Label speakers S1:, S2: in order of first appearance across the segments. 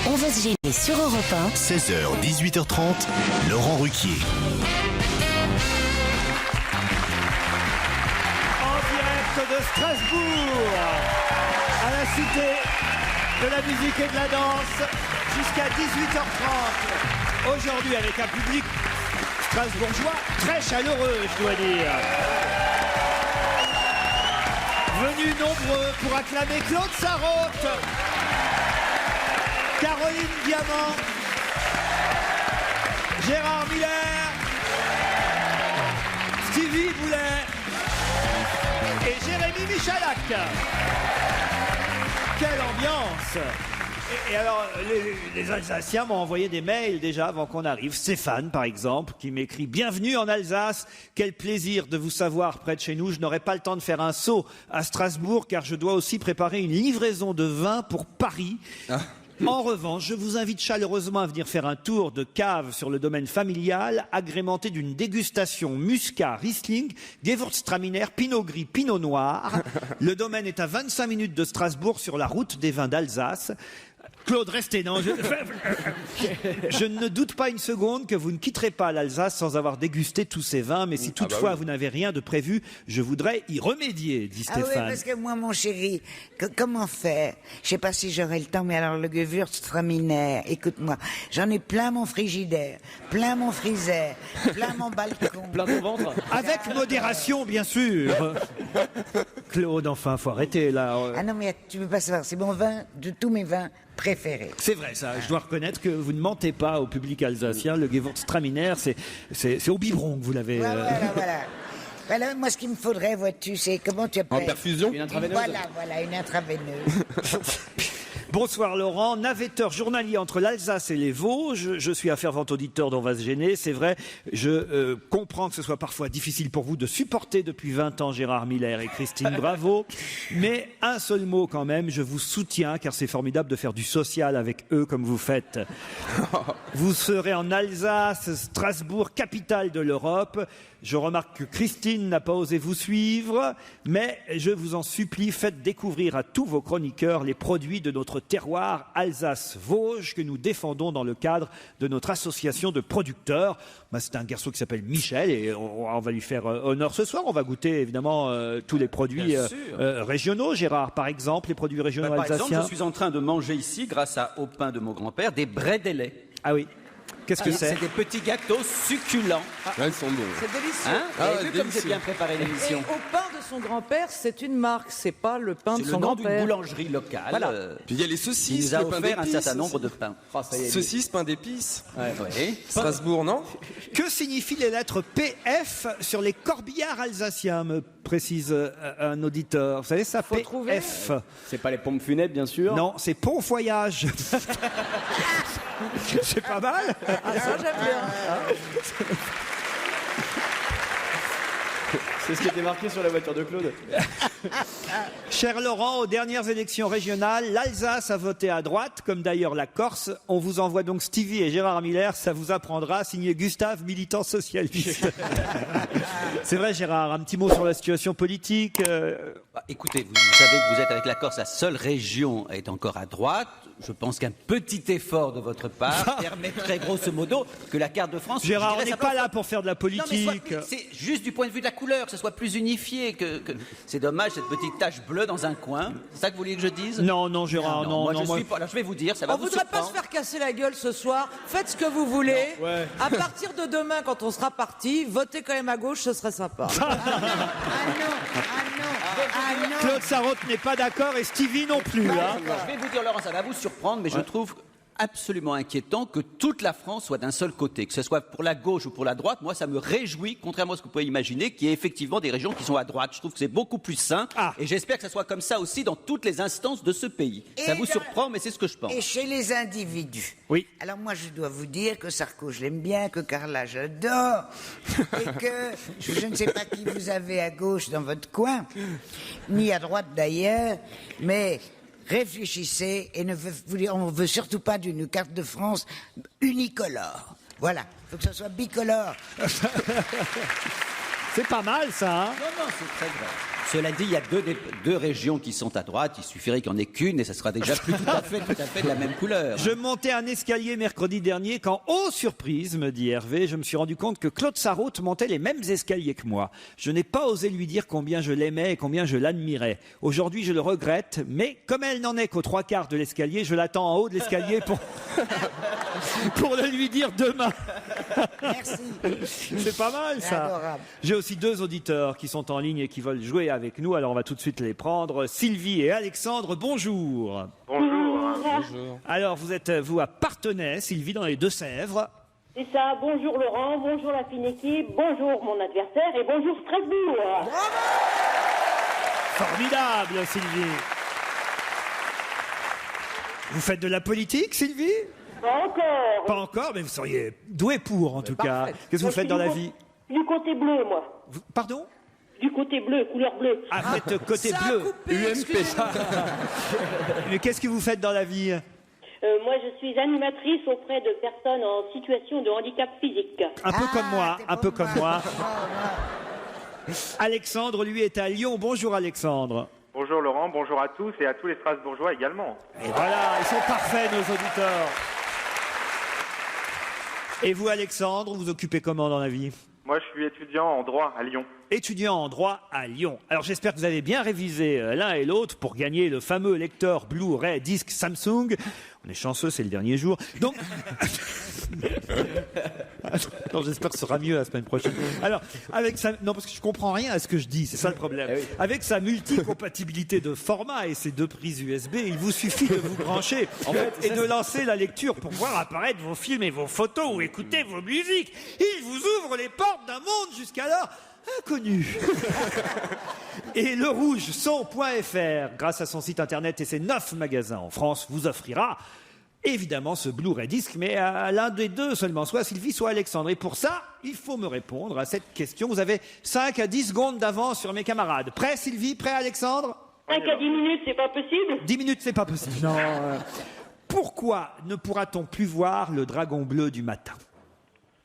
S1: On va se gêner sur Europe 1.
S2: 16h, 18h30, Laurent Ruquier.
S3: En direct de Strasbourg, à la Cité de la musique et de la danse, jusqu'à 18h30. Aujourd'hui, avec un public strasbourgeois très chaleureux, je dois dire. Venus nombreux pour acclamer Claude Sarraute, Caroline Diamant, Gérard Miller, Stevie Boulet et Jérémy Michalak. Quelle ambiance! Et alors, les Alsaciens m'ont envoyé des mails déjà avant qu'on arrive. Stéphane, par exemple, qui m'écrit « Bienvenue en Alsace, quel plaisir de vous savoir près de chez nous. Je n'aurai pas le temps de faire un saut à Strasbourg car je dois aussi préparer une livraison de vin pour Paris. En revanche, je vous invite chaleureusement à venir faire un tour de cave sur le domaine familial, agrémenté d'une dégustation Muscat, Riesling, Gewürztraminer, Pinot Gris, Pinot Noir. Le domaine est à 25 minutes de Strasbourg sur la route des vins d'Alsace. Claude, restez, non. Je ne doute pas une seconde que vous ne quitterez pas l'Alsace sans avoir dégusté tous ces vins, mais si toutefois vous n'avez rien de prévu, je voudrais y remédier, dit Stéphane.
S4: Ah oui, parce que moi, mon chéri, comment faire? Je sais pas si j'aurai le temps, mais alors le Gewürztraminer, écoute-moi, j'en ai plein mon frigidaire, plein mon frisaire, plein mon balcon.
S5: Plein ton ventre.
S3: Avec modération, bien sûr. Claude, enfin, faut arrêter là.
S4: Ah non, mais tu peux pas savoir, c'est mon vin, de tous mes vins préférés.
S3: C'est vrai, ça. Je dois reconnaître que vous ne mentez pas au public alsacien. Le Gewürztraminer, c'est au biberon que vous l'avez.
S4: Voilà, moi, ce qu'il me faudrait, vois-tu, c'est comment tu appelles?
S6: En perfusion?
S5: Une intraveineuse.
S4: Voilà, une intraveineuse.
S3: Bonsoir Laurent, navetteur journalier entre l'Alsace et les Vosges. Je suis un fervent auditeur d'On va se gêner. C'est vrai, je comprends que ce soit parfois difficile pour vous de supporter depuis 20 ans Gérard Miller et Christine Bravo. Mais un seul mot quand même, je vous soutiens car c'est formidable de faire du social avec eux comme vous faites. Vous serez en Alsace, Strasbourg, capitale de l'Europe. Je remarque que Christine n'a pas osé vous suivre, mais je vous en supplie, faites découvrir à tous vos chroniqueurs les produits de notre terroir Alsace-Vosges que nous défendons dans le cadre de notre association de producteurs. C'est un garçon qui s'appelle Michel et on va lui faire honneur ce soir. On va goûter évidemment tous les produits régionaux. Gérard, par exemple, les produits régionaux
S5: Par
S3: alsaciens.
S5: exemple, je suis en train de manger ici, grâce au pain de mon grand-père, des bredellets.
S3: Ah oui. Qu'est-ce que c'est?
S5: C'est des petits gâteaux succulents.
S6: Ouais, ils sont bons.
S7: C'est délicieux.
S5: Hein Vous avez vu comme
S6: délicieux.
S5: j'ai bien préparé
S7: Et
S5: l'émission.
S7: au pain de son grand-père, c'est une marque, c'est pas le pain
S5: C'est
S7: de
S5: le
S7: son
S5: nom d'une
S7: grand-père.
S5: boulangerie locale.
S7: Voilà.
S6: Puis il y a les
S5: Il
S6: saucisses,
S5: nous a
S6: le pain
S5: offert un
S6: d'épices.
S5: certain nombre de pains.
S6: Saucisses, pain d'épices.
S5: Ouais.
S6: Strasbourg, non?
S3: Que signifient les lettres PF sur les corbillards alsaciens, me précise un auditeur. Vous savez ça,
S7: Faut trouver.
S3: PF.
S5: C'est pas les pompes funèbres, bien sûr.
S3: Non, c'est Pont Voyage. C'est pas mal.
S7: Ah, ça, j'aime bien.
S5: C'est ce qui était marqué sur la voiture de Claude.
S3: Cher Laurent, aux dernières élections régionales, l'Alsace a voté à droite, comme d'ailleurs la Corse. On vous envoie donc Stevie et Gérard Miller, ça vous apprendra, signé Gustave, militant socialiste. C'est vrai Gérard, un petit mot sur la situation politique.
S5: Écoutez, vous savez que vous êtes avec la Corse, la seule région est encore à droite. Je pense qu'un petit effort de votre part permettrait grosso modo que la carte de France...
S3: Gérard,
S5: je
S3: on
S5: dirais,
S3: n'est
S5: ça
S3: pas
S5: peut-
S3: là pour faire de la
S5: Non, mais
S3: politique.
S5: c'est juste du point de vue de la couleur, que ce soit plus unifié. C'est dommage, cette petite tache bleue dans un coin. C'est ça que vous voulez que je dise?
S3: Non, non Gérard, non,
S5: moi,
S3: non,
S5: je
S3: moi-
S5: suis pas... Alors, je vais vous dire, ça va
S7: On
S5: vous
S7: voudrait pas se
S5: surprendre.
S7: faire casser la gueule ce soir. Faites ce que vous voulez.
S3: ouais.
S7: À partir de demain, quand on sera parti, votez quand même à gauche, ce serait sympa.
S3: Claude Sarraute n'est pas d'accord et Stevie non plus. Hein.
S5: Je vais vous dire, Laurent, ça va vous surprendre, mais je trouve absolument inquiétant que toute la France soit d'un seul côté, que ce soit pour la gauche ou pour la droite. Moi, ça me réjouit, contrairement à ce que vous pouvez imaginer, qu'il y ait effectivement des régions qui sont à droite. Je trouve que c'est beaucoup plus sain, et j'espère que ça soit comme ça aussi dans toutes les instances de ce pays. Ça vous surprend, mais c'est ce que je pense.
S4: Et chez les individus.
S3: Oui.
S4: Alors moi, je dois vous dire que Sarko, je l'aime bien, que Carla, j'adore, et que je ne sais pas qui vous avez à gauche dans votre coin, ni à droite d'ailleurs, mais réfléchissez et on ne veut surtout pas d'une carte de France unicolore. Voilà, il faut que ce soit bicolore.
S3: C'est pas mal ça. Hein.
S5: Non, c'est très grave. Cela dit, il y a deux régions qui sont à droite. Il suffirait qu'il n'y en ait qu'une et ça sera déjà plus tout à fait de la même couleur.
S3: Je montais un escalier mercredi dernier quand, oh surprise, me dit Hervé, je me suis rendu compte que Claude Sarraute montait les mêmes escaliers que moi. Je n'ai pas osé lui dire combien je l'aimais et combien je l'admirais. Aujourd'hui, je le regrette, mais comme elle n'en est qu'aux 3/4 de l'escalier, je l'attends en haut de l'escalier pour le lui dire demain.
S4: Merci.
S3: C'est pas mal ça.
S4: Adorable.
S3: J'ai aussi 2 auditeurs qui sont en ligne et qui veulent jouer avec nous, alors on va tout de suite les prendre. Sylvie et Alexandre, bonjour.
S6: Bonjour.
S3: Alors vous êtes, vous, à Parthenay, Sylvie, dans les Deux-Sèvres.
S8: C'est ça, bonjour Laurent, bonjour la fine équipe, bonjour mon adversaire et bonjour Strasbourg.
S3: Formidable, Sylvie. Vous faites de la politique, Sylvie?
S8: Pas encore.
S3: Pas encore, mais vous seriez doué pour, en tout cas. Qu'est-ce que vous faites dans la vie?
S8: Du côté bleu, moi.
S3: Pardon?
S8: Du côté bleu, couleur bleue.
S3: Ah, vous êtes côté
S7: Ça a
S3: bleu.
S7: coupé,
S6: UMP.
S7: excusez-moi.
S3: Mais qu'est-ce que vous faites dans la vie?
S8: Moi, je suis animatrice auprès de personnes en situation de handicap physique.
S3: Un peu comme moi,
S4: t'es
S3: un peu
S4: comme
S3: comme moi. Alexandre, lui, est à Lyon. Bonjour, Alexandre.
S9: Bonjour Laurent, bonjour à tous et à tous les Strasbourgeois également.
S3: Et voilà, ils sont parfaits, nos auditeurs. Et vous, Alexandre, vous occupez comment dans la vie?
S9: Moi, je suis étudiant en droit à Lyon.
S3: Étudiant en droit à Lyon. Alors j'espère que vous avez bien révisé l'un et l'autre pour gagner le fameux lecteur Blu-ray disque Samsung. On est chanceux, c'est le dernier jour. Donc, non, j'espère que ce sera mieux la semaine prochaine. Alors, avec sa... non, parce que je comprends rien à ce que je dis, c'est ça le problème. Avec sa multicompatibilité de format et ses 2 prises USB, il vous suffit de vous brancher et de lancer la lecture pour voir apparaître vos films et vos photos ou écouter vos musiques. Il vous ouvre les portes d'un monde jusqu'alors inconnu. Et le rouge son.fr, grâce à son site internet et ses 9 magasins en France, vous offrira évidemment ce Blu-ray disque, mais à l'un des 2 seulement, soit Sylvie, soit Alexandre. Et pour ça, il faut me répondre à cette question. Vous avez 5 à 10 secondes d'avance sur mes camarades. Prêt, Sylvie? Prêt, Alexandre?
S8: 5 à 10 minutes, c'est pas possible?
S3: 10 minutes, c'est pas possible. Non. Pourquoi ne pourra-t-on plus voir le dragon bleu du matin?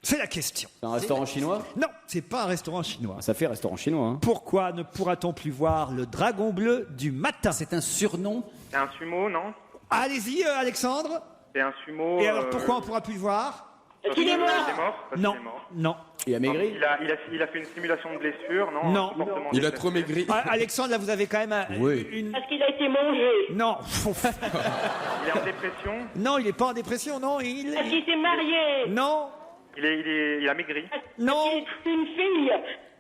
S3: C'est la question.
S5: C'est un restaurant chinois?
S3: Non, c'est pas un restaurant chinois.
S5: Ça fait restaurant chinois. Hein.
S3: Pourquoi ne pourra-t-on plus voir le dragon bleu du matin?
S5: C'est un surnom?
S9: C'est un sumo, non?
S3: Allez-y, Alexandre.
S9: C'est un sumo...
S3: Et alors, pourquoi on ne pourra plus le voir?
S9: parce
S8: Qu'il est mort.
S9: Il est mort parce
S3: Non,
S9: qu'il est mort.
S3: non.
S5: Il a maigri?
S9: Il a fait une simulation de blessure, non?
S3: Non.
S9: Un comportement
S6: Il a
S9: déplacé.
S6: trop maigri.
S3: Alexandre, là, vous avez quand même une...
S8: Parce qu'il a été mangé.
S3: Non.
S9: Il est en dépression.
S3: Non, il n'est pas en dépression, non.
S8: Parce qu'il s'est marié.
S3: Non.
S9: Il a maigri.
S3: Non.
S8: C'est une fille.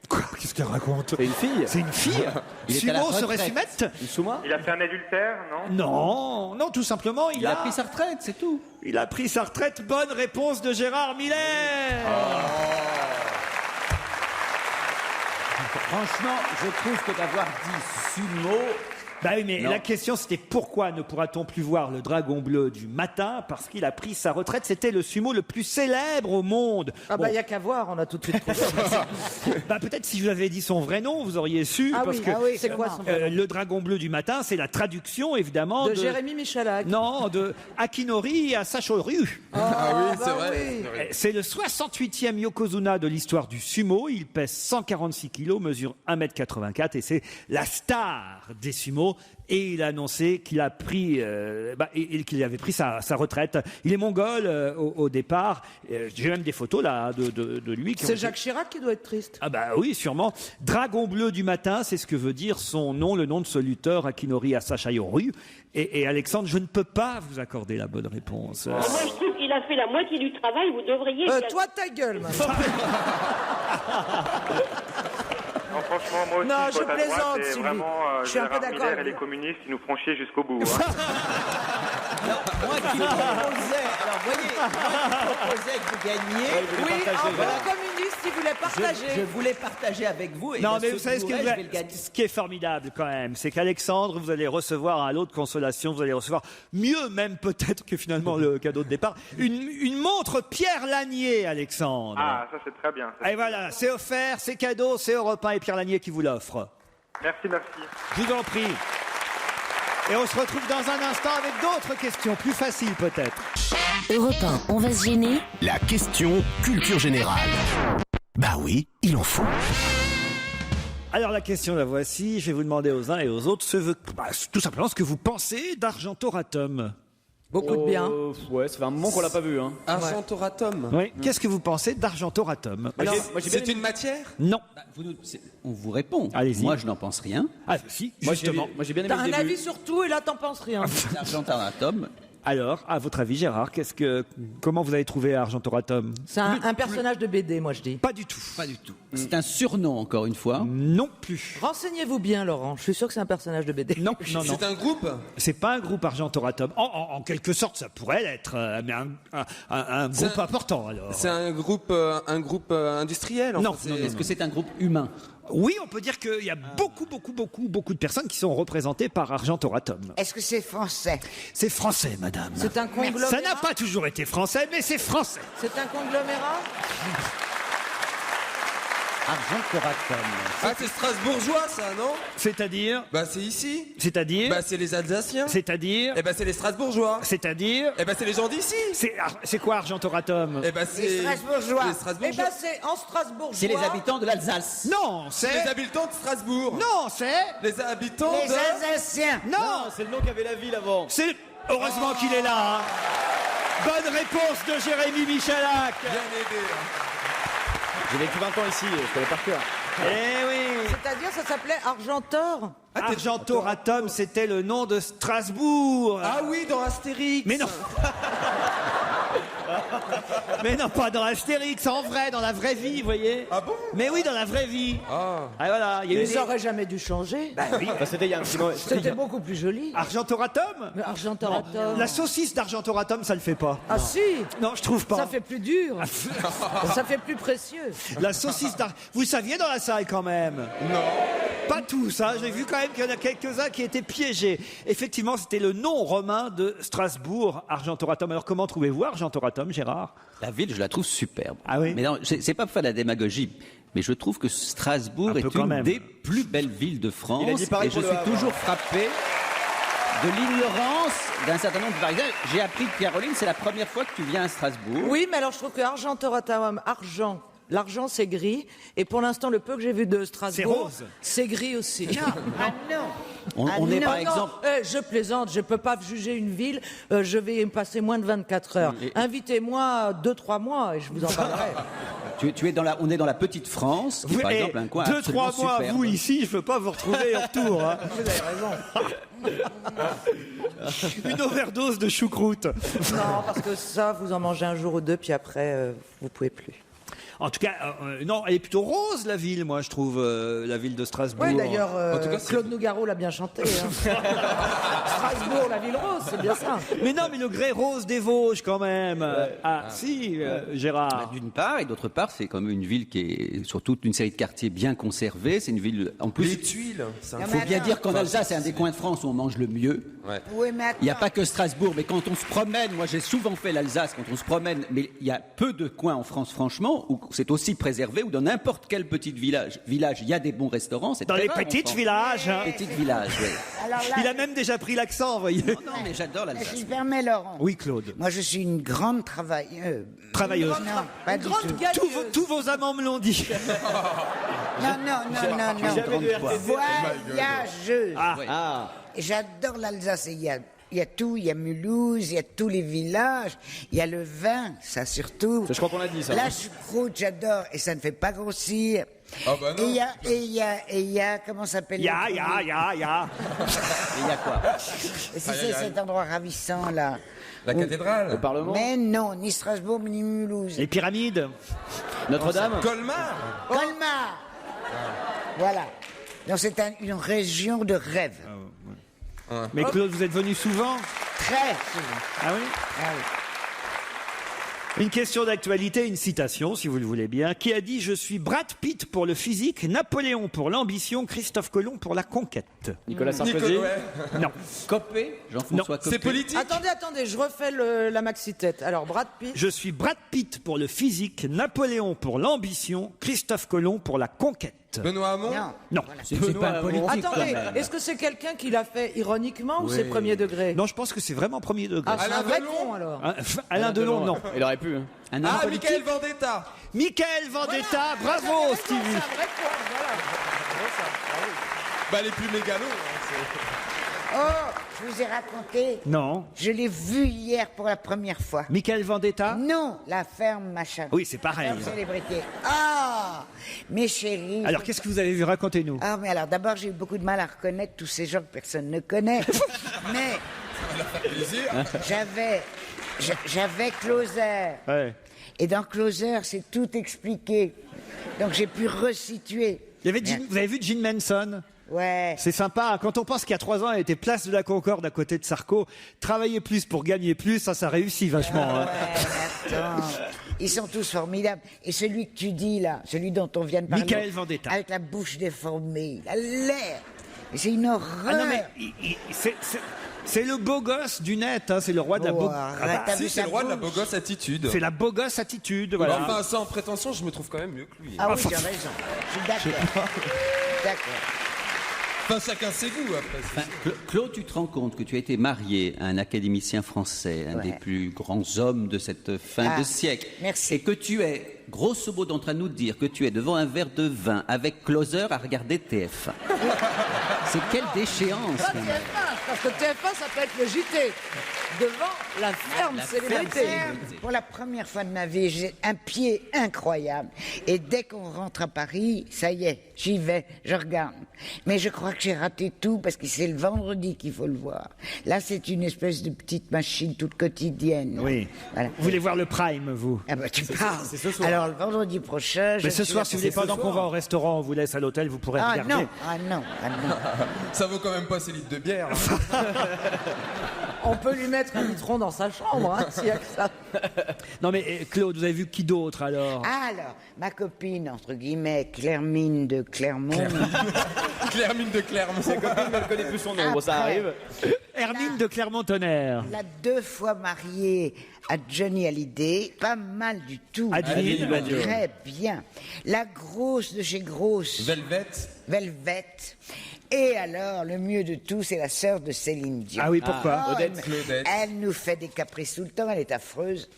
S3: Quoi? Qu'est-ce qu'elle raconte?
S5: C'est une fille?
S3: C'est une fille.
S5: Il est à la
S3: Sumo serait
S5: retraite.
S3: Sumette?
S5: Une Souma?
S9: Il a fait un adultère, non?
S3: Non, non, tout simplement,
S5: Il a pris sa retraite, c'est tout.
S3: Il a pris sa retraite. Bonne réponse de Gérard Miller.
S5: Franchement, je trouve que d'avoir dit sumo...
S3: Bah oui, mais
S5: Non.
S3: la question c'était pourquoi ne pourra-t-on plus voir le dragon bleu du matin? Parce qu'il a pris sa retraite. C'était le sumo le plus célèbre au monde.
S7: Ah
S3: Bon,
S7: bah, il n'y a qu'à voir, on a tout de suite trouvé.
S3: bah, peut-être si je vous avais dit son vrai nom, vous auriez su.
S7: Ah
S3: parce
S7: oui,
S3: que,
S7: ah oui, c'est quoi son vrai nom?
S3: le dragon bleu du matin, c'est la traduction évidemment
S7: De Jérémy Michalak.
S3: Non, de Akinori à Sachoru.
S6: Ah oui,
S7: bah
S6: c'est vrai.
S7: oui.
S3: C'est le 68e Yokozuna de l'histoire du sumo. Il pèse 146 kilos, mesure 1m84 et c'est la star des sumos. Et il a annoncé qu'il a pris, qu'il avait pris sa retraite. Il est mongol au départ. J'ai même des photos là de lui.
S7: C'est Jacques Chirac qui doit être triste.
S3: Ah bah oui, sûrement. Dragon bleu du matin, c'est ce que veut dire son nom, le nom de ce lutteur Akinori Asachayoru. Et Alexandre, je ne peux pas vous accorder la bonne réponse.
S8: Moi, je trouve qu'il a fait la moitié du travail. Vous devriez...
S7: Toi, ta gueule, maintenant.
S9: Non, franchement, moi aussi,
S7: Non,
S9: je vote
S7: je
S9: à droite
S7: plaisante,
S9: et
S7: Sylvie.
S9: vraiment,
S7: Je suis un peu
S9: Gérard
S7: d'accord
S9: Miller
S7: avec
S9: et les
S7: vous.
S9: communistes, ils nous feront chier jusqu'au bout. Hein.
S5: Moi qui proposais, alors voyez, moi qui proposais que vous gagniez,
S7: Oui, en bon communiste, il voulait partager.
S5: je voulais partager avec vous. Et
S3: Non,
S5: ben,
S3: mais
S5: ce
S3: vous savez ce,
S5: Blu-ray, je vais le gagner.
S3: ce qui est formidable quand même, c'est qu'Alexandre, vous allez recevoir un lot de consolation, vous allez recevoir mieux même peut-être que finalement le cadeau de départ, une montre Pierre Lanier, Alexandre.
S9: Ah, ça c'est très bien. ça.
S3: Et voilà, c'est offert, c'est cadeau, c'est Europe 1 et Pierre Lanier qui vous l'offre.
S9: Merci, merci.
S3: Je vous en prie. Et on se retrouve dans un instant avec d'autres questions, plus faciles peut-être.
S1: Europe 1, on va se gêner.
S2: La question culture générale. Bah oui, il en faut.
S3: Alors la question la voici, je vais vous demander aux uns et aux autres tout simplement ce que vous pensez d'Argentoratum.
S7: Beaucoup de bien.
S6: Ouais, ça fait un moment qu'on l'a pas vu. Hein.
S10: Argentoratum.
S3: Oui. Qu'est-ce que vous pensez d'Argentoratum?
S10: C'est une matière?
S3: Non.
S5: On vous répond.
S3: Allez-y.
S5: Moi, je n'en pense rien.
S3: Ah si,
S6: Moi,
S3: justement.
S6: j'ai bien aimé
S7: T'as
S6: le
S7: un
S6: début.
S7: avis sur tout et là t'en penses rien.
S5: Argentoratum.
S3: Alors, à votre avis, Gérard, comment vous avez trouvé Argentoratum?
S7: C'est un personnage de BD, moi je dis.
S3: Pas du tout.
S5: Pas du tout. C'est un surnom, encore une fois.
S3: Non plus.
S7: Renseignez-vous bien, Laurent. Je suis sûr que c'est un personnage de BD.
S3: Non.
S10: C'est un groupe?
S3: C'est pas un groupe Argentoratum. En quelque sorte, ça pourrait l'être, mais un groupe important alors.
S10: C'est un groupe industriel?
S3: Non.
S5: Est-ce que c'est un groupe humain?
S3: Oui, on peut dire qu'il y a beaucoup de personnes qui sont représentées par Argentoratum.
S4: Est-ce que c'est français?
S3: C'est français, madame.
S7: C'est un conglomérat.
S3: Ça n'a pas toujours été français, mais c'est français.
S7: C'est un conglomérat.
S5: Argentoratum.
S10: Ah, c'est strasbourgeois, ça, non?
S3: C'est-à-dire
S10: Bah, c'est ici.
S3: C'est-à-dire
S10: Bah, c'est les Alsaciens.
S3: C'est-à-dire
S10: Eh bah, c'est les strasbourgeois.
S3: C'est-à-dire
S10: Eh bah, c'est les gens d'ici.
S3: C'est quoi Argentoratum?
S10: Eh bah, c'est
S4: Les Strasbourgeois.
S10: les
S7: Eh
S10: Strasbourgeois.
S7: ben c'est en Strasbourg.
S5: C'est les habitants de l'Alsace.
S3: Non,
S10: C'est les habitants de Strasbourg.
S3: Non, c'est...
S10: Les habitants
S4: Les
S10: de...
S4: Alsaciens.
S3: Non,
S6: C'est le nom qu'avait la ville avant.
S3: c'est... Heureusement qu'il est là. Hein. Bonne réponse de Jérémy Michalak.
S10: Bien aidé.
S6: J'ai vécu 20 ans ici, je connais par cœur.
S3: Eh oui.
S7: C'est-à-dire, ça s'appelait Argentor.
S3: Argentoratum, c'était le nom de Strasbourg.
S10: Ah oui, dans Astérix.
S3: Mais non. Mais non, pas dans Astérix, en vrai, dans la vraie vie, vous voyez.
S10: Ah bon?
S3: Mais oui, dans la vraie vie.
S10: Ah.
S3: Ah voilà, il y a eu
S7: Mais ça aurait jamais dû changer.
S6: Bah, c'était il y a un petit moment.
S7: C'était beaucoup plus joli.
S3: Argentoratum.
S7: Mais Argentoratum.
S3: La saucisse d'Argentoratum, ça le fait pas.
S7: Ah si.
S3: Non, je trouve pas.
S7: Ça fait plus dur. Ça fait plus précieux.
S3: La saucisse Vous saviez dans la salle quand même?
S10: Non.
S3: Pas tous, hein. J'ai vu quand même qu'il y en a quelques-uns qui étaient piégés. Effectivement, c'était le nom romain de Strasbourg, Argentoratum. Alors comment trouvez-vous Argentoratum, Gérard?
S5: La ville, je la trouve superbe.
S3: Ah oui?
S5: Mais non, c'est pas pour faire de la démagogie. Mais je trouve que Strasbourg
S3: Un peu
S5: est
S3: quand
S5: une
S3: même.
S5: des plus belles villes de France.
S6: Il a dit pareil
S5: Et je
S6: pour le
S5: suis
S6: Havre.
S5: toujours frappé de l'ignorance d'un certain nombre de Parisiens. J'ai appris que Caroline, c'est la première fois que tu viens à Strasbourg.
S7: Oui, mais alors je trouve que Argentoratum, argent. L'argent, c'est gris. Et pour l'instant, le peu que j'ai vu de Strasbourg,
S3: C'est rose.
S7: c'est gris aussi.
S4: Ah non.
S5: On est par
S7: Non,
S5: exemple.
S7: je plaisante, je peux pas juger une ville, je vais y passer moins de 24 heures.
S5: Et-
S7: Invitez-moi 2-3 mois et je vous en parlerai.
S5: Tu es dans on est dans la petite France, qui est par exemple un coin
S3: 2-3
S5: absolument
S3: mois,
S5: superbe.
S3: vous ici, je veux pas vous retrouver en retour. Hein.
S7: Vous avez raison.
S3: Une overdose de choucroute.
S7: Non, parce que ça, vous en mangez un jour ou deux, puis après, vous pouvez plus.
S3: En tout cas, non, elle est plutôt rose, la ville, moi, je trouve, la ville de Strasbourg.
S7: Oui, d'ailleurs,
S10: En tout cas, c'est-
S7: Claude Nougaro l'a bien chanté. Hein. Strasbourg, la ville rose, c'est bien ça.
S3: Mais non, mais le grès rose des Vosges, quand même. Ah, si, Gérard.
S5: D'une part, et d'autre part, c'est quand même une ville qui est sur toute une série de quartiers bien conservés. C'est une ville, en
S10: Les
S5: plus,
S10: tuiles. C'est un...
S4: Non,
S5: il faut
S4: mais
S5: bien
S4: attends.
S5: dire qu'en Alsace, c'est un des coins de France où on mange le mieux.
S4: Oui, mais
S5: Il n'y a
S4: attends.
S5: pas que Strasbourg, mais quand on se promène, moi j'ai souvent fait l'Alsace, quand on se promène, mais il y a peu de coins en France, franchement, où c'est aussi préservé, où dans n'importe quel petit village, il y a des bons restaurants. C'est
S3: Dans
S5: très
S3: les
S5: rare en
S3: petites
S5: France.
S3: villages. Hein.
S5: Petits villages, oui.
S4: Alors là,
S3: Il a même déjà pris l'accent, vous voyez.
S5: Non, mais j'adore
S4: si
S5: l'Alsace.
S4: je permets, Laurent.
S3: Oui, Claude.
S4: Moi, je suis une grande travailleuse.
S3: Travailleuse.
S4: Non, pas du
S7: Grande
S4: tout.
S7: gagneuse.
S3: Tous vos amants me l'ont dit.
S4: Non.
S6: Jamais de RTT.
S4: Voyageuse.
S6: Ah,
S4: Et j'adore l'Alsace. Il y a tout, il y a Mulhouse, il y a tous les villages, il y a le vin, ça surtout.
S6: je crois qu'on l'a dit ça.
S4: La choucroute, j'adore, et ça ne fait pas grossir.
S10: Ah bah non.
S4: Et il y a, comment ça s'appelle?
S3: Ya.
S5: Et il y a quoi?
S4: Et si c'est cet endroit ravissant là.
S10: La cathédrale.
S6: Le Parlement.
S4: Mais non, ni Strasbourg, ni Mulhouse.
S3: Les pyramides.
S6: Notre-Dame.
S10: Colmar.
S4: Colmar. Voilà. Donc c'est une région de rêve.
S3: Mais Claude, vous êtes venu souvent?
S4: Très souvent.
S3: Ah oui?
S4: Ah oui.
S3: Une question d'actualité, une citation, si vous le voulez bien. Qui a dit « Je suis Brad Pitt pour le physique, Napoléon pour l'ambition, Christophe Colomb pour la conquête
S6: Nicolas Sarkozy.
S10: Nicolas. »
S3: Non.
S5: Copé, Jean-François Copé.
S10: C'est politique.
S7: Attendez, je refais la maxi-tête. Alors, Brad Pitt.
S3: Je suis Brad Pitt pour le physique, Napoléon pour l'ambition, Christophe Colomb pour la conquête. Net.
S10: Benoît Hamon.
S4: Non.
S3: Non.
S5: C'est pas politique.
S7: Attendez,
S5: quand même.
S7: est-ce que c'est quelqu'un qui l'a fait ironiquement ou c'est premier degré?
S3: Non, je pense que c'est vraiment premier degré.
S7: Ah, c'est
S10: Alain
S7: un vrai
S10: Delon
S7: con alors.
S3: Hein, Alain Delon, non.
S6: Il aurait pu. Hein.
S5: Un homme
S10: Ah,
S5: politique.
S10: Michael Vendetta.
S3: Michael Vendetta, bravo Stevie.
S7: C'est un vrai con, voilà.
S10: Bah, les plus mégalos. Hein,
S4: Oh, je vous ai raconté.
S3: Non.
S4: Je l'ai vu hier pour la première fois.
S3: Michael Vendetta.
S4: Non, la ferme machin.
S3: Oui, c'est pareil.
S4: La ferme célébrité. Ah, mes chéris.
S3: Alors, qu'est-ce que vous avez vu? Racontez-nous.
S4: Ah, mais alors, d'abord, j'ai eu beaucoup de mal à reconnaître tous ces gens que personne ne connaît. Mais
S10: plaisir.
S4: j'avais Closer.
S3: Ouais.
S4: Et dans Closer, c'est tout expliqué. Donc, j'ai pu resituer.
S3: Il y avait vous avez vu Gene Manson?
S4: Ouais.
S3: C'est sympa. Quand on pense qu'il y a 3 ans, elle était place de la Concorde à côté de Sarko. Travailler plus pour gagner plus, ça réussit vachement. Hein.
S4: Ouais, attends. Ils sont tous formidables. Et celui que tu dis là, celui dont on vient de parler.
S3: Michael Vendetta.
S4: Avec la bouche déformée, il a l'air. Et c'est une horreur.
S3: Ah non, mais c'est le beau gosse du net. Hein. C'est le roi de la beau.
S4: Arrête, t'as vu
S10: Si, c'est
S4: sa
S10: le roi de la
S4: bouche?
S10: beau gosse attitude.
S3: C'est la beau gosse attitude. Voilà.
S10: Enfin, sans prétention, je me trouve quand même mieux que lui.
S4: Ah oui, tu as raison. Je suis d'accord. D'accord.
S10: Enfin, chacun ses goûts après.
S5: Enfin, Claude, tu te rends compte que tu as été marié à un académicien français, un
S4: Ouais.
S5: des plus grands hommes de cette fin de siècle.
S4: merci.
S5: Et que tu es, grosso modo, en train de nous dire que tu es devant un verre de vin avec Closer à regarder TF1. C'est quelle déchéance.
S7: Pas
S5: quand même.
S7: TF1, parce que TF1, ça peut être le JT. Devant la ferme célébrité.
S4: Pour la première fois de ma vie, j'ai un pied incroyable. Et dès qu'on rentre à Paris, ça y est, j'y vais, je regarde. Mais je crois que j'ai raté tout parce que c'est le vendredi qu'il faut le voir. Là, c'est une espèce de petite machine toute quotidienne.
S3: Oui.
S4: Voilà.
S3: Vous voulez voir le Prime, vous?
S4: Ah bah tu parles.
S10: c'est ce soir.
S4: Alors le vendredi prochain, je
S3: Mais ce
S4: suis
S3: soir,
S4: là
S3: si vous
S4: pour-
S3: voulez, pendant qu'on va au restaurant, on vous laisse à l'hôtel, vous pourrez
S4: Ah
S3: regarder.
S4: non, ah non, ah non.
S10: Ça vaut quand même pas ces litres de bière. Hein.
S7: On peut lui mettre un litron dans sa chambre, hein, s'il y a que ça.
S3: Non mais Claude, vous avez vu qui d'autre alors?
S4: Alors, ma copine, entre guillemets, Clermine de Clermont.
S10: Clermine de Clermont.
S6: Sa copine ne connaît plus son nom. Bon, ça
S4: Après.
S6: arrive.
S3: Hermine de Clermont-Tonnerre.
S4: La 2 fois mariée à Johnny Hallyday, pas mal du tout.
S3: Adeline
S6: Badio.
S4: Très bien. La grosse de chez Grosse,
S10: Velvet.
S4: Velvet. Et alors, le mieux de tout, c'est la sœur de Céline Dion.
S3: Ah oui, pourquoi?
S4: Oh,
S10: Odette,
S4: elle,
S10: Claudette.
S4: elle nous fait des caprices tout le temps, elle est affreuse.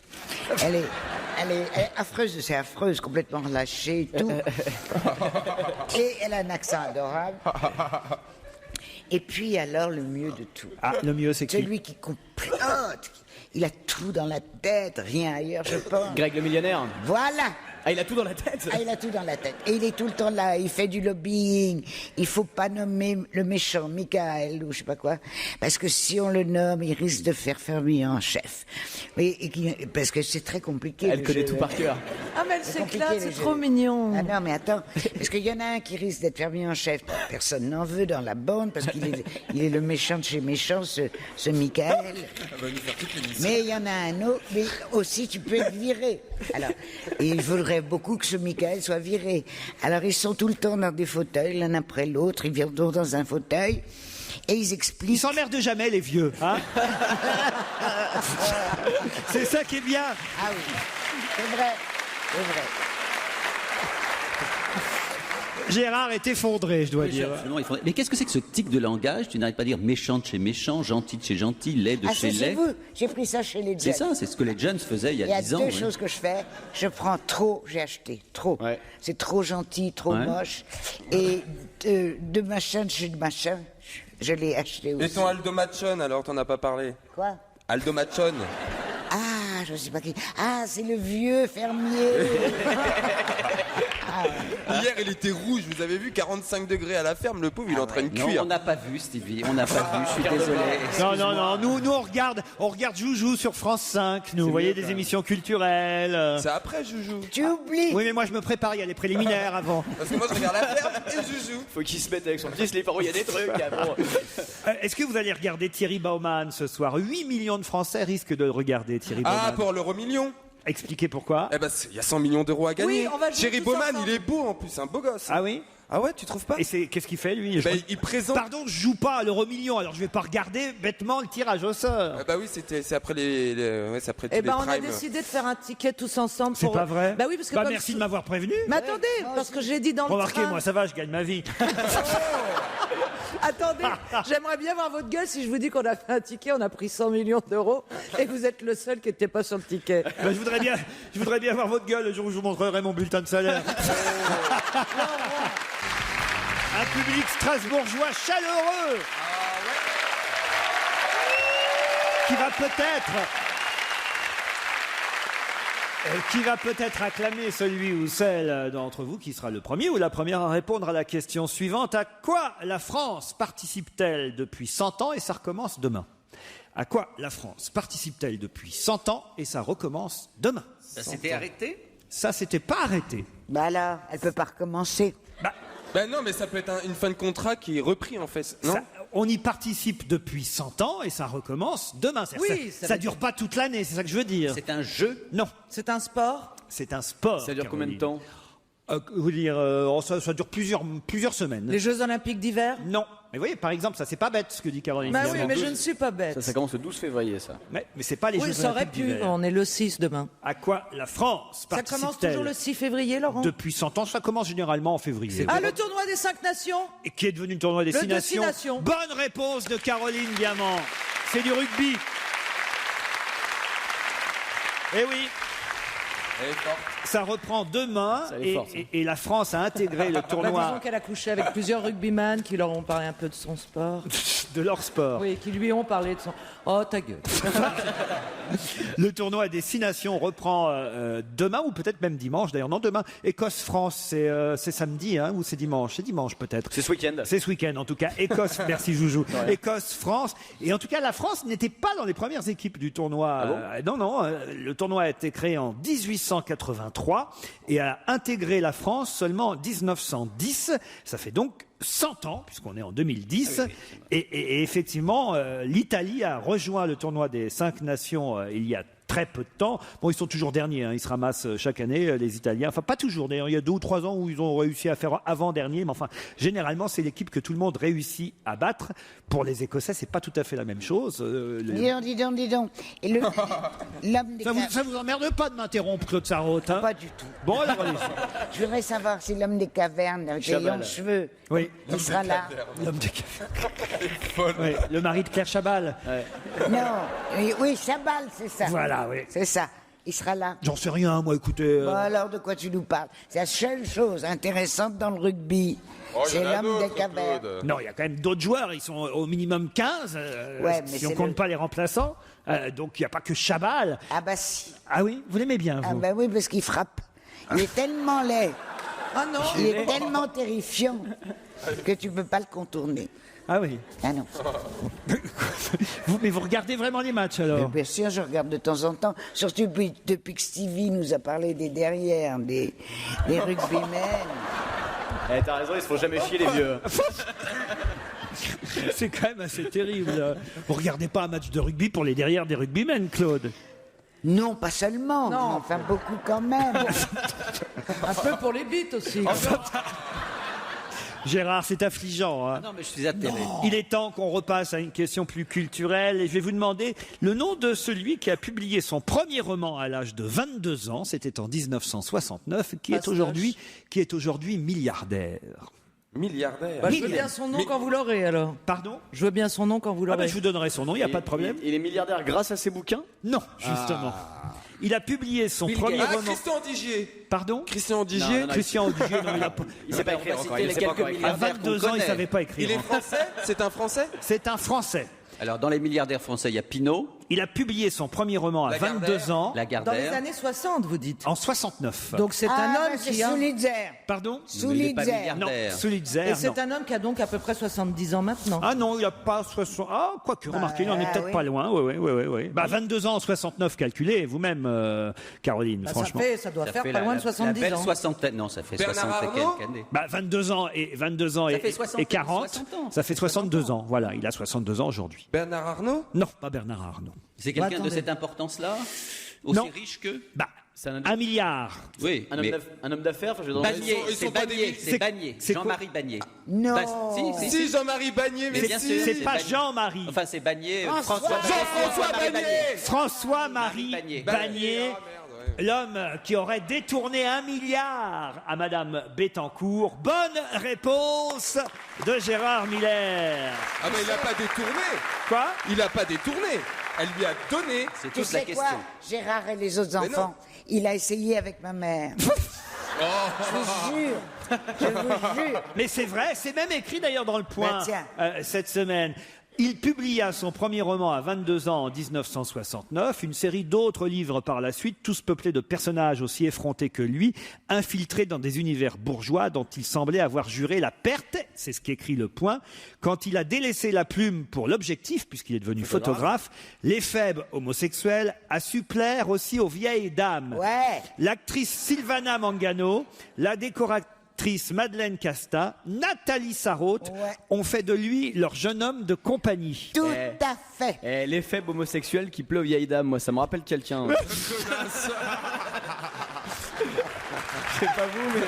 S4: Elle est affreuse, c'est affreuse, complètement relâchée et tout. Et elle a un accent adorable. Et puis alors, le mieux de tout.
S3: Ah, le mieux, c'est qui?
S4: Celui qui complote. Il a tout dans la tête, rien ailleurs, je pense.
S6: Greg le millionnaire.
S4: Voilà.
S6: Ah, il a tout dans la tête.
S4: Ah, il a tout dans la tête. Et il est tout le temps là, il fait du lobbying. Il faut pas nommer le méchant, Michael, ou je sais pas quoi. Parce que si on le nomme, il risque de faire fermer en chef. Parce que c'est très compliqué.
S6: Elle
S4: le
S6: connaît
S4: jeu.
S6: tout par cœur.
S7: Ah, mais elle
S4: C'est compliqué,
S7: s'éclate,
S4: les
S7: c'est
S4: jeux.
S7: trop mignon.
S4: Ah non, mais attends, parce qu'il y en a un qui risque d'être fermé en chef. Personne n'en veut dans la bande, parce il est le méchant de chez méchant, ce Michael. Mais il y en a un autre, mais aussi tu peux être viré. Alors, et il faudrait beaucoup que ce Michael soit viré. Alors ils sont tout le temps dans des fauteuils, l'un après l'autre, ils viennent dans un fauteuil, et ils
S3: Ils
S4: expliquent...
S3: s'emmerdent jamais, les vieux. Hein. C'est ça qui est bien.
S4: Ah oui, c'est vrai, c'est vrai.
S3: Gérard est effondré, je dois dire.
S5: Absolument, il faudrait- Mais qu'est-ce que c'est que ce tic de langage? Tu n'arrêtes pas de dire méchant de chez méchant, gentil de chez gentil, laid de
S4: Ah,
S5: chez
S4: ça, c'est
S5: laid.
S4: vous, j'ai pris ça chez les
S5: C'est
S4: jeunes.
S5: ça, c'est ce que les jeunes faisaient il y
S4: Il y
S5: a
S4: a
S5: 10 ans.
S4: deux
S5: ouais.
S4: choses que je fais. Je prends trop, j'ai acheté trop.
S6: Ouais.
S4: C'est trop gentil, trop
S5: Ouais.
S4: moche. Et de machin chez de machin, je l'ai acheté aussi.
S10: Et ton Aldo Machon, alors, t'en as pas parlé?
S4: Quoi?
S10: Aldo Machon.
S4: Ah, je sais pas qui. Ah, c'est le vieux fermier.
S10: Hier, il était rouge, vous avez vu, 45 degrés à la ferme, le pauvre, il est en train de
S5: Non,
S10: cuire.
S5: on n'a pas vu, Stevie. On n'a pas vu, je suis désolé.
S3: Non, non, non. Nous on regarde Joujou sur France 5. Nous, vous voyez, des émissions culturelles.
S10: C'est après, Joujou.
S4: Tu oublies.
S3: Oui, mais moi je me prépare. Il y a les préliminaires avant.
S10: Parce que moi, je regarde la ferme et Joujou.
S6: Faut qu'il se mette avec son petit slip. Il y a des trucs. Ah, bon.
S3: Est-ce que vous allez regarder Thierry Baumann ce soir? 8 millions de Français risquent de le regarder, Thierry
S10: Ah,
S3: Baumann.
S10: pour l'euro million.
S3: Expliquez pourquoi.
S10: Eh ben, il y a 100 millions d'euros à gagner.
S7: Oui, on va le jouer
S10: Thierry
S7: tous
S10: Baumann,
S7: ensemble.
S10: il est beau en plus, c'est un beau gosse.
S3: Ah oui?
S10: Ah ouais, tu trouves pas?
S3: Et qu'est-ce qu'il fait, lui?
S10: Il présente.
S3: Pardon, je joue pas à l'euro-million, alors je vais pas regarder bêtement le tirage au sort.
S10: Bah oui, c'est après c'est après tous
S7: Eh
S10: les
S7: ben, on a
S10: primes.
S7: décidé de faire un ticket tous ensemble.
S3: C'est pas vrai?
S7: Bah oui, parce que
S3: Bah
S7: comme
S3: merci de m'avoir prévenu.
S7: Mais attendez, parce que j'ai dit dans le
S3: Remarquez,
S7: train.
S3: moi ça va, je gagne ma vie.
S7: Attendez, j'aimerais bien voir votre gueule si je vous dis qu'on a fait un ticket, on a pris 100 millions d'euros et vous êtes le seul qui n'était pas sur le ticket.
S3: Bah, je voudrais bien voir votre gueule le jour où je vous montrerai mon bulletin de salaire. Un public strasbourgeois chaleureux qui va peut-être acclamer celui ou celle d'entre vous qui sera le premier ou la première à répondre à la question suivante. À quoi la France participe-t-elle depuis 100 ans et ça recommence demain? À quoi la France participe-t-elle depuis 100 ans et ça recommence demain?
S5: Ça s'était arrêté?
S3: Ça s'était pas arrêté.
S4: Bah là, elle peut pas recommencer.
S10: Bah non, mais ça peut être une fin de contrat qui est repris en fait. Non.
S3: On y participe depuis 100 ans et ça recommence demain.
S7: Oui,
S3: ça dure pas toute l'année, c'est ça que je veux dire.
S5: C'est un jeu?
S3: Non,
S7: C'est un sport?
S3: c'est un sport.
S5: Ça dure combien de
S3: Caroline.
S5: temps?
S3: Vous dire, ça dure plusieurs semaines.
S7: Les Jeux Olympiques d'hiver?
S3: Non. Mais vous voyez, par exemple, ça c'est pas bête ce que dit Caroline.
S7: Bah oui,
S3: Diamant.
S7: mais je ne suis pas bête.
S6: Ça commence le 12 février, ça.
S3: Mais c'est pas les
S7: Oui,
S3: Jeux
S7: ça aurait
S3: Olympiques
S7: pu.
S3: d'hiver.
S7: On est le 6 demain.
S3: À quoi la France
S7: Ça commence
S3: participe-t-elle
S7: toujours le 6 février, Laurent?
S3: depuis 100 ans? Ça commence généralement en février.
S7: Ah, le tournoi des 5 nations?
S3: Et qui est devenu le tournoi des
S7: Le
S3: 6
S7: de
S3: nations.
S7: 6 nations.
S3: Bonne réponse de Caroline Diamant. C'est du rugby. Eh oui.
S10: Elle est forte.
S3: Ça reprend demain
S6: Ça, elle est forte, ça.
S3: et la France a intégré le
S7: Bah,
S3: tournoi
S7: disons qu'elle a couché avec plusieurs rugbyman qui leur ont parlé un peu de son sport.
S3: de leur sport.
S7: Oui, qui lui ont parlé de son... Oh, ta gueule.
S3: Le tournoi des 6 nations reprend demain ou peut-être même dimanche. D'ailleurs, non, demain. Écosse-France, c'est samedi ou c'est dimanche? C'est dimanche peut-être.
S6: C'est ce week-end.
S3: C'est ce week-end en tout cas. Écosse, merci Joujou. Écosse-France. Et en tout cas, la France n'était pas dans les premières équipes du tournoi. Non, le tournoi a été créé en 1883 et a intégré la France seulement en 1910. Ça fait donc 100 ans, puisqu'on est en 2010. Et effectivement, l'Italie a rejoint le tournoi des 5 nations il y a très peu de temps. Bon, ils sont toujours derniers, ils se ramassent chaque année, les Italiens. Enfin, pas toujours, d'ailleurs, il y a 2 ou 3 ans où ils ont réussi à faire avant-dernier, mais enfin, généralement, c'est l'équipe que tout le monde réussit à battre. Pour les Écossais, c'est pas tout à fait la même chose.
S4: Dis donc. Et l'homme des
S3: Ça vous emmerde pas de m'interrompre, Claude Sarraute, hein?
S4: Pas du tout.
S3: Bon, alors, allez-y.
S4: Je voudrais savoir si l'homme des cavernes avec les longs cheveux,
S3: Oui.
S4: il sera là.
S3: L'homme de café. Oui, le mari de Claire Chabal.
S4: Non, oui, Chabal, c'est ça.
S3: Voilà, oui.
S4: C'est ça. Il sera là.
S3: J'en sais rien, moi, écoutez.
S4: Bon, alors, de quoi tu nous parles? C'est la seule chose intéressante dans le rugby. C'est l'homme des cavernes.
S3: Non, il y a quand même d'autres joueurs, ils sont au minimum 15,
S4: Ouais, mais
S3: si on
S4: c'est
S3: compte pas les remplaçants. Donc il n'y a pas que Chabal.
S4: Ah bah si.
S3: Ah oui, vous l'aimez bien, vous?
S4: Ah bah oui, parce qu'il frappe. Il est tellement laid.
S7: Ah non.
S4: Il est tellement terrifiant que tu peux pas le contourner.
S3: Ah oui.
S4: Ah non.
S3: Mais vous regardez vraiment les matchs alors?
S4: Bien sûr, je regarde de temps en temps. Surtout depuis que Stevie nous a parlé des derrières, des rugbymen.
S6: Eh, t'as raison, ils se font jamais chier les vieux.
S3: C'est quand même assez terrible. Vous regardez pas un match de rugby pour les derrières des rugbymen, Claude?
S4: Non, pas seulement, mais enfin beaucoup quand même.
S7: Un peu pour les bites aussi.
S3: Gérard, c'est affligeant. Hein.
S5: Non, mais je suis à télé.
S3: Il est temps qu'on repasse à une question plus culturelle et je vais vous demander le nom de celui qui a publié son premier roman à l'âge de 22 ans, c'était en 1969, qui est aujourd'hui milliardaire.
S10: Milliardaire.
S7: Bah, je veux bien son nom quand vous l'aurez alors.
S3: Pardon?
S7: Je veux bien son nom quand vous
S3: Ah
S7: l'aurez.
S3: ben, je vous donnerai son nom, il n'y a pas de problème.
S6: Il est milliardaire grâce à ses bouquins?
S3: Non, justement. Il a publié son premier
S10: Ah,
S3: roman.
S10: Christian Digier.
S3: Pardon?
S10: Christian Digier.
S5: Non,
S3: Christian Audigier, non, il a pas.
S6: Il sait pas écrire encore. Il
S5: les
S6: sait pas
S5: quelques
S6: encore écrire.
S3: À
S5: milliardaires
S3: 22
S5: qu'on
S3: ans, il ne
S5: connaît.
S3: savait pas écrire.
S10: Il est français? C'est un français?
S3: C'est un Français.
S5: Alors, dans les milliardaires français, il y a Pinault,
S3: Il a publié son premier roman à 22 ans,
S5: Lagardère.
S7: Dans les années 60, vous dites.
S3: en 69.
S7: Donc c'est un homme
S4: c'est
S7: qui a...
S4: Soulitzer.
S3: Pardon?
S5: Mais il est pas
S4: Soulitzer.
S3: Non,
S5: milliardaire.
S3: Soulitzer,
S7: Et
S3: non.
S7: c'est un homme qui a donc à peu près 70 ans maintenant.
S3: Ah non, il n'a pas 60... Ah, quoique, remarquez, il en est peut-être
S4: oui.
S3: pas loin. Oui. Bah, 22 ans en 69, calculez vous-même, Caroline,
S7: Bah,
S3: franchement.
S7: ça doit
S5: Ça
S7: faire
S5: fait
S7: pas loin de
S5: la
S7: 70
S5: belle
S7: ans.
S5: soixantaine. Non, ça fait
S10: Bernard
S5: 60 et
S10: Arnault
S5: quelques années.
S3: Bah, 22 ans
S5: Ça fait
S3: et
S5: 60
S3: 40,
S5: 60 ans.
S3: ça fait 62 ans. Voilà, il a 62 ans aujourd'hui.
S10: Bernard Arnault?
S3: Non, pas Bernard Arnault.
S5: C'est quelqu'un de
S7: attendez.
S5: cette importance-là? Aussi
S3: Non.
S5: riche que?
S3: Bah, 1 milliard.
S5: Oui,
S6: Un homme d'affaires, enfin, je vais dans
S5: Bagné,
S10: Ils sont
S5: c'est
S10: pas
S5: Bagné,
S10: des-
S5: c'est Bagné,
S3: c'est
S5: Jean-Marie Bagné.
S4: Non.
S10: Si, Jean-Marie Bagné, mais
S5: Mais bien sûr,
S3: C'est pas
S5: Bagné.
S3: Jean-Marie.
S5: Enfin, c'est Bagné,
S4: François
S10: Jean-François Bagné.
S3: François-Marie
S5: Bagné.
S3: Bagné.
S10: Ah, merde, ouais.
S3: L'homme qui aurait détourné 1 milliard à Madame Bettencourt. Bonne réponse de Gérard Miller.
S10: Ah bah il a pas détourné.
S3: Quoi?
S10: Il a pas détourné. Elle lui a donné.
S5: C'est
S4: Tu
S5: toute la
S4: sais
S5: question.
S4: quoi, Gérard et les autres
S10: Mais non.
S4: enfants, il a essayé avec ma mère. Je vous jure.
S3: Mais c'est vrai, c'est même écrit d'ailleurs dans le Point
S4: Bah, tiens.
S3: cette semaine. Il publia son premier roman à 22 ans en 1969, une série d'autres livres par la suite, tous peuplés de personnages aussi effrontés que lui, infiltrés dans des univers bourgeois dont il semblait avoir juré la perte, c'est ce qu'écrit Le Point, quand il a délaissé la plume pour l'objectif, puisqu'il est devenu photographe, l'éphèbe homosexuel a su plaire aussi aux vieilles dames.
S4: Ouais.
S3: L'actrice Sylvana Mangano, la décoratrice Madeleine Casta, Nathalie Sarraute
S4: Ouais.
S3: ont fait de lui leur jeune homme de compagnie.
S4: Tout à fait.
S6: Les faibles homosexuels qui pleut aux vieilles dames, moi ça me rappelle quelqu'un. Je sais pas vous, mais.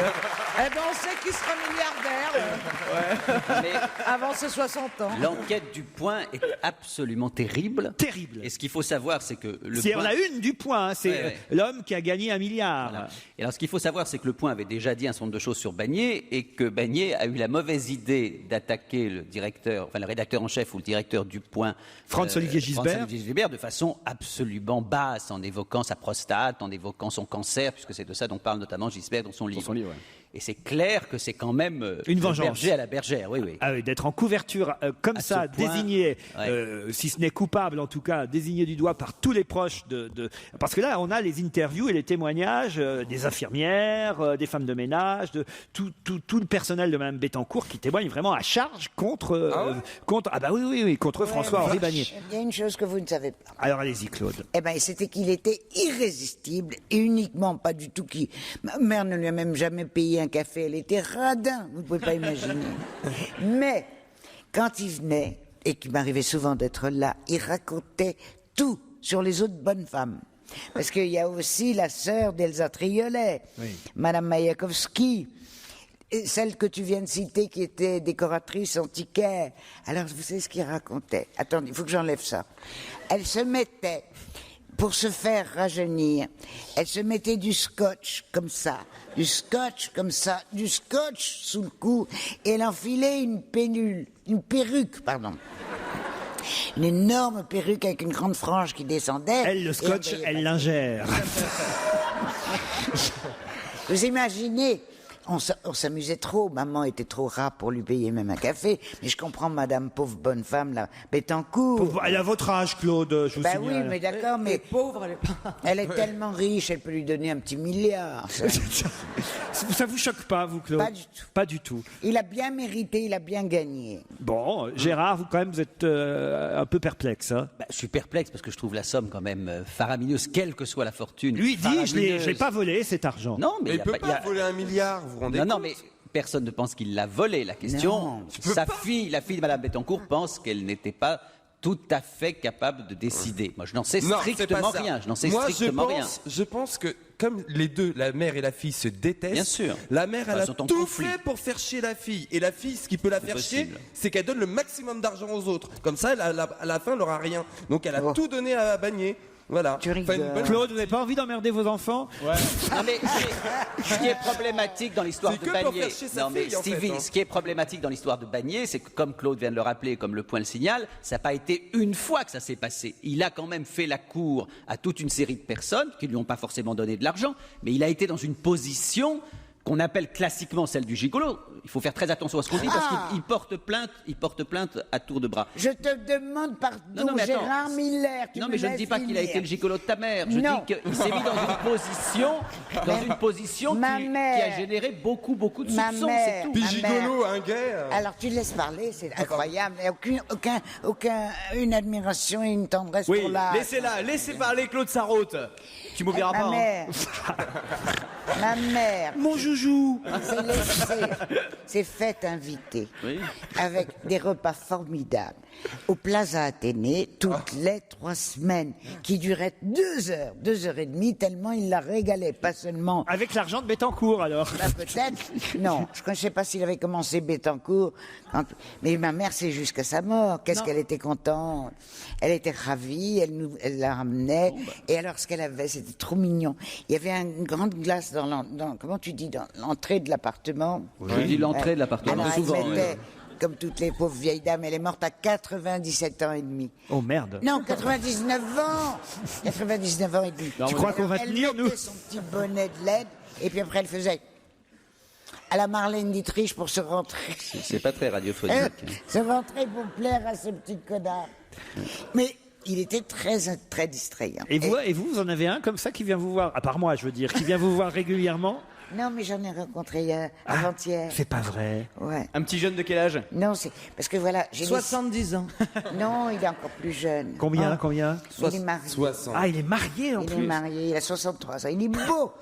S7: Eh ben, on sait qu'il sera milliardaire
S5: Mais
S7: avant ses 60 ans.
S5: l'enquête du Point est absolument terrible.
S3: Terrible.
S5: Et ce qu'il faut savoir, c'est que le
S3: C'est
S5: Point...
S3: la une du Point, hein, c'est
S5: Ouais, ouais.
S3: l'homme qui a gagné 1 milliard.
S5: Voilà. Et alors, ce qu'il faut savoir, c'est que Le Point avait déjà dit un certain nombre de choses sur Bagné et que Bagné a eu la mauvaise idée d'attaquer le directeur, enfin le rédacteur en chef ou le directeur du Point,
S3: Franz-Olivier Gisbert.
S5: Franz-Olivier Gisbert, de façon absolument basse, en évoquant sa prostate, en évoquant son cancer, puisque c'est de ça dont parle notamment Gisbert dans son livre.
S6: son livre, ouais.
S5: Et c'est clair que c'est quand même
S3: Une
S5: le
S3: vengeance.
S5: berger à la bergère, oui, oui.
S3: Ah oui, d'être en couverture comme
S5: À
S3: ça,
S5: ce point,
S3: désigné,
S5: ouais.
S3: si ce n'est coupable en tout cas, désigné du doigt par tous les proches Parce que là, on a les interviews et les témoignages des infirmières, des femmes de ménage, de tout le personnel de Mme Bettencourt qui témoigne vraiment à charge contre... contre François-Henri Bagné.
S4: Il y a une chose que vous ne savez pas.
S3: Alors allez-y, Claude.
S4: Eh ben, c'était qu'il était irrésistible et uniquement pas du tout qui. Ma mère ne lui a même jamais payé un café. Elle était radin, vous ne pouvez pas imaginer. Mais quand il venait et qu'il m'arrivait souvent d'être là, il racontait tout sur les autres bonnes femmes. Parce qu'il y a aussi la sœur d'Elsa Triolet, Madame Mayakovsky. Et celle que tu viens de citer qui était décoratrice antiquaire. Alors, vous savez ce qu'il racontait? Attendez, il faut que j'enlève ça. Elle se mettait, pour se faire rajeunir, elle se mettait du scotch comme ça, du scotch comme ça, du scotch sous le cou, et elle enfilait une perruque, pardon. Une énorme perruque avec une grande frange qui descendait.
S3: Elle, le scotch, elle l'ingère.
S4: Vous imaginez, on s'amusait trop, maman était trop rare pour lui payer même un café, mais je comprends madame pauvre bonne femme, là, Bettencourt.
S3: Elle a votre âge, Claude, je vous
S4: Bah
S3: signale.
S4: oui, mais d'accord, mais
S7: Pauvre, elle est pas.
S4: elle est tellement riche, elle peut lui donner un petit milliard.
S3: Ça vous choque pas, vous, Claude?
S4: Pas du tout.
S3: Pas du tout.
S4: Il a bien mérité, il a bien gagné.
S3: Bon, Gérard, vous quand même, vous êtes un peu perplexe. Hein.
S5: Bah, je suis perplexe parce que je trouve la somme quand même faramineuse, quelle que soit la fortune.
S3: Lui dit, je
S5: faramineuse.
S3: l'ai pas volé, cet argent.
S5: Non, mais
S10: Mais
S5: il
S10: il
S5: y a
S10: peut
S5: pas-
S10: pas
S5: il y a-
S10: voler 1 milliard, vous vous rendez
S5: Non,
S10: compte?
S5: mais personne ne pense qu'il l'a volé. La question,
S4: Non,
S5: sa fille, la fille de Madame Bettencourt, pense qu'elle n'était pas tout à fait capable de décider. Moi, je n'en sais
S10: Non, c'est
S5: strictement
S10: pas ça.
S5: rien. Je n'en sais
S10: Moi,
S5: strictement rien.
S10: je pense que comme les deux, la mère et la fille se détestent,
S5: Bien sûr.
S10: la mère elle
S5: Elles
S10: a
S5: sont en
S10: tout
S5: conflit.
S10: fait pour faire chier la fille. Et la fille, ce qui peut la
S5: C'est
S10: faire
S5: possible.
S10: chier, c'est qu'elle donne le maximum d'argent aux autres. Comme ça, à la fin, elle n'aura rien. Donc elle a tout donné à Bagné. Voilà.
S4: Tu rigoles.
S10: Enfin, une bonne-
S3: Claude, vous n'avez pas envie d'emmerder vos enfants?
S5: Non, mais ce qui est problématique dans l'histoire
S10: C'est
S5: de
S10: que pour
S5: Bagné,
S10: faire chier sa
S5: non mais
S10: fille, en
S5: Stevie,
S10: fait, hein.
S5: ce qui est problématique dans l'histoire de Bagné, c'est que comme Claude vient de le rappeler, comme le Point le signale, ça n'a pas été une fois que ça s'est passé. Il a quand même fait la cour à toute une série de personnes qui lui ont pas forcément donné de l'argent, mais il a été dans une position qu'on appelle classiquement celle du gigolo. Il faut faire très attention à ce qu'on dit parce qu'il porte plainte à tour de bras.
S4: Je te demande pardon,
S5: Non, mais attends.
S4: Gérard Miller. Tu
S5: Non,
S4: me
S5: mais je ne
S4: laisses
S5: dis pas qu'il a
S4: finir.
S5: été le gigolo de ta mère. Je
S4: Non.
S5: dis qu'il s'est mis dans une position
S4: Ma
S5: qui
S4: mère.
S5: a généré beaucoup de
S4: Ma
S5: soupçons,
S4: mère.
S5: c'est tout.
S10: Puis
S4: Ma
S10: gigolo, un gay.
S4: Alors tu laisses parler, c'est incroyable. Il n'y a une admiration et une tendresse
S6: Oui,
S4: pour l'art.
S6: laissez parler Claude Sarraute. Tu m'oublieras pas.
S4: Ma mère,
S3: Mon joujou.
S4: s'est faite inviter avec des repas formidables au Plaza Athénée toutes les 3 semaines, qui duraient 2 heures, 2 heures et demie, tellement il la régalait, pas seulement.
S3: Avec l'argent de Bettencourt, alors.
S4: Bah, peut-être, non, je ne sais pas s'il avait commencé Bettencourt, mais ma mère, c'est jusqu'à sa mort. Qu'est-ce qu'elle était contente, elle était ravie, elle la ramenait, et alors ce qu'elle avait, c'était trop mignon. Il y avait une grande glace dans comment tu dis, dans l'entrée de l'appartement.
S5: Je dis l'entrée de l'appartement,
S4: Alors,
S5: souvent.
S4: elle mettait, comme toutes les pauvres vieilles dames, elle est morte à 97 ans et demi.
S3: Oh merde.
S4: Non, 99 ans 99 ans et demi.
S3: Tu crois qu'on va tenir, nous?
S4: Elle mettait son petit bonnet de LED, et puis après elle faisait à la Marlène Dietrich pour se rentrer.
S5: C'est pas très radiophonique.
S4: Se rentrer pour plaire à ce petit connard. Mais il était très, très distrayant.
S3: Et vous en avez un comme ça qui vient vous voir, à part moi, je veux dire, qui vient vous voir régulièrement?
S4: Non, mais j'en ai rencontré hier, avant-hier.
S3: C'est pas vrai.
S4: Ouais.
S6: Un petit jeune de quel âge?
S4: Non, c'est parce que voilà, j'ai
S7: 70 ans.
S4: Non, il est encore plus jeune.
S3: Combien?
S4: Il est marié.
S10: 60.
S3: Ah, il est marié en
S4: Il
S3: plus.
S4: est marié, il a 63 ans. Il est beau.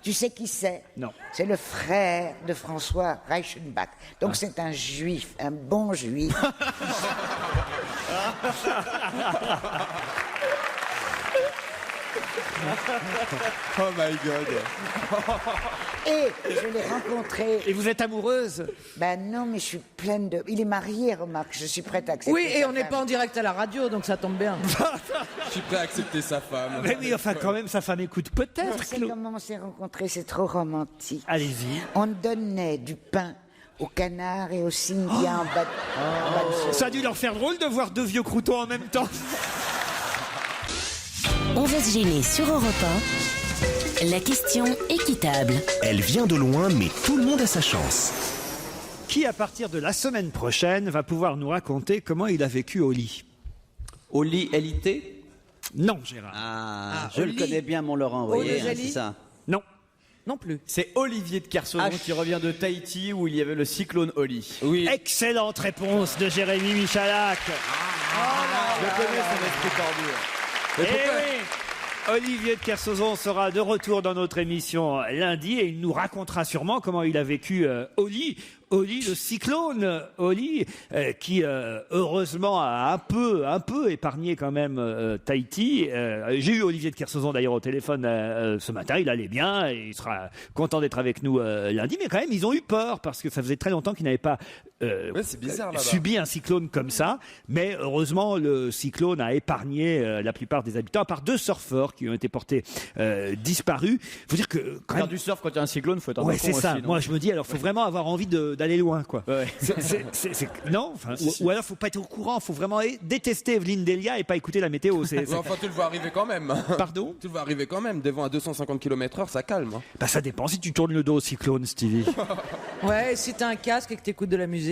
S4: Tu sais qui c'est?
S3: Non.
S4: C'est le frère de François Reichenbach. Donc c'est un juif, un bon juif.
S10: Oh my God.
S4: Et je l'ai rencontré.
S3: Et vous êtes amoureuse?
S4: Ben non, mais je suis pleine de. Il est marié, remarque. Je suis prête à accepter.
S7: Oui, et
S4: sa
S7: on n'est
S4: femme.
S7: pas en direct à la radio, donc ça tombe bien.
S10: Je suis prêt à accepter sa femme.
S3: Mais oui, enfin, quand même, sa femme écoute peut-être.
S4: Tu sais
S3: Claude.
S4: comment on s'est rencontrés? C'est trop romantique.
S3: Allez-y.
S4: On donnait du pain aux canards et aux cygnes en bas de
S3: Ça a dû leur faire drôle de voir 2 vieux croutons en même temps.
S1: On va se gêner sur Europe 1. La question équitable.
S2: Elle vient de loin, mais tout le monde a sa chance.
S3: Qui, à partir de la semaine prochaine, va pouvoir nous raconter comment il a vécu au lit?
S5: Au lit LIT?
S3: Non, Gérard.
S5: Je
S7: au
S5: le
S7: lit.
S5: connais bien, mon Laurent, vous
S7: Au
S5: voyez,
S7: lit.
S5: c'est ça.
S3: Non.
S7: Non plus.
S6: C'est Olivier de Kersauzon qui revient de Tahiti où il y avait le cyclone Oli.
S10: Oui.
S3: Excellente réponse de Jérémy Michalak.
S6: Je connais son esprit tordu.
S3: Eh oui, Olivier de Kersauzon sera de retour dans notre émission lundi et il nous racontera sûrement comment il a vécu Oli, le cyclone Oli, qui heureusement a un peu épargné quand même Tahiti. J'ai eu Olivier de Kersauzon d'ailleurs au téléphone ce matin, il allait bien et il sera content d'être avec nous lundi, mais quand même ils ont eu peur parce que ça faisait très longtemps qu'ils n'avaient pas
S10: c'est bizarre, là-bas.
S3: subi un cyclone comme ça, mais heureusement le cyclone a épargné la plupart des habitants, à part 2 surfeurs qui ont été portés disparus. Faut dire que quand
S6: Faire
S3: même,
S6: du surf quand il y a un cyclone, faut être un
S3: ouais,
S6: peu
S3: c'est
S6: con
S3: ça.
S6: aussi, non
S3: Moi, je me dis, alors, faut vraiment avoir envie d'aller loin, quoi.
S6: Ouais.
S3: Non, enfin, ou alors, faut pas être au courant. Faut vraiment détester Evelyne Delia et pas écouter la météo.
S10: Ouais, enfin, tu le vois arriver quand même.
S3: Pardon.
S10: Tu le vois arriver quand même. Devant à 250 km/h, ça calme. Hein.
S3: Bah, ça dépend si tu tournes le dos au cyclone, Stevie.
S7: Ouais, si t'as un casque et que t'écoutes de la musique.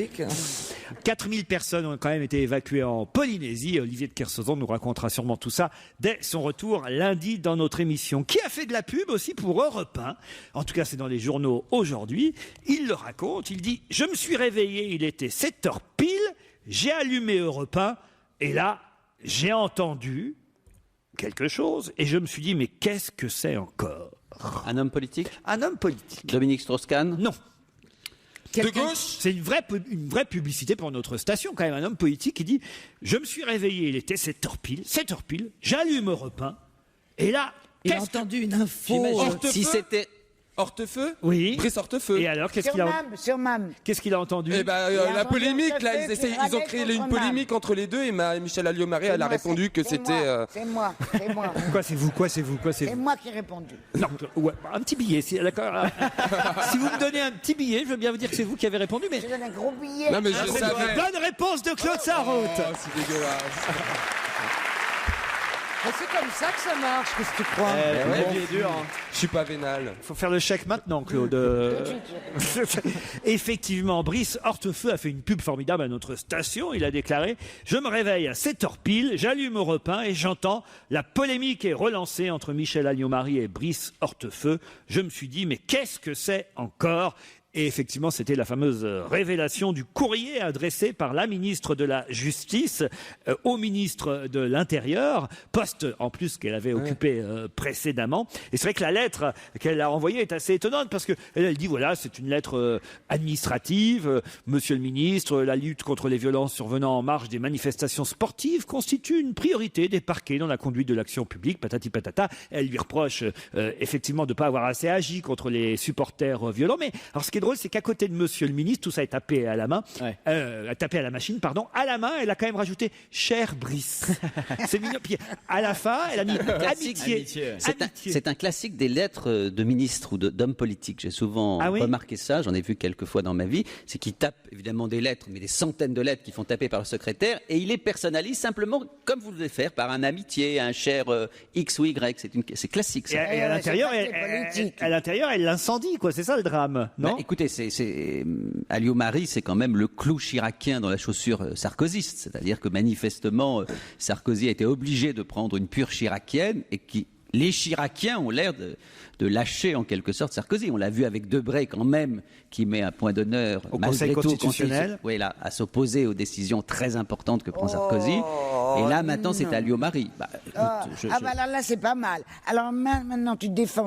S3: 4000 personnes ont quand même été évacuées en Polynésie. Olivier de Kersauzon nous racontera sûrement tout ça dès son retour lundi dans notre émission. Qui a fait de la pub aussi pour Europe 1. En tout cas, c'est dans les journaux aujourd'hui. Il le raconte. Il dit « Je me suis réveillé, il était 7h pile. J'ai allumé Europe 1 et là, j'ai entendu quelque chose et je me suis dit « Mais qu'est-ce que c'est encore ?»
S5: Un homme politique?
S3: Un homme politique.
S5: Dominique Strauss-Kahn?
S3: Non.
S10: De gauche.
S3: C'est une vraie publicité pour notre station, quand même. Un homme politique qui dit « Je me suis réveillé, il était 7h pile, j'allume Europe 1, et là,
S7: Il a
S3: qu'est-ce que...
S7: entendu une info.
S10: Hortefeux.
S5: Si c'était...
S10: Hortefeux.
S3: Oui.
S10: Brice Hortefeux.
S3: Et alors, qu'est-ce qu'il a...
S4: Sur Mam.
S3: Qu'est-ce qu'il a entendu?
S10: Eh ben,
S4: Il a
S10: la
S4: entendu
S10: polémique, là,
S4: Hortefeux qui
S10: ils ont
S4: râlait
S10: créé
S4: contre
S10: une polémique entre les deux et Michel Alliot-Marie, elle a répondu que c'était...
S4: C'est moi.
S3: Quoi, c'est vous?
S4: C'est moi qui ai répondu.
S3: Non, ouais, un petit billet, d'accord. Si vous me donnez un petit billet, je veux bien vous dire que c'est vous qui avez répondu, mais...
S4: Je donne un gros billet.
S10: Non, mais je savais.
S3: Bonne réponse de Claude Sarraute.
S10: Oh, c'est dégueulasse.
S7: Mais c'est comme ça que ça marche, qu'est-ce que tu crois?
S6: La vie est dure. Hein.
S10: Je suis pas vénal.
S3: Il faut faire le chèque maintenant, Claude. Effectivement, Brice Hortefeux a fait une pub formidable à notre station. Il a déclaré « Je me réveille à 7h pile, j'allume Europe 1 et j'entends la polémique est relancée entre Michel Alliot-Marie et Brice Hortefeux. Je me suis dit, mais qu'est-ce que c'est encore ?» Et effectivement, c'était la fameuse révélation du courrier adressé par la ministre de la Justice au ministre de l'Intérieur, poste en plus qu'elle avait occupé précédemment. Et c'est vrai que la lettre qu'elle a envoyée est assez étonnante parce qu'elle dit, voilà, c'est une lettre administrative. Monsieur le ministre, la lutte contre les violences survenant en marge des manifestations sportives constitue une priorité des parquets dans la conduite de l'action publique, patati patata. Elle lui reproche effectivement de ne pas avoir assez agi contre les supporters violents. Mais alors ce qui est drôle, c'est qu'à côté de Monsieur le ministre, tout ça est tapé à la main, tapé à la machine, pardon. À la main, elle a quand même rajouté « cher Brice ». C'est mignon. Puis à la fin, elle a mis « amitié ».
S5: C'est un classique des lettres de ministres ou d'hommes politiques. J'ai souvent remarqué ça, j'en ai vu quelques fois dans ma vie. C'est qu'ils tapent évidemment des lettres, mais des centaines de lettres qui font taper par le secrétaire, et il les personnalise simplement comme vous le devez faire, par un amitié, un cher X ou Y. C'est classique ça.
S3: Et à l'intérieur, elle l'incendie, quoi. C'est ça le drame, non?
S5: Écoutez, Alliot-Marie, c'est quand même le clou chiracien dans la chaussure sarkozyste. C'est-à-dire que manifestement, Sarkozy a été obligé de prendre une pure chiracienne et les Chiraciens ont l'air de lâcher en quelque sorte Sarkozy. On l'a vu avec Debré quand même, qui met un point d'honneur
S3: au Conseil constitutionnel,
S5: à s'opposer aux décisions très importantes que prend Sarkozy. Et là maintenant c'est Alliot-Marie.
S4: Là c'est pas mal. Alors maintenant tu défends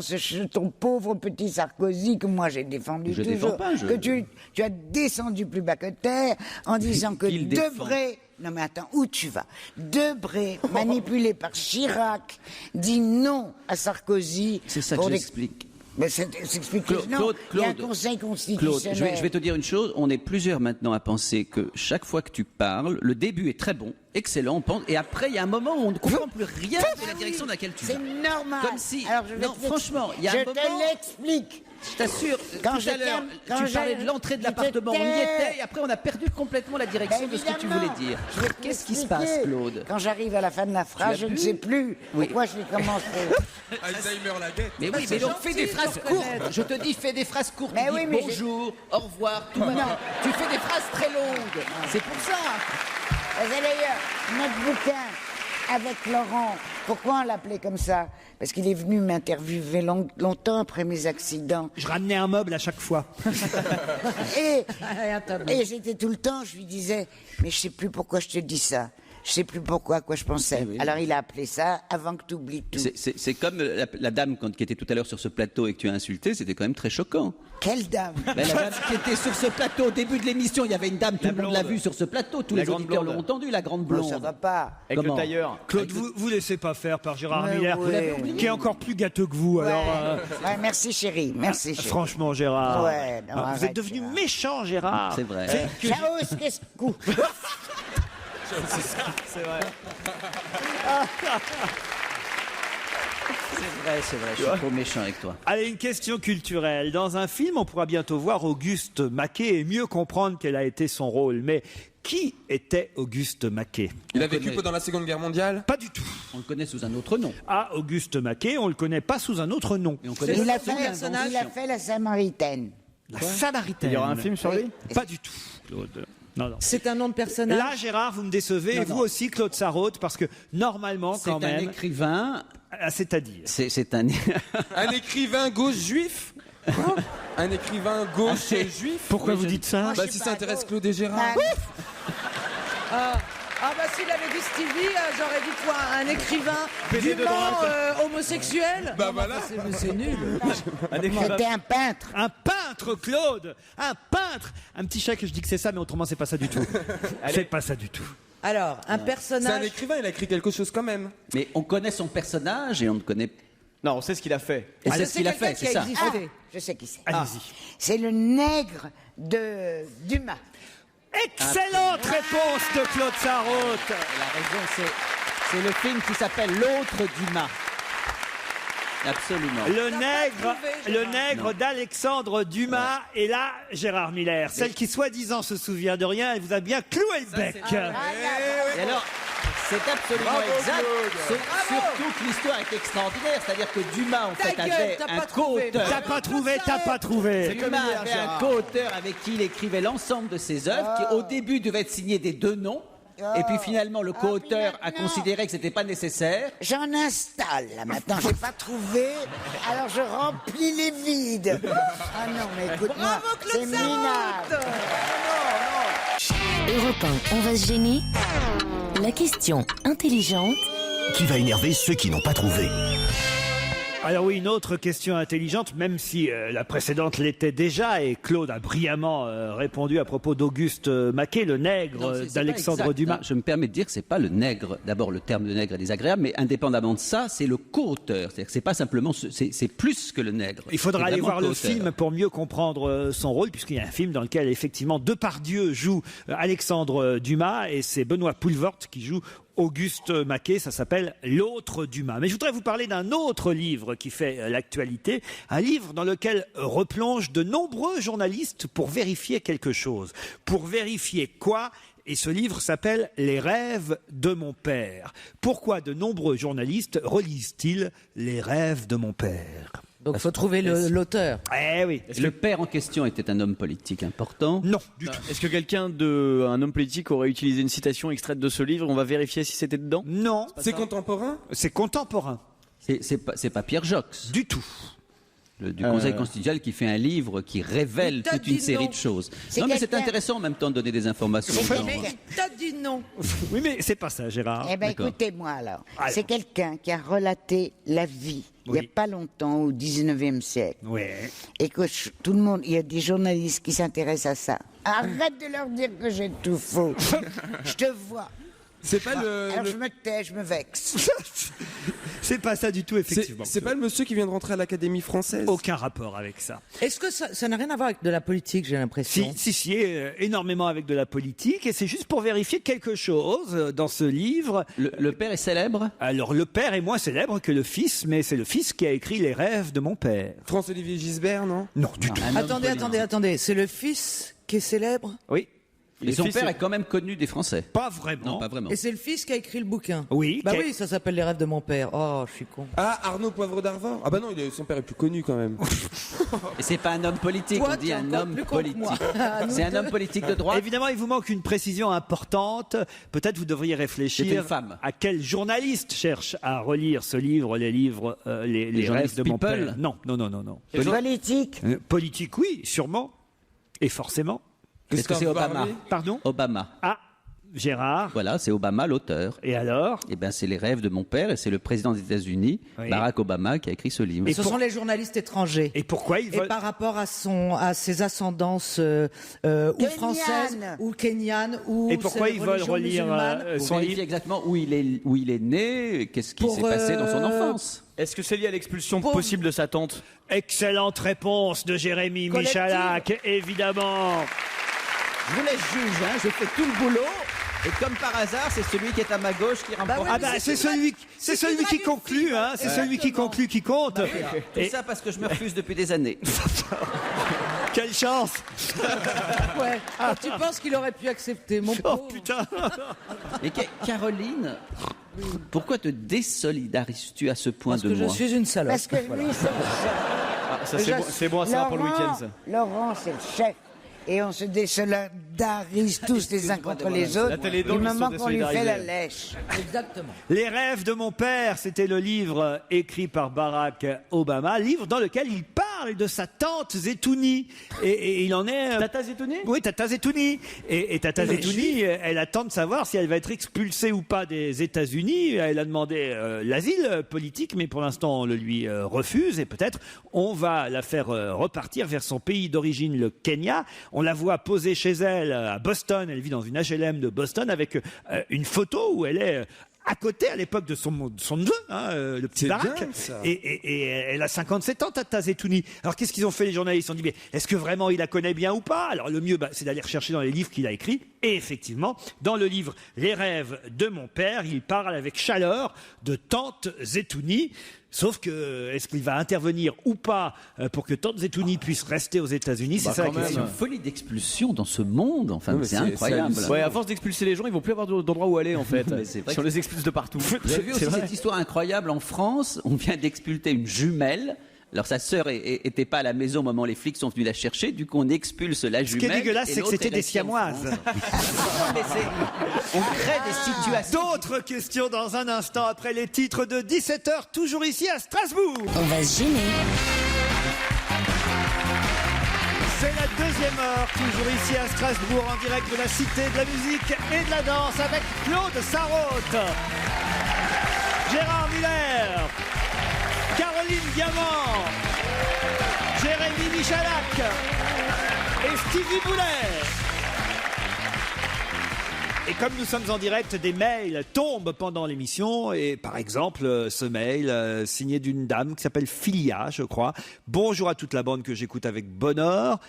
S4: ton pauvre petit Sarkozy que moi j'ai défendu
S5: je
S4: toujours,
S5: défends pas,
S4: que tu as descendu plus bas que terre en disant que Debré... Non mais attends, où tu vas? Debré, manipulé par Chirac, dit non à Sarkozy.
S5: C'est ça que j'explique.
S4: Mais s'explique que non, il y a un conseil constitutionnel.
S5: Claude, je vais te dire une chose, on est plusieurs maintenant à penser que chaque fois que tu parles, le début est très bon, excellent, on pense, et après il y a un moment où on ne comprend plus rien de la direction dans laquelle tu vas.
S4: C'est normal.
S5: Comme si...
S4: Alors,
S5: franchement, il y a un moment...
S4: Je te l'explique.
S5: Je t'assure, tout à l'heure, tu parlais de l'entrée de l'appartement, on y était, et après on a perdu complètement la direction de ce que tu voulais dire. Qu'est-ce qui se passe, Claude?
S4: Quand j'arrive à la fin de la phrase, je ne sais plus pourquoi je commence.
S10: Alzheimer la guette.
S5: Mais oui, mais donc fais des phrases courtes. Je te dis, fais des phrases courtes.
S4: Mais
S5: tu dis bonjour, au revoir, tout va bien. Tu fais des phrases très longues. C'est pour ça.
S4: D'ailleurs, notre bouquin avec Laurent, pourquoi on l'appelait comme ça? Parce qu'il est venu m'interviewer longtemps après mes accidents.
S3: Je ramenais un meuble à chaque fois.
S4: et j'étais tout le temps, je lui disais, mais je sais plus pourquoi je te dis ça. Je sais plus pourquoi, à quoi je pensais. Oui. Alors il a appelé ça avant que tu oublies tout.
S5: C'est comme la dame qui était tout à l'heure sur ce plateau et que tu as insulté, c'était quand même très choquant.
S4: Quelle dame?
S5: La dame qui était sur ce plateau au début de l'émission, il y avait une dame, tout le monde l'a vue sur ce plateau, tous les auditeurs l'ont entendu, la grande blonde.
S4: Ça va pas.
S6: Avec le tailleur.
S3: Claude, vous laissez pas faire par Gérard Miller, qui est encore plus gâteux que vous. Alors,
S4: merci chérie, merci chérie.
S3: Franchement Gérard, vous êtes devenu
S4: Gérard.
S3: Méchant Gérard.
S5: C'est vrai.
S4: Ciao, qu'est-ce que...
S6: C'est vrai.
S5: C'est vrai, je suis trop méchant avec toi.
S3: Allez, une question culturelle. Dans un film, on pourra bientôt voir Auguste Maquet et mieux comprendre quel a été son rôle. Mais qui était Auguste Maquet?
S10: Il a vécu pendant la Seconde Guerre mondiale?
S3: Pas du tout.
S5: On le connaît sous un autre nom.
S3: Ah, Auguste Maquet, on le connaît pas sous un autre nom.
S5: Et on connaît
S4: il a fait la Samaritaine.
S3: La Samaritaine.
S6: Il y aura un film sur lui?
S3: Pas du tout, Claude. Non.
S7: C'est un nom de personnage.
S3: Là, Gérard, vous me décevez, et vous aussi, Claude Sarraute, parce que normalement, quand même...
S5: C'est un écrivain...
S3: C'est-à-dire
S5: C'est un...
S10: Un écrivain gauche juif? Quoi? Un écrivain gauche juif?
S3: Pourquoi vous dites ça?
S10: Si ça intéresse Claude et Gérard.
S7: S'il avait dit Stevie, j'aurais dit quoi? Un écrivain du Mans homosexuel?
S10: Voilà.
S7: C'est nul.
S4: C'était un peintre.
S3: Un peintre, Claude. Un peintre. Un petit chèque, je dis que c'est ça, mais autrement, c'est pas ça du tout. C'est pas ça du tout.
S7: Alors, un
S10: C'est
S7: personnage...
S10: un écrivain, il a écrit quelque chose quand même.
S5: Mais on connaît son personnage et on ne connaît...
S6: Non, on sait ce qu'il a fait.
S5: Et c'est ce qu'il a fait, c'est ça.
S4: Je sais qui c'est.
S3: Allez-y.
S4: C'est le nègre de Dumas.
S3: Excellente réponse de Claude Sarraute.
S5: La raison, c'est le film qui s'appelle L'autre Dumas. Absolument.
S3: Le nègre d'Alexandre Dumas. Et là, Gérard Miller, celle qui soi-disant se souvient de rien, elle vous a bien cloué le bec.
S5: Et alors, c'est absolument exact. Surtout que l'histoire est extraordinaire. C'est-à-dire que Dumas, en fait, avait un co-auteur.
S3: T'as pas trouvé.
S5: Dumas avait un co-auteur avec qui il écrivait l'ensemble de ses œuvres, qui au début devaient être signés des deux noms.
S4: d'accord.
S5: Et puis finalement, le co-auteur a
S4: maintenant-
S5: considéré que c'était pas nécessaire.
S4: J'en installe, là, maintenant. J'ai pas trouvé, alors je remplis les vides. Ah non, mais écoute-moi, c'est minable.
S1: Europe 1, on va se gêner. La question intelligente.
S2: Qui va énerver ceux qui n'ont pas trouvé.
S3: Alors oui, une autre question intelligente, même si la précédente l'était déjà, et Claude a brillamment répondu à propos d'Auguste Maquet, le nègre
S5: Non, c'est pas
S3: d'Alexandre
S5: exact,
S3: Dumas.
S5: hein. Je me permets de dire que c'est pas le nègre. D'abord, le terme de nègre est désagréable, mais indépendamment de ça, c'est le co-auteur. C'est-à-dire que c'est pas simplement, c'est plus que le nègre.
S3: Il faudra
S5: C'est
S3: aller
S5: vraiment
S3: voir le
S5: co-auteur.
S3: film pour mieux comprendre son rôle, puisqu'il y a un film dans lequel effectivement Depardieu joue Alexandre Dumas, et c'est Benoît Poelvoort qui joue Auguste Maquet. Ça s'appelle L'autre Dumas. Mais je voudrais vous parler d'un autre livre qui fait l'actualité, un livre dans lequel replongent de nombreux journalistes pour vérifier quelque chose. Pour vérifier quoi ? Et ce livre s'appelle Les rêves de mon père. Pourquoi de nombreux journalistes relisent-ils Les rêves de mon père ?
S7: Donc il faut trouver l'auteur.
S3: Eh oui.
S5: Le père en question était un homme politique important.
S3: Non, du tout.
S6: Est-ce que un homme politique aurait utilisé une citation extraite de ce livre? On va vérifier si c'était dedans.
S3: Non.
S10: C'est contemporain?
S3: C'est contemporain.
S5: C'est pas Pierre Jox.
S3: Du tout.
S5: Du Conseil constitutionnel qui fait un livre qui révèle toute une série de choses. Non, mais c'est intéressant en même temps de donner des informations.
S7: Mais t'as dit non.
S3: Oui, mais c'est pas ça, Gérard.
S4: Eh bien,
S5: D'accord.
S4: écoutez-moi alors.
S3: Alors.
S4: C'est quelqu'un qui a relaté la vie, il n'y
S3: Oui.
S4: a pas longtemps, au 19e siècle.
S3: Oui.
S4: Et que tout le monde, il y a des journalistes qui s'intéressent à ça. Arrête de leur dire que j'ai tout faux. Je te vois.
S10: C'est pas
S4: Alors je me tais, je me vexe.
S3: C'est pas ça du tout, effectivement.
S10: C'est pas le monsieur qui vient de rentrer à l'Académie française?
S3: Aucun rapport avec ça.
S7: Est-ce que ça n'a rien à voir avec de la politique, j'ai l'impression?
S3: Si, énormément avec de la politique, et c'est juste pour vérifier quelque chose dans ce livre.
S5: Le père est célèbre?
S3: Alors, le père est moins célèbre que le fils, mais c'est le fils qui a écrit Les rêves de mon père.
S10: François-Olivier Gisbert, non?
S3: Non, du tout.
S5: Un homme politique.
S7: Attendez. C'est le fils qui est célèbre?
S3: Oui,
S5: Et son père est quand même connu des Français.
S3: pas vraiment.
S5: Non, pas vraiment.
S7: Et c'est le fils qui a écrit le bouquin?
S3: Oui,
S7: Bah
S3: qui a-
S7: oui, ça s'appelle Les rêves de mon père. Oh, je suis con.
S10: Ah, Arnaud Poivre d'Arvor? Ah bah non, son père est plus connu quand même.
S5: Et c'est pas un homme politique,
S7: Toi,
S5: on dit
S7: t'es
S5: un
S7: encore
S5: homme
S7: plus con que
S5: politique.
S7: moi. Nous
S5: C'est un
S7: deux.
S5: homme politique de droite.
S3: Évidemment, il vous manque une précision importante. Peut-être vous devriez
S5: C'est
S3: réfléchir
S5: une femme.
S3: à quel journaliste cherche à relire ce livre, les livres, les rêves
S5: journalistes
S3: de mon
S5: People.
S3: père. Non.
S4: Politique.
S3: Politique, oui, sûrement. Et forcément.
S5: Est-ce que c'est Obama?
S3: Pardon?
S5: Obama.
S3: Ah, Gérard.
S5: Voilà, c'est Obama l'auteur.
S3: Et alors?
S5: Eh ben, c'est Les rêves de mon père et c'est le président des États-Unis,
S3: Oui.
S5: Barack Obama, qui a écrit ce livre.
S7: Ce sont les journalistes étrangers.
S3: Et pourquoi ils
S7: Et
S3: veulent...
S7: par rapport à ses ascendances ou françaises, ou kenyanes, ou
S3: Et pourquoi ils veulent
S7: religion
S3: relire
S7: musulmane.
S5: Pour
S3: son
S5: vérifier
S3: livre?
S5: exactement où il est né, qu'est-ce qui
S7: Pour,
S5: s'est passé dans son enfance.
S6: Est-ce que c'est lié à l'expulsion possible de sa tante?
S3: Excellente réponse de Jérémy
S7: Collective.
S3: Michalak, évidemment.
S5: Je vous laisse juge, hein, je fais tout le boulot. Et comme par hasard, c'est celui qui est à ma gauche qui remporte.
S7: oui,
S3: Ah
S7: mais
S3: bah
S7: c'est
S3: c'est celui qui conclut, hein. C'est celui qui conclut qui compte.
S5: Tout
S3: Et
S5: ça parce que je me refuse depuis des années.
S3: quelle chance.
S7: Ouais. Ah, tu penses qu'il aurait pu accepter, mon
S3: Oh
S7: pauvre.
S3: putain.
S5: Et Caroline, pourquoi te désolidarises-tu à ce point
S7: Parce
S5: de
S7: que je
S5: moi?
S7: suis une salope.
S4: Parce que lui, c'est
S6: Ça, c'est bon à savoir pour le week-end, ça.
S4: Laurent, c'est le chef. Et on se désolidarise tous les uns contre les autres.
S6: La télé
S4: Du
S6: donc, ils
S4: moment
S6: sont
S4: qu'on lui fait la
S6: désolidarisés.
S4: lèche.
S7: Exactement.
S3: Les rêves de mon père, c'était le livre écrit par Barack Obama, livre dans lequel il parle de sa tante Zetouni. Et il en est...
S6: Tata Zetouni?
S3: Oui, Tata Zetouni. Et Tata Zetouni, elle attend de savoir si elle va être expulsée ou pas des États-Unis. Elle a demandé l'asile politique, mais pour l'instant, on le lui refuse. Et peut-être, on va la faire repartir vers son pays d'origine, le Kenya. On la voit posée chez elle à Boston. Elle vit dans une HLM de Boston avec une photo où elle est... à côté, à l'époque de son neveu, hein, le petit
S10: C'est
S3: Barack.
S10: dingue, ça.
S3: Et elle a 57 ans, Tata Zetouni. Alors qu'est-ce qu'ils ont fait les journalistes? Ils ont dit, mais est-ce que vraiment il la connaît bien ou pas? Alors le mieux, c'est d'aller rechercher dans les livres qu'il a écrits. Et effectivement, dans le livre Les rêves de mon père, il parle avec chaleur de tante Zetouni. Sauf que, est-ce qu'il va intervenir ou pas pour que tante Zetouni puisse rester aux États-Unis? C'est ça la
S6: quand même.
S5: C'est
S3: question.
S5: une folie d'expulsion dans ce monde. Enfin,
S10: Non, mais
S5: c'est
S10: c'est
S5: incroyable.
S10: hallucinant.
S6: Ouais, à force d'expulser les gens, ils vont plus avoir d'endroit où aller en fait.
S5: Mais c'est vrai
S6: Si on
S5: que-
S6: les expulse de partout.
S5: Vous avez vu aussi cette histoire incroyable en France? On vient d'expulser une jumelle Alors sa sœur était pas à la maison au moment où les flics sont venus la chercher, du coup on expulse la jumelle.
S3: Ce qui est dégueulasse,
S5: et
S3: c'est que
S5: l'autre
S3: c'était
S5: est
S3: des
S5: restée en
S3: siamoises.
S5: On crée des situations.
S3: D'autres questions dans un instant après les titres de 17h, toujours ici à Strasbourg.
S1: On va se gêner.
S3: C'est la deuxième heure, toujours ici à Strasbourg, en direct de la Cité de la musique et de la danse avec Claude Sarraute, Gérard Muller, Caroline Diamant, Jérémy Michalak et Stevie Boulet. Et comme nous sommes en direct, des mails tombent pendant l'émission. Et par exemple, ce mail signé d'une dame qui s'appelle Philia, je crois. Bonjour à toute la bande que j'écoute avec bonheur.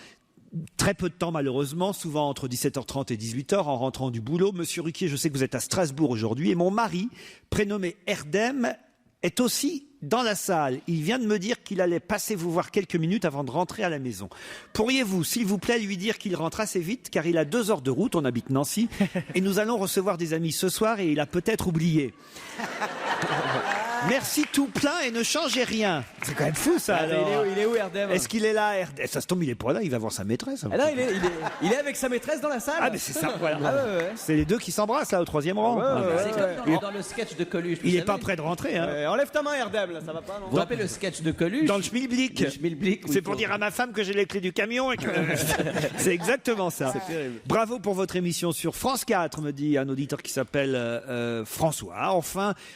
S3: Très peu de temps malheureusement, souvent entre 17h30 et 18h en rentrant du boulot. Monsieur Ruquier, je sais que vous êtes à Strasbourg aujourd'hui. Et mon mari, prénommé Erdem, est aussi dans la salle. Il vient de me dire qu'il allait passer vous voir quelques minutes avant de rentrer à la maison. Pourriez-vous, s'il vous plaît, lui dire qu'il rentre assez vite, car il a 2 heures de route, on habite Nancy, et nous allons recevoir des amis ce soir et il a peut-être oublié. Merci tout plein et ne changez rien. C'est quand même fou ça. Alors.
S6: Il est où Erdem?
S3: Est-ce qu'il est là, Erdem? Ça se tombe, il est pas là, il va voir sa maîtresse.
S6: Ah non, il est avec sa maîtresse dans la salle.
S3: Ah mais c'est ça, voilà.
S6: Ah ouais.
S3: C'est les deux qui s'embrassent là au 3e rang.
S5: C'est comme dans le sketch de Coluche.
S3: Il est pas prêt de rentrer. Hein.
S6: Enlève ta main Erdem, là, ça va pas, non?
S5: Vous rappelez le sketch de Coluche?
S3: Dans le schmilblick.
S5: Le schmilblick,
S3: C'est pour dire à ma femme que j'ai les clés du camion et que c'est exactement ça.
S6: C'est terrible.
S3: Bravo pour votre émission sur France 4, me dit un auditeur qui s'appelle François.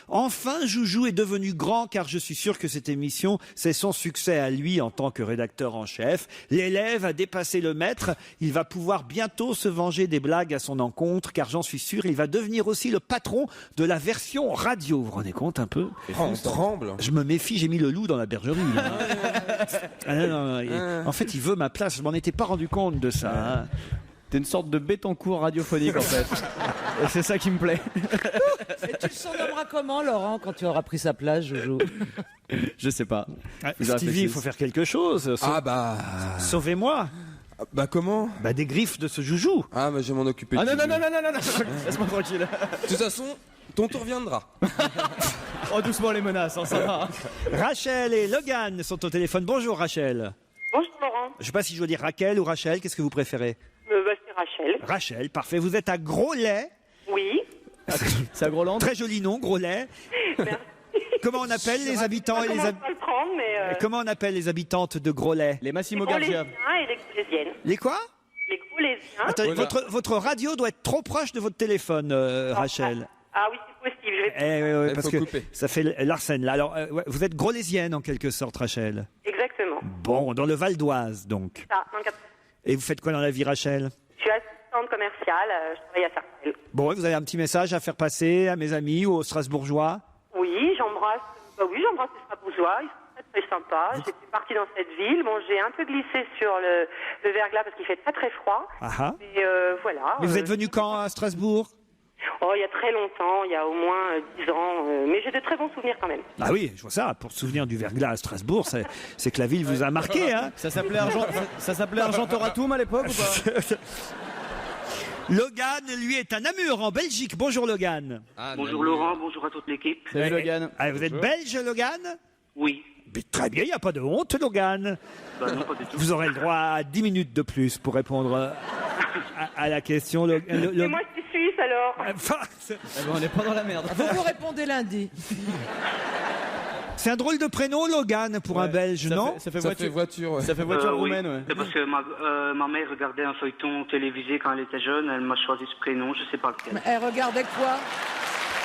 S3: Enfin, Joujou est devenu grand car je suis sûr que cette émission, c'est son succès à lui en tant que rédacteur en chef. L'élève a dépassé le maître. Il va pouvoir bientôt se venger des blagues à son encontre car j'en suis sûr, il va devenir aussi le patron de la version radio. Vous vous rendez compte un peu?
S10: On tremble.
S3: Je me méfie, j'ai mis le loup dans la bergerie. Ah, non, en fait, il veut ma place. Je m'en étais pas rendu compte de ça. Hein.
S6: T'es une sorte de Bettencourt radiophonique en fait. Et c'est ça qui me plaît.
S7: Et tu le surnommeras comment, Laurent, quand tu auras pris sa place, Joujou?
S6: Je sais pas.
S3: Stevie, il faut faire quelque chose. Sauvez-moi.
S10: Bah comment?
S3: Bah des griffes de ce Joujou.
S10: Ah bah je vais m'en occuper.
S6: Ah non, laisse-moi tranquille.
S10: De toute façon, ton tour viendra.
S6: Oh doucement les menaces, hein, ça va.
S3: Rachel et Logan sont au téléphone. Bonjour Rachel.
S8: Bonjour Laurent.
S3: Je sais pas si je dois dire Raquel ou Rachel, qu'est-ce que vous préférez?
S8: C'est Rachel.
S3: Rachel, parfait. Vous êtes à Groslay.
S8: Oui.
S6: C'est à Groland.
S3: Très joli nom, Groslay.
S8: Merci.
S3: Comment on appelle les habitants et les Comment on appelle les habitantes de Groslay?
S6: Les Massimo
S8: les
S6: Garcia.
S8: Gaulésiens et les Gaulésiennes.
S3: Les quoi?
S8: Les Gaulésiens.
S3: Attendez,
S10: Voilà.
S3: votre radio doit être trop proche de votre téléphone, Rachel.
S8: Ah oui, c'est possible. Je vais...
S3: Oui, parce
S10: faut
S3: que
S10: couper.
S3: ça fait l'arsène là. Alors, ouais, vous êtes grolésienne en quelque sorte, Rachel.
S8: Exactement.
S3: Bon, dans le Val d'Oise, donc.
S8: Ça, dans le cadre-
S3: Et vous faites quoi dans la vie, Rachel?
S8: Je suis assistante commerciale, je travaille à Sarcelles.
S3: Bon, vous avez un petit message à faire passer à mes amis ou aux Strasbourgeois?
S8: Oui, j'embrasse les Strasbourgeois, ils sont très très sympas. J'étais partie dans cette ville. Bon, j'ai un peu glissé sur le verglas parce qu'il fait très très froid.
S3: Ah.
S8: Et voilà.
S3: Mais vous êtes venu quand à Strasbourg?
S8: Oh, il y a très longtemps, il y a au moins 10 ans. Mais j'ai de très bons souvenirs quand même.
S3: Ah oui, je vois ça. Pour se souvenir du verglas à Strasbourg, c'est que la ville vous a marqué, hein?
S6: Ça s'appelait Argentoratum à l'époque ou pas?
S3: Logan, lui, est à Namur, en Belgique. Bonjour, Logan.
S11: Bonjour Laurent, bonjour à toute l'équipe.
S6: Salut Logan.
S3: Ah, vous êtes belge, Logan?
S11: Oui.
S3: Mais très bien, il n'y a pas de honte, Logan.
S11: Bah non, pas du tout.
S3: Vous aurez le droit à 10 minutes de plus pour répondre à la question.
S8: Et moi, je suis suisse alors.
S3: Enfin,
S6: On n'est pas dans la merde.
S7: Vous répondez lundi.
S3: c'est un drôle de prénom, Logan, pour un Belge, non?
S6: Ça fait
S10: Ça fait voiture. Ouais.
S6: Ça fait voiture
S11: Oui.
S6: roumaine, ouais.
S11: C'est parce que ma mère regardait un feuilleton télévisé quand elle était jeune. Elle m'a choisi ce prénom, je sais pas lequel.
S7: Elle regardait quoi?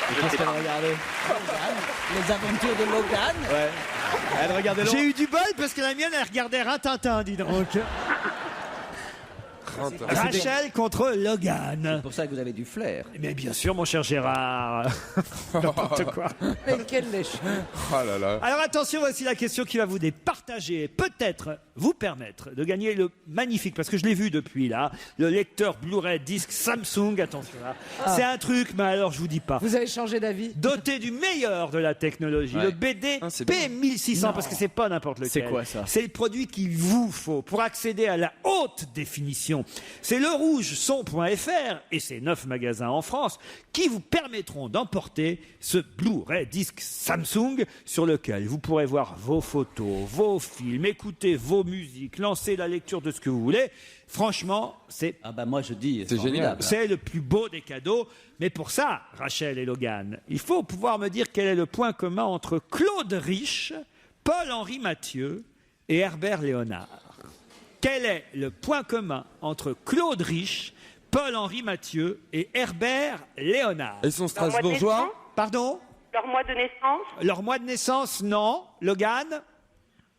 S11: Je sais pas.
S7: Les aventures de Logan.
S6: Ouais. Elle regardait
S3: J'ai eu du bol parce que la mienne, elle regardait Rintintin, dis donc. Rachel contre Logan.
S5: C'est pour ça que vous avez du flair.
S3: Mais bien sûr, mon cher Gérard. N'importe quoi.
S7: Mais quel lèche.
S10: Oh là là.
S3: Alors attention, voici la question qui va vous départager, peut-être vous permettre de gagner le magnifique, parce que je l'ai vu depuis là, le lecteur Blu-ray disque Samsung, attention là. C'est un truc, mais alors je vous dis pas.
S7: Vous avez changé d'avis?
S3: Doté du meilleur de la technologie,
S6: Ouais.
S3: le BD
S10: Ah, c'est bien.
S3: P1600, parce que c'est pas n'importe lequel.
S6: C'est quoi, ça?
S3: C'est le produit qu'il vous faut pour accéder à la haute définition son. C'est lerougeson.fr et ses 9 magasins en France qui vous permettront d'emporter ce Blu-ray disque Samsung sur lequel vous pourrez voir vos photos, vos films, écouter vos musiques, lancer la lecture de ce que vous voulez. Franchement, c'est
S5: moi je dis,
S10: C'est génial.
S3: c'est le plus beau des cadeaux. Mais pour ça, Rachel et Logan, il faut pouvoir me dire quel est le point commun entre Claude Rich, Paul-Henri Mathieu et Herbert Léonard. Quel est le point commun entre Claude Rich, Paul-Henri Mathieu et Herbert Léonard?
S10: Ils sont strasbourgeois.
S3: Pardon?
S8: Leur mois de naissance?
S3: Leur mois de naissance, non. Logan?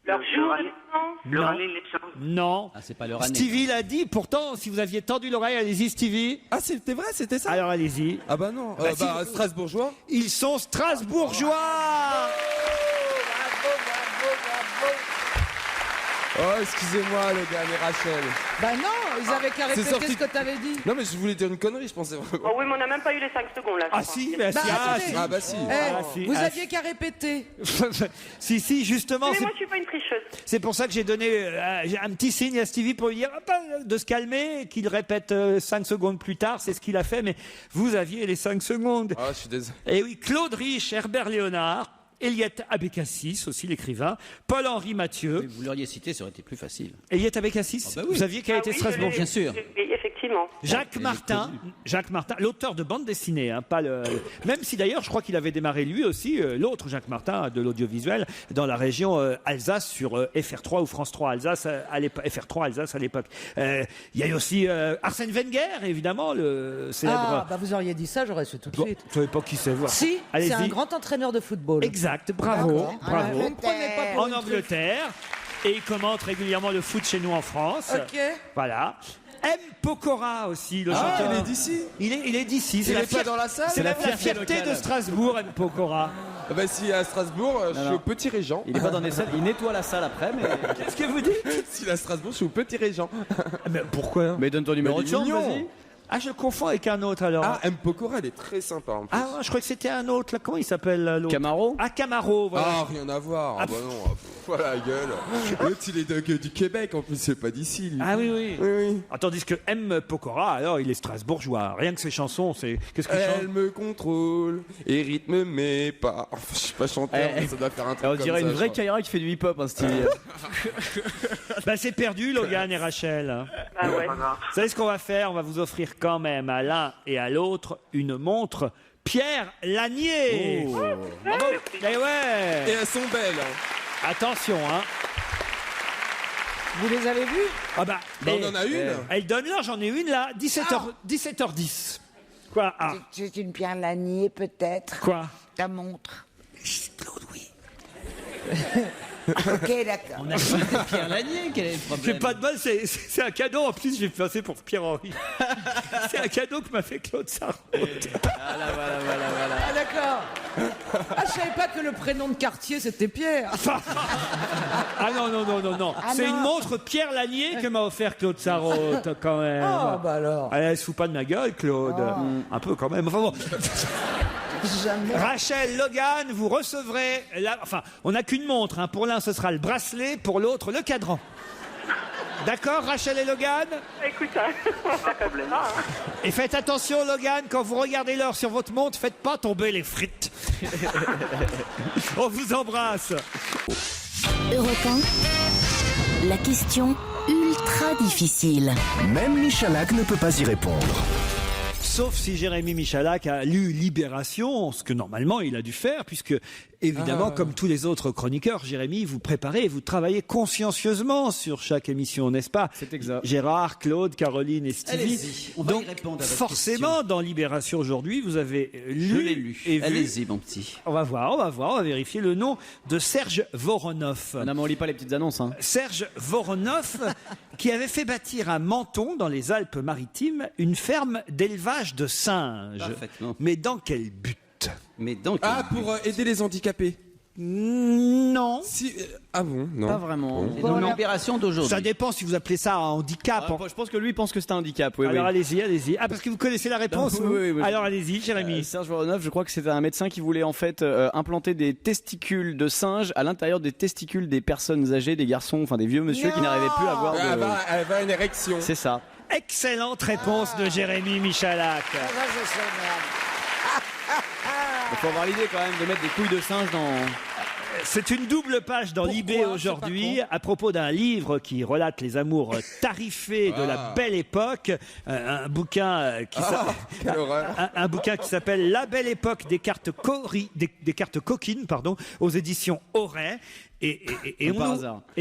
S8: Leur jour de naissance?
S11: Leur année de naissance?
S3: Non.
S5: Ah, c'est pas leur année.
S3: Stevie l'a dit, pourtant, si vous aviez tendu l'oreille, allez-y, Stevie.
S10: Ah, c'était vrai, c'était ça.
S3: Alors allez-y.
S10: Ah bah non.
S3: Bah, si-
S10: Strasbourgeois.
S3: Ils sont strasbourgeois.
S10: Oh, excusez-moi, Logan et Rachel.
S7: Bah non, ils avaient qu'à
S10: C'est
S7: répéter
S10: sorti-
S7: ce que t'avais dit.
S10: Non, mais je voulais dire une connerie, je pensais vraiment.
S8: Oh oui, mais on n'a même pas eu les 5 secondes là. je
S3: Ah
S8: crois.
S3: si, bah,
S7: Bah,
S3: si, ah,
S7: attendez.
S3: si.
S10: Ah bah si.
S7: Eh,
S3: si,
S7: vous
S3: ah,
S7: aviez qu'à répéter.
S3: si, justement,
S8: Mais
S3: c'est
S8: moi, je suis pas une tricheuse.
S3: c'est pour ça que j'ai donné un petit signe à Stevie pour lui dire de se calmer et qu'il répète 5 secondes plus tard. C'est ce qu'il a fait, mais vous aviez les 5 secondes.
S10: Ah, je suis désolé.
S3: Et oui, Claude Rich, Herbert Léonard, Eliette Abécassis, aussi l'écrivain, Paul-Henri Mathieu.
S5: Vous l'auriez cité, ça aurait été plus facile.
S3: Eliette Abécassis,
S5: Ah bah oui.
S3: vous saviez qu'elle
S8: Ah
S3: était
S8: oui,
S3: Strasbourg.
S5: Bien sûr.
S8: Oui, effectivement.
S3: Jacques Martin, l'auteur de bande dessinée, hein, pas le. Même si d'ailleurs, je crois qu'il avait démarré lui aussi, l'autre Jacques Martin de l'audiovisuel, dans la région Alsace sur FR3 ou France 3 Alsace à l'époque. FR3 Alsace à l'époque. Il y a eu aussi Arsène Wenger, évidemment, le célèbre.
S7: Ah, bah vous auriez dit ça, j'aurais su tout de
S3: Bon,
S7: suite.
S3: je savais pas qui c'est. Voilà.
S7: Si,
S3: Allez-y.
S7: c'est un grand entraîneur de football.
S3: Exact, bravo,
S7: D'accord.
S3: bravo.
S7: Vous ne prenez pas pour
S3: En
S7: une truffe.
S3: Angleterre. Et il commente régulièrement le foot chez nous en France.
S7: Ok.
S3: Voilà. M. Pokora aussi, le chanteur.
S10: il est d'ici.
S3: Il est d'ici.
S10: Il est pas dans la salle.
S3: C'est la fierté de Strasbourg, M. Pokora.
S10: Ah bah si à Strasbourg, je suis au Petit Régent.
S6: Il est pas dans des salles, il nettoie la salle après, mais.
S3: Qu'est-ce que vous dites?
S10: Si à Strasbourg, je suis au Petit Régent.
S3: Mais pourquoi?
S6: Mais donne ton numéro
S10: Mais
S6: de
S10: il est
S6: chambre,
S10: mignon.
S6: vas-y.
S3: Ah, je confonds avec un autre alors.
S10: Ah, M. Pokora, elle est très sympa en plus.
S3: Ah, je crois que c'était un autre. Là. Comment il s'appelle l'autre?
S6: Camaro.
S3: Ah, Camaro, voilà.
S10: Ah, rien à voir. Ah bah non, voilà la gueule. L'autre, il est du Québec, en plus, c'est pas d'ici. lui.
S3: Ah oui, oui.
S10: Oui, oui.
S3: Ah, tandis que M. Pokora, alors, il est strasbourgeois. Rien que ses chansons, c'est. Qu'est-ce qu'il
S10: Elle
S3: chante?
S10: me contrôle et rythme mes pas. Enfin, je suis pas chanteur, mais ça doit faire un truc
S6: On
S10: comme
S6: dirait
S10: ça,
S6: une
S10: je
S6: vraie
S10: crois.
S6: Kaira qui fait du hip-hop, hein, style.
S3: Bah, c'est perdu, Logan et Rachel.
S8: Ah ouais.
S11: Pas grave.
S3: Vous savez ce qu'on va faire? On va vous offrir quand même à l'un et à l'autre une montre Pierre Lanier. Bravo. Eh
S10: Et
S3: ouais.
S10: elles sont belles. Hein.
S3: Attention, hein.
S7: Vous les avez vus?
S3: Ah bah,
S10: On en a une.
S3: elle donne l'heure, j'en ai une là, 17h10. Quoi? Ah,
S4: C'est une Pierre Lanier, peut-être.
S3: quoi?
S4: Ta montre.
S3: Claude, oui.
S4: Ok, d'accord.
S5: On a cité Pierre Lanier, quel est le
S3: J'ai
S5: problème?
S3: pas de mal, c'est un cadeau. En plus, j'ai passé pour Pierre-Henri. C'est un cadeau que m'a fait Claude Sarraute.
S7: Ah d'accord. Ah, je savais pas que le prénom de quartier c'était Pierre.
S3: Ah non, non, non, non, non.
S4: Ah
S3: C'est
S4: non.
S3: une montre Pierre Lanier que m'a offert Claude Sarraute, quand même.
S7: Ah bah alors.
S3: Elle se fout pas de ma gueule, Claude. Un peu quand même. Enfin bon.
S7: Jamais.
S3: Rachel, Logan, vous recevrez. Enfin, on n'a qu'une montre. Hein. Pour l'un, ce sera le bracelet. Pour l'autre, le cadran. D'accord, Rachel et Logan?
S8: Écoute, on va faire comme ça. Hein.
S3: Et faites attention, Logan, quand vous regardez l'heure sur votre montre, faites pas tomber les frites. On vous embrasse.
S1: Europe 1, la question ultra difficile.
S2: Même Michalak ne peut pas y répondre.
S3: Sauf si Jérémy Michalak a lu Libération, ce que normalement il a dû faire, puisque évidemment, comme tous les autres chroniqueurs, Jérémy, vous préparez et vous travaillez consciencieusement sur chaque émission, n'est-ce pas?
S6: C'est exact.
S3: Gérard, Claude, Caroline et Stevie.
S5: Allez-y, on va y
S3: Donc,
S5: répondre à votre
S3: forcément, dans Libération aujourd'hui, vous avez
S5: Je l'ai
S3: lu
S5: lu.
S3: et vu.
S5: Allez-y, mon petit.
S3: On va voir, on va vérifier le nom de Serge Voronov.
S6: Non, mais on lit pas les petites annonces. Hein.
S3: Serge Voronov, qui avait fait bâtir à Menton, dans les Alpes-Maritimes, une ferme d'élevage de singes.
S5: Parfaitement.
S3: Mais dans quel but?
S5: Mais donc.
S10: Ah, pour aider les handicapés.
S3: Non.
S10: Si, ah bon, non.
S6: Pas vraiment.
S5: C'est dans Libération d'aujourd'hui.
S3: Ça dépend si vous appelez ça un handicap.
S6: Ah, je pense que lui pense que c'est un handicap. Oui,
S3: Alors
S6: oui.
S3: allez-y, allez-y. Ah, parce que vous connaissez la réponse,
S6: Oui,
S3: vous
S6: oui, oui.
S3: Alors allez-y, Jérémy.
S6: Serge Voronov, je crois que c'était un médecin qui voulait en fait implanter des testicules de singe à l'intérieur des testicules des personnes âgées, des garçons, enfin des vieux monsieur qui n'arriveient plus à avoir
S10: Elle
S6: de.
S10: va une érection.
S6: C'est ça.
S3: Excellente réponse de Jérémy Michalak.
S6: Il faut avoir l'idée quand même de mettre des couilles de singe dans...
S3: C'est une double page dans Libé aujourd'hui à propos d'un livre qui relate les amours tarifés de la belle époque. Un bouquin qui s'appelle La belle époque des cartes coquines, aux éditions Auray. Et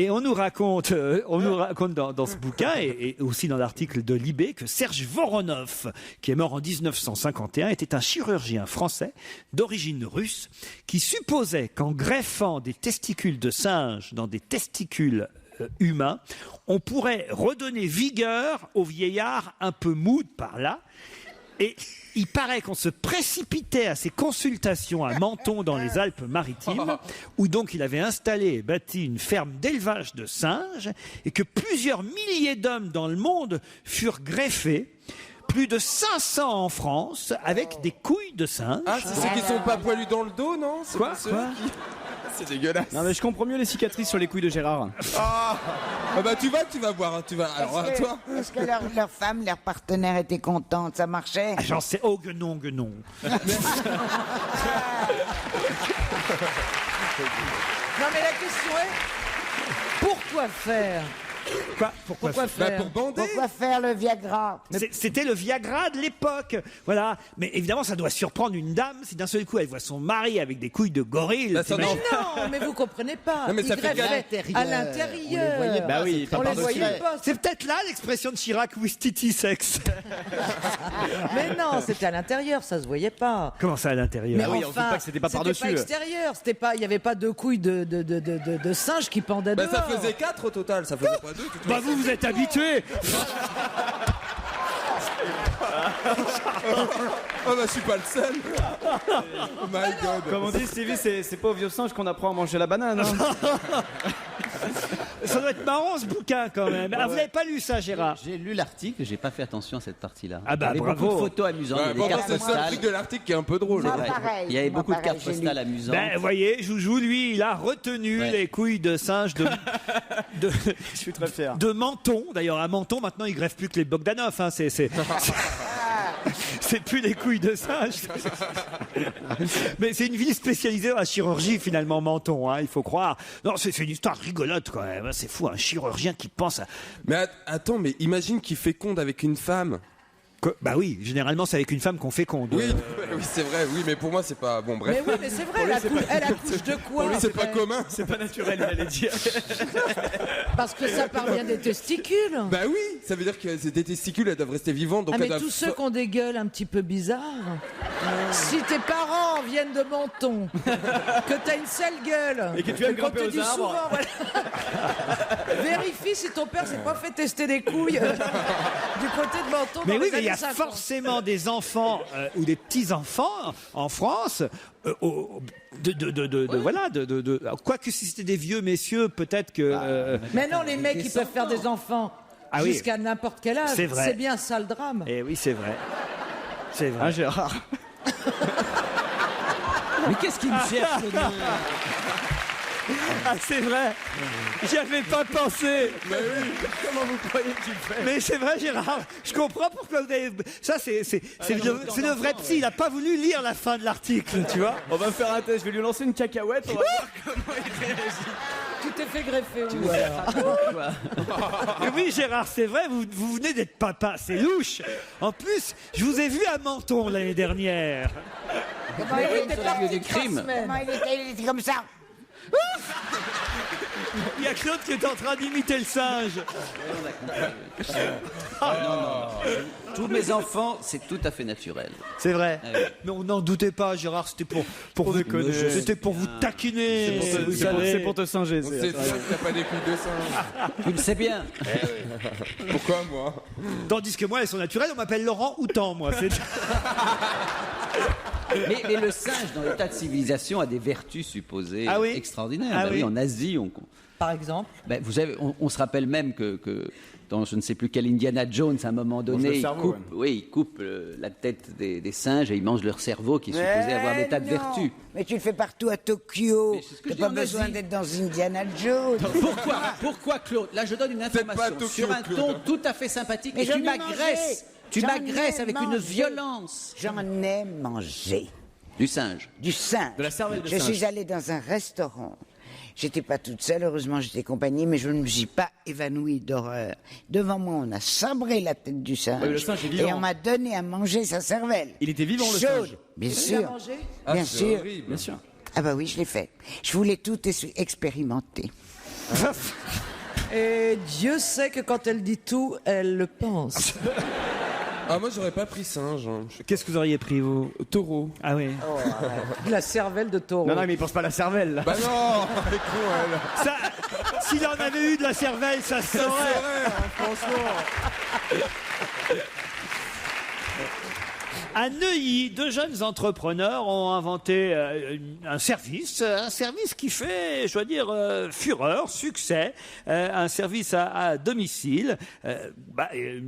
S3: on nous raconte dans ce bouquin et aussi dans l'article de Libé que Serge Voronov, qui est mort en 1951, était un chirurgien français d'origine russe qui supposait qu'en greffant des testicules de singe dans des testicules humains, on pourrait redonner vigueur aux vieillards un peu mous par là. Et il paraît qu'on se précipitait à ces consultations à Menton dans les Alpes-Maritimes, où donc il avait installé et bâti une ferme d'élevage de singes, et que plusieurs milliers d'hommes dans le monde furent greffés, plus de 500 en France, avec des couilles de singe.
S10: Ah, c'est ceux qui sont pas poilus dans le dos, non?
S3: Quoi?
S10: C'est dégueulasse.
S6: Non mais je comprends mieux les cicatrices sur les couilles de Gérard.
S10: Ah bah tu vas voir, tu vas. Alors toi.
S4: Est-ce que leur femme, leur partenaire était contente? Ça marchait?
S3: J'en sais, oh guenon.
S7: Non mais la question est, pourquoi faire? Pourquoi faire?
S10: Pour bander.
S4: Pourquoi faire le Viagra?
S3: C'était le Viagra de l'époque, voilà. Mais évidemment, ça doit surprendre une dame si d'un seul coup elle voit son mari avec des couilles de gorille.
S10: Bah,
S7: Mais non, mais vous comprenez pas.
S10: Non, mais ça
S7: Il
S10: fait
S7: greffait à l'intérieur.
S6: Bah oui,
S7: on les voyait pas.
S3: C'est peut-être là l'expression de Chirac, with titty sex.
S7: Mais non, c'était à l'intérieur, ça se voyait pas.
S3: Comment ça à l'intérieur?
S7: Mais
S6: Ah oui, on se dit pas que c'était pas par-dessus.
S7: C'était pas extérieur, il y avait pas deux couilles de singe qui pendaient
S10: Bah
S7: dehors.
S10: ça faisait 4 au total, ça faisait pas 2.
S3: Bah vous êtes habitués.
S10: Oh bah je suis pas le seul. Oh my god.
S6: Comme on dit Stevie, c'est pas au vieux singe qu'on apprend à manger la banane. Hein.
S3: Ça doit être marrant ce bouquin quand même. Ah, vous n'avez pas lu ça, Gérard?
S5: J'ai lu l'article, j'ai pas fait attention à cette partie-là.
S3: Ah bah,
S5: il y avait
S3: bravo.
S5: beaucoup de photos amusantes, il y a des
S10: Bon,
S5: cartes
S10: c'est le seul
S5: postales.
S10: truc de l'article qui est un peu drôle.
S4: Moi,
S5: Ouais.
S4: pareil.
S5: Il y avait
S4: Moi,
S5: beaucoup de cartes
S4: pareil, j'ai
S5: postales
S4: lu.
S5: amusantes.
S3: Ben, vous voyez, Joujou, lui, il a retenu
S5: Ouais.
S3: les couilles de singe
S6: Je suis très fier.
S3: de Menton. D'ailleurs, à Menton, maintenant, il greffe plus que les Bogdanov. Hein. C'est plus les couilles de singe. Mais c'est une ville spécialisée dans la chirurgie, finalement, Menton, hein, il faut croire. Non, c'est une histoire rigolote, quand même. C'est fou, un chirurgien qui pense à...
S10: Mais attends, mais imagine qu'il féconde avec une femme.
S3: Bah oui, généralement, c'est avec une femme qu'on féconde.
S10: Oui, oui, c'est vrai, oui, mais pour moi, c'est pas. Bon, bref.
S7: Mais oui, mais c'est vrai, elle accouche de quoi?
S10: Pour lui, c'est pas
S7: après
S10: commun.
S6: C'est pas naturel, il allait dire.
S7: Parce que ça parvient des testicules.
S10: Bah oui, ça veut dire que des testicules, elles doivent rester vivantes. Donc
S7: Ah mais
S10: elles doivent...
S7: tous ceux qui ont des gueules un petit peu bizarres, si tes parents viennent de Menton, que t'as une sale gueule,
S6: Et que tu aimes
S7: qu'on
S6: grimper
S7: te
S6: aux
S7: dit
S6: arbres.
S7: souvent, voilà. Vérifie si ton père s'est pas fait tester des couilles du côté de Menton.
S3: Mais
S7: dans
S3: oui,
S7: les
S3: mais il y a
S7: années 50.
S3: forcément des enfants ou des petits-enfants en France. Voilà, quoique si c'était des vieux messieurs, peut-être que.
S7: Mais non, les mecs, ils peuvent faire des enfants
S3: Ah oui.
S7: jusqu'à n'importe quel âge.
S3: C'est vrai.
S7: C'est bien ça le drame.
S3: Eh oui, c'est vrai. C'est vrai.
S6: Hein, Gérard?
S5: Mais qu'est-ce qu'il me cherche le nain
S3: Ah, c'est vrai. J'y avais pas pensé.
S6: Mais oui, comment vous croyez qu'il fait?
S3: Mais c'est vrai, Gérard. Je comprends pourquoi vous avez. Ça, c'est le vrai psy. Il a pas voulu lire la fin de l'article, tu vois.
S6: On va faire un test, je vais lui lancer une cacahuète, on va voir comment il réagit.
S7: Tu t'es fait greffer où alors?
S3: Et oui, Gérard, c'est vrai, vous venez d'être papa, c'est louche. En plus, je vous ai vu à Menton l'année dernière.
S4: Comment
S7: Mais
S4: il
S7: oui, t'es
S4: était-
S7: parti
S5: des
S7: 3
S5: crimes.
S7: semaines.
S4: comment il était comme ça?
S3: Il y a Claude qui est en train d'imiter le singe.
S5: Tous mes enfants, c'est tout à fait naturel.
S3: C'est vrai.
S5: Ah oui.
S3: Mais on n'en doutait pas, Gérard, c'était pour vous
S6: déconner.
S3: C'était pour vous taquiner. vous savez.
S6: C'est pour te singer.
S10: On sait très bien qu'il n'y a pas des couilles de singe.
S5: Tu le sais bien.
S10: Pourquoi moi?
S3: Tandis que moi, elles sont naturelles, on m'appelle Laurent Houtan, moi.
S5: Mais le singe, dans l'état de civilisation, a des vertus supposées
S3: Ah oui
S5: extraordinaires.
S3: Ah
S5: Bah
S3: oui.
S5: en Asie,
S7: Par exemple.
S5: vous savez, on se rappelle même que dans je ne sais plus quel Indiana Jones, à un moment donné,
S6: le
S5: il
S6: cerveau,
S5: coupe, il coupe la tête des singes et il mange leur cerveau qui est supposé avoir des tas de
S4: non.
S5: vertus.
S4: Mais tu le fais partout à Tokyo.
S5: Mais c'est ce que
S4: T'as
S5: je dis
S4: pas
S5: en
S4: besoin
S5: Asie.
S4: d'être dans Indiana Jones.
S5: Pourquoi, Claude? Là, je donne une information
S10: Tokyo,
S5: sur un
S10: Claude.
S5: ton tout à fait sympathique.
S4: Mais
S5: Et
S4: j'en
S5: tu
S4: ai
S5: m'agresses.
S4: mangé.
S5: Tu
S4: J'en
S5: m'agresses
S4: ai
S5: avec une
S4: mangé.
S5: violence.
S4: J'en ai mangé
S5: Du singe.
S4: du singe.
S6: De la cervelle de
S4: Je
S6: singe.
S4: suis allée dans un restaurant. J'étais pas toute seule, heureusement j'étais accompagnée, mais je ne me suis pas évanouie d'horreur. Devant moi, on a sabré la tête du singe.
S6: Ouais, mais le singe est vivant.
S4: Et on m'a donné à manger sa cervelle.
S6: Il était vivant, le
S4: Chaude,
S6: singe.
S4: bien
S7: Tu l'as
S4: sûr.
S7: mangé
S4: Bien
S10: c'est
S4: sûr.
S10: horrible.
S6: Bien sûr.
S4: Ah bah oui, je l'ai fait. Je voulais tout expérimenter.
S7: Et Dieu sait que quand elle dit tout, elle le pense.
S10: Ah, moi, j'aurais pas pris singe. Hein.
S3: Qu'est-ce que vous auriez pris, vous?
S10: Taureau.
S3: Ah oui.
S7: La cervelle de taureau.
S6: Non, mais il pense pas à la cervelle, là.
S10: Bah non, elle est con, elle.
S3: Ça, s'il en avait eu de la cervelle, ça se
S10: C'est
S3: saurait.
S10: vrai, hein, franchement.
S3: À Neuilly, deux jeunes entrepreneurs ont inventé un service qui fait, je dois dire, fureur, succès, un service à domicile.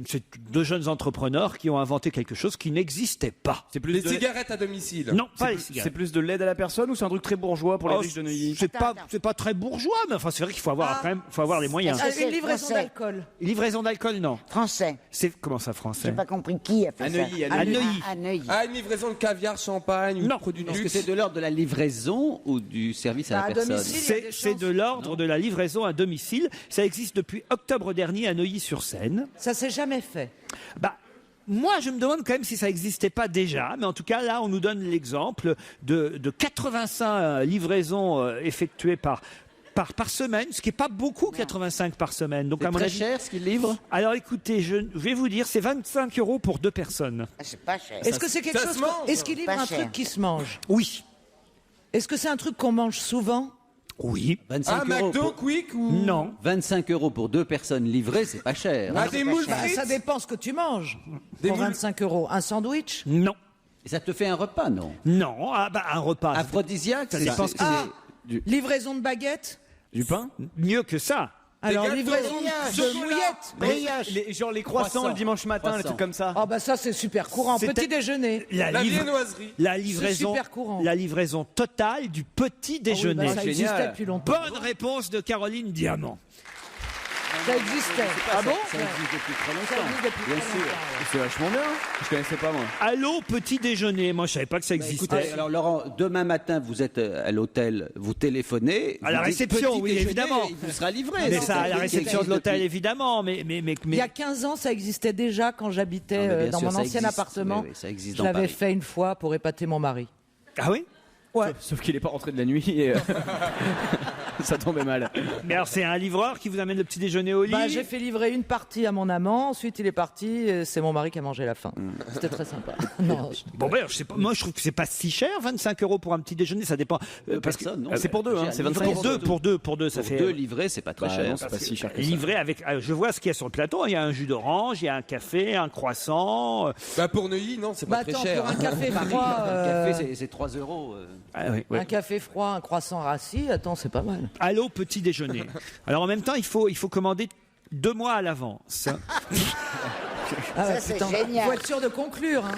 S3: C'est deux jeunes entrepreneurs qui ont inventé quelque chose qui n'existait pas.
S6: C'est plus
S10: Les
S6: de...
S10: cigarettes à domicile.
S3: Non, pas les
S6: C'est
S3: cigarettes.
S6: plus de l'aide à la personne ou c'est un truc très bourgeois pour les
S3: Oh,
S6: riches de Neuilly?
S3: c'est pas très bourgeois, mais enfin c'est vrai qu'il faut avoir quand même, faut avoir les moyens.
S4: Ah,
S7: Une livraison
S4: français.
S7: d'alcool.
S3: Livraison d'alcool, non.
S4: Français.
S3: C'est comment ça, français?
S4: J'ai pas compris qui a fait
S6: À
S4: ça.
S6: Neuilly,
S3: À Neuilly.
S4: À Neuilly.
S10: Ah, une livraison de caviar, champagne, ou
S3: Non.
S10: de produits de
S5: Est-ce que
S10: luxe.
S5: c'est de l'ordre de la livraison ou du service à
S7: Bah,
S5: la
S7: à
S5: personne?
S7: domicile. Il y a des
S3: C'est
S7: chances.
S3: de l'ordre de la livraison à domicile. Ça existe depuis octobre dernier à Neuilly-sur-Seine.
S7: Ça s'est jamais fait.
S3: Bah, moi, je me demande quand même si ça n'existait pas déjà, mais en tout cas, là, on nous donne l'exemple de 85 livraisons effectuées par semaine, ce qui n'est pas beaucoup, 85 par semaine. Donc,
S5: C'est
S3: à mon
S5: très
S3: avis.
S5: cher ce qu'il livre?
S3: Alors, écoutez, je vais vous dire, c'est 25 € pour deux personnes.
S4: Ah, c'est pas cher.
S7: Est-ce que c'est quelque
S10: ça
S7: chose
S10: se mange.
S7: Est-ce qu'il livre
S4: Pas
S7: un
S4: cher.
S7: truc qui se mange?
S3: Oui.
S7: Est-ce que c'est un truc qu'on mange souvent?
S3: Oui.
S5: 25
S10: Ah,
S5: euros
S10: McDo,
S5: pour...
S10: Quick ou...
S3: Non.
S5: 25 € pour deux personnes livrées, c'est pas cher.
S10: Ah, des moules
S7: Bah,
S10: frites.
S7: ça dépend ce que tu manges.
S10: Des
S7: Pour
S10: moules-
S7: 25 euros. Un sandwich?
S3: Non.
S5: Et ça te fait un repas, non?
S3: Non. Ah, bah, un repas.
S5: Aphrodisiaque,
S3: Ça dépend ce que
S7: Ah, livraison de baguettes?
S6: Du pain?
S3: Mieux que ça.
S7: Alors,
S10: gâteaux,
S7: livraison
S4: brioche,
S7: de mouillettes?
S4: Brioche.
S6: Genre les croissants
S5: Croissant.
S6: le dimanche matin, les
S5: Croissant.
S6: trucs comme ça.
S7: Ah bah ça c'est super courant.
S3: C'était-
S7: Petit déjeuner.
S10: La viennoiserie.
S3: La livraison,
S7: super courant.
S3: la livraison totale du petit déjeuner.
S7: Ah oui, bah, ça
S6: Génial.
S7: existait depuis longtemps.
S3: Bonne réponse de Caroline Diamant.
S7: Ça existait.
S5: Ah
S7: bon
S5: Ça existe depuis très
S7: Ça
S5: longtemps.
S7: existe depuis
S5: Bien
S7: très
S5: sûr.
S7: longtemps.
S6: C'est vachement bien. Je connaissais pas, moi.
S3: Allô, petit déjeuner. Moi, je savais pas que ça existait.
S5: Écoutez, alors Laurent, demain matin, vous êtes à l'hôtel, vous téléphonez.
S3: À la
S5: vous dites
S3: réception,
S5: petit
S3: oui,
S5: déjeuner,
S3: évidemment.
S5: Il vous sera livré.
S3: mais
S5: non
S3: ça, à la
S5: Ça
S3: réception de
S5: existe
S3: l'hôtel,
S5: depuis-
S3: évidemment. Mais
S7: Il y a 15 ans, ça existait déjà quand j'habitais
S5: Ah, mais bien
S7: dans
S5: sûr,
S7: mon
S5: ça
S7: ancien
S5: existe.
S7: appartement.
S5: Oui, oui, ça existe
S7: Je
S5: dans
S7: l'avais
S5: Paris.
S7: fait une fois pour épater mon mari.
S3: Ah oui.
S7: Ouais.
S6: Sauf qu'il est pas rentré de la nuit et ça tombait mal.
S3: Mais alors, c'est un livreur qui vous amène le petit déjeuner au lit.
S7: Bah, j'ai fait livrer une partie à mon amant, ensuite il est parti, et c'est mon mari qui a mangé la fin.
S5: Hmm.
S7: C'était très sympa. Non,
S3: Bon, ben, je sais pas. Moi, je trouve que c'est pas si cher, 25 € pour un petit déjeuner. Ça dépend. Parce que
S5: Personne, non.
S6: c'est pour deux, hein, c'est 25
S3: pour deux, pour deux, ça
S5: Pour
S3: fait.
S5: deux livrés, c'est pas très
S6: Bah,
S5: cher.
S6: non, c'est pas si cher que ça.
S3: Livré avec. Je vois ce qu'il y a sur le plateau. Il y a un jus d'orange, il y a un café, un croissant.
S10: Bah, pour Neuilly, non, c'est
S7: bah
S10: pas très
S7: attends,
S10: cher.
S7: pour un café froid,
S5: Un café, c'est 3 €.
S3: Ah oui, ouais.
S7: un café froid, un croissant rassis, attends, c'est pas mal.
S3: Allô, petit déjeuner. Alors en même temps, il faut commander 2 mois à l'avance.
S7: Ah ouais,
S4: c'est
S7: putain,
S4: génial.
S7: faut être sûr de conclure. Hein.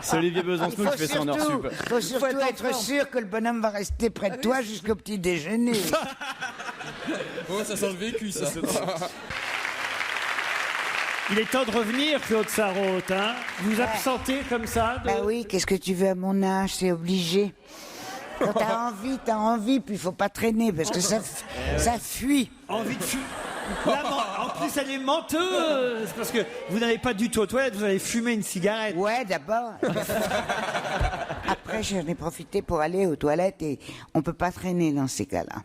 S6: C'est Olivier Besancenot qui fait ça en heure sup.
S4: faut surtout
S7: être en
S4: être
S7: forme.
S4: sûr que le bonhomme va rester près de toi jusqu'au petit déjeuner.
S10: Oh, ça sent le vécu, ça.
S3: Il est temps de revenir, Claude Sarraute. Hein, vous absentez comme ça de-
S4: Bah oui, qu'est-ce que tu veux à mon âge, c'est obligé. Quand t'as envie, puis il faut pas traîner parce que ça fuit.
S3: Envie de fumer. En plus, elle est menteuse parce que vous n'allez pas du tout aux toilettes, vous allez fumer une cigarette.
S4: Ouais, d'abord. Après, j'en ai profité pour aller aux toilettes et on peut pas traîner dans ces cas-là.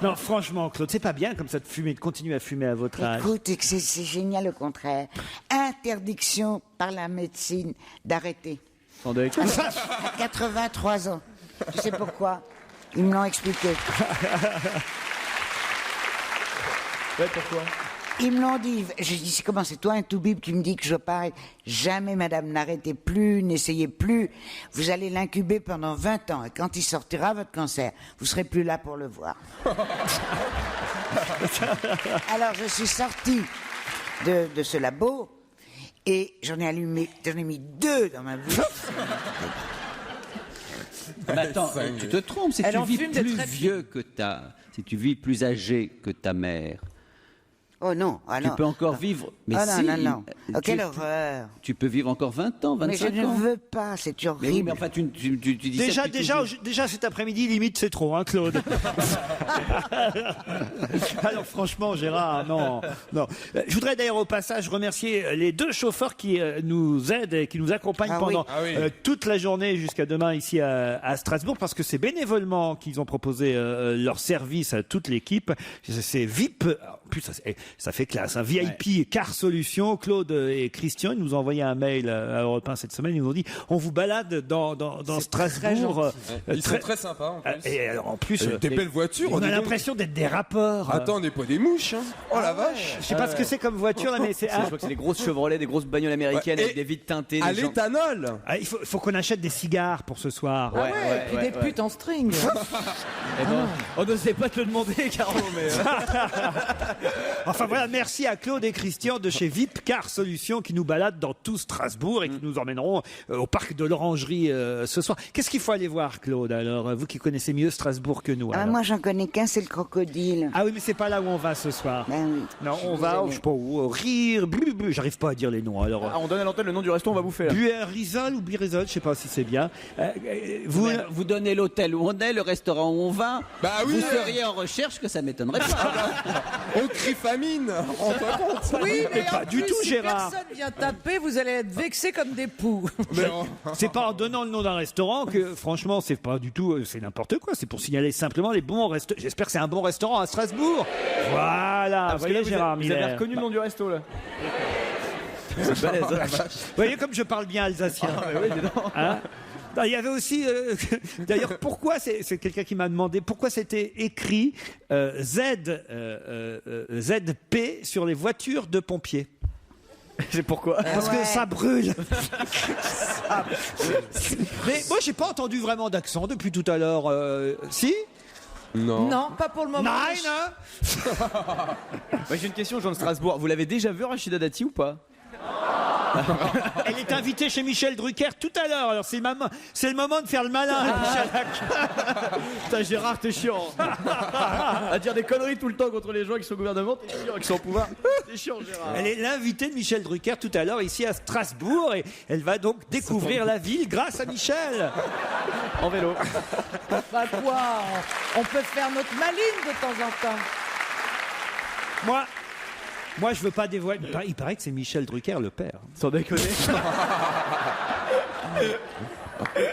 S3: Non, franchement, Claude, c'est pas bien comme ça de fumer, de continuer à fumer à votre âge.
S4: Écoute, c'est génial au contraire. Interdiction par la médecine d'arrêter.
S6: Attendez.
S4: À 83 ans. Tu sais pourquoi? Ils me l'ont expliqué.
S6: Ouais, pourquoi?
S4: Ils me l'ont dit. J'ai dit, comment c'est toi un toubib qui me dis que je parie? Jamais, madame, n'arrêtez plus, n'essayez plus. Vous allez l'incuber pendant 20 ans. Et quand il sortira, votre cancer, vous serez plus là pour le voir. Alors, je suis sortie de ce labo et j'en ai mis 2 dans ma bouche.
S5: Mais attends, tu te trompes, si
S7: Elle
S5: tu
S7: en
S5: vis
S7: fume des
S5: plus
S7: très
S5: vieux que si tu vis plus âgé que ta mère,
S4: Oh non,
S5: tu peux encore vivre. Mais
S4: oh
S5: si,
S4: non, non, non. Oh, quelle
S5: tu-
S4: horreur.
S5: Tu peux vivre encore 20 ans, 25
S4: Mais je
S5: ans.
S4: ne veux pas, c'est
S5: Mais
S4: horrible.
S5: oui, mais enfin, tu dis ça depuis toujours.
S3: Déjà cet après-midi, limite c'est trop, hein, Claude. Alors franchement, Gérard, non. Je voudrais d'ailleurs au passage remercier les 2 chauffeurs qui nous aident et qui nous accompagnent
S4: Ah
S3: pendant
S10: oui.
S3: toute la journée jusqu'à demain ici à Strasbourg, parce que c'est bénévolement qu'ils ont proposé leur service à toute l'équipe. C'est VIP. En plus, ça fait classe. Un VIP Car Solutions. Claude et Christian, ils nous ont envoyé un mail à Europe 1 cette semaine. Ils nous ont dit, on vous balade dans Strasbourg.
S10: Ils sont très sympas en plus.
S3: Et alors, en plus,
S10: Des belles voitures.
S3: on
S10: dis
S3: a
S10: donc.
S3: l'impression d'être des rappeurs.
S10: Attends, on n'est pas des mouches. Hein. Oh la vache.
S3: Je sais pas ce que c'est comme voiture, là, mais c'est.
S6: Je crois que c'est des grosses Chevrolet, des grosses bagnoles américaines
S10: Ouais,
S6: avec
S10: et
S6: des vitres teintées.
S10: À
S6: des gens-
S10: l'éthanol.
S3: Il faut qu'on achète des cigares pour ce soir.
S7: Ah ouais, et puis des putes en string.
S6: Eh ben, on ne sait pas te le demander, Caro, mais.
S3: Enfin voilà, merci à Claude et Christian de chez VIP Car Solutions qui nous baladent dans tout Strasbourg et qui nous emmèneront au parc de l'Orangerie ce soir. Qu'est-ce qu'il faut aller voir, Claude, alors, vous qui connaissez mieux Strasbourg que nous?
S4: Ah,
S3: alors
S4: moi, j'en connais qu'un, c'est le crocodile.
S3: Ah oui, mais c'est pas là où on va ce soir.
S4: Ben oui.
S3: Non, on va, je sais pas où, rire, j'arrive pas à dire les noms. Alors,
S6: Ah, on donne à l'antenne le nom du resto, on va bouffer. Là.
S3: Buerizol ou Birizol, je sais pas si c'est bien.
S5: Vous donnez l'hôtel où on est, le restaurant où on va.
S10: Bah oui.
S5: Vous seriez en recherche que ça m'étonnerait pas.
S10: On crie famine. Rends-toi compte.
S7: Oui, mais
S3: pas
S7: en
S3: du
S7: plus,
S3: tout,
S7: si
S3: Gérard.
S7: personne vient taper, vous allez être vexés comme des poux.
S3: C'est pas en donnant le nom d'un restaurant que, franchement, c'est pas du tout, c'est n'importe quoi. C'est pour signaler simplement les bons restaurants. J'espère que c'est un bon restaurant à Strasbourg. Voilà.
S6: Parce que là,
S3: Gérard
S6: vous avez
S3: Miller.
S6: reconnu le nom du resto, là.
S3: Vous voyez comme je parle bien alsacien. Hein? Non, il y avait aussi, d'ailleurs, pourquoi c'est quelqu'un qui m'a demandé pourquoi c'était écrit ZP sur les voitures de pompiers.
S6: C'est pourquoi
S3: Parce
S4: ouais.
S3: que ça brûle. Mais moi, j'ai pas entendu vraiment d'accent depuis tout à l'heure. Si?
S10: Non.
S7: Non, pas pour le moment.
S3: Nine, hein?
S6: Moi, j'ai une question, Jean de Strasbourg. Vous l'avez déjà vu, Rachida Dati, ou pas?
S3: Elle est invitée chez Michel Drucker tout à l'heure. Alors c'est le moment de faire le malin, Michel.
S6: Putain, Gérard, t'es chiant. À dire des conneries tout le temps contre les gens qui sont au gouvernement, t'es chiant, qui sont au pouvoir. T'es chiant, Gérard.
S3: Elle est l'invitée de Michel Drucker tout à l'heure ici à Strasbourg et elle va donc découvrir la ville grâce à Michel.
S6: En vélo.
S7: Bah quoi, on peut faire notre maline de temps en temps.
S3: Moi, je veux pas dévoiler. Il paraît que c'est Michel Drucker le père.
S6: Sans déconner.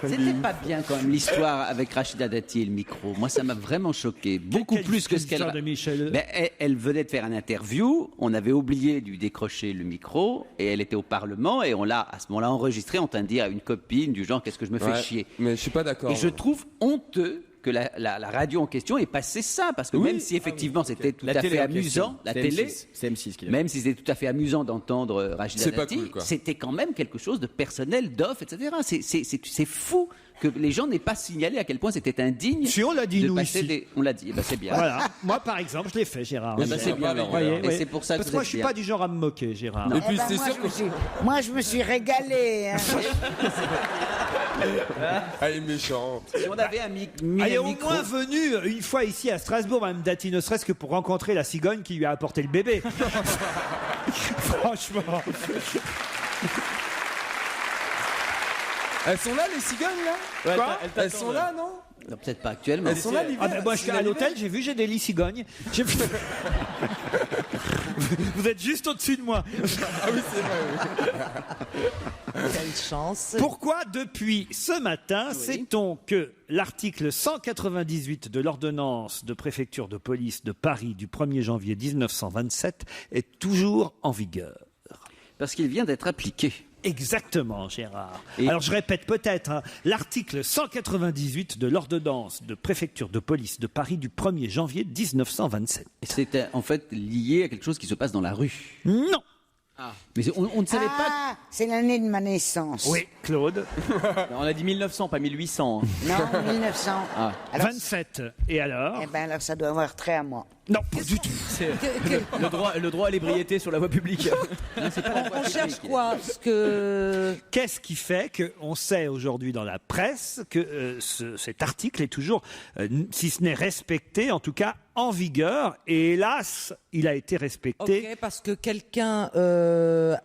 S5: C'était pas bien quand même l'histoire avec Rachida Dati et le micro. Moi, ça m'a vraiment choqué. Beaucoup
S3: Quelle
S5: plus que ce qu'elle.
S3: histoire de Michel.
S5: Mais elle venait de faire une interview. On avait oublié de lui décrocher le micro et elle était au Parlement et on l'a à ce moment-là enregistré en train de dire à une copine du genre qu'est-ce que je me fais chier.
S10: Mais je suis pas d'accord.
S5: Et je trouve honteux que la radio en question ait passé ça, parce que même si effectivement c'était tout
S6: La
S5: à
S6: télé
S5: fait
S6: en question.
S5: amusant, la
S6: C'est
S5: télé,
S6: M6. C'est M6 qui l'a
S5: même si c'était tout à fait amusant d'entendre Rachida
S10: C'est pas
S5: Dati,
S10: cool, quoi.
S5: c'était quand même quelque chose de personnel, d'off, etc. C'est fou que les gens n'aient pas signalé à quel point c'était indigne.
S3: Si, on l'a dit,
S5: de
S3: nous,
S5: passer
S3: ici.
S5: On l'a dit, eh ben, c'est bien.
S3: Voilà. Moi, par exemple, je l'ai fait, Gérard.
S5: Eh ben, c'est bien, Laurent.
S3: Voyez,
S5: Et
S3: voyez.
S5: c'est pour ça que
S3: Parce que
S5: vous
S3: moi,
S5: êtes
S3: je suis
S5: bien.
S3: pas du genre à me moquer, Gérard.
S10: Et puis
S4: Eh ben,
S10: c'est
S4: moi,
S10: sûr que.
S4: moi, je me suis régalé. Hein.
S10: Elle est méchante.
S5: Si on avait mis
S3: Elle est
S5: un
S3: au
S5: micro.
S3: moins venue une fois ici à Strasbourg, Mme Dati, ne serait-ce que pour rencontrer la cigogne qui lui a apporté le bébé. Franchement.
S10: Elles sont là, les cigognes, là
S6: Ouais,
S3: Quoi
S6: elle
S10: Elles sont là, non
S5: Non, peut-être pas actuellement.
S10: Elles sont là, l'hiver.
S3: Ah ben moi, je suis à l'hôtel, j'ai des lits cigognes. Vous êtes juste au-dessus de moi.
S10: Ah oui, c'est vrai, oui.
S7: Quelle chance.
S3: Pourquoi, depuis ce matin, sait-on que l'article 198 de l'ordonnance de préfecture de police de Paris du 1er janvier 1927 est toujours en vigueur?
S5: Parce qu'il vient d'être appliqué.
S3: Exactement, Gérard. Alors je répète peut-être, hein, l'article 198 de l'ordonnance de préfecture de police de Paris du 1er janvier 1927.
S5: Et c'était en fait lié à quelque chose qui se passe dans la rue.
S3: Non.
S5: Mais on ne savait pas.
S4: Ah, c'est l'année de ma naissance.
S3: Oui, Claude.
S6: On a dit 1900, pas 1800.
S4: Non, 1900. Alors,
S3: 27. Et alors?
S4: Eh ben alors ça doit avoir trait à moi.
S3: Non, pas du tout.
S6: C'est le droit à l'ébriété sur la voie publique.
S7: On cherche quoi?
S3: Qu'est-ce qui fait qu'on sait aujourd'hui dans la presse que cet article est toujours, si ce n'est respecté, en tout cas en vigueur, et hélas, il a été respecté.
S7: Ok, parce que quelqu'un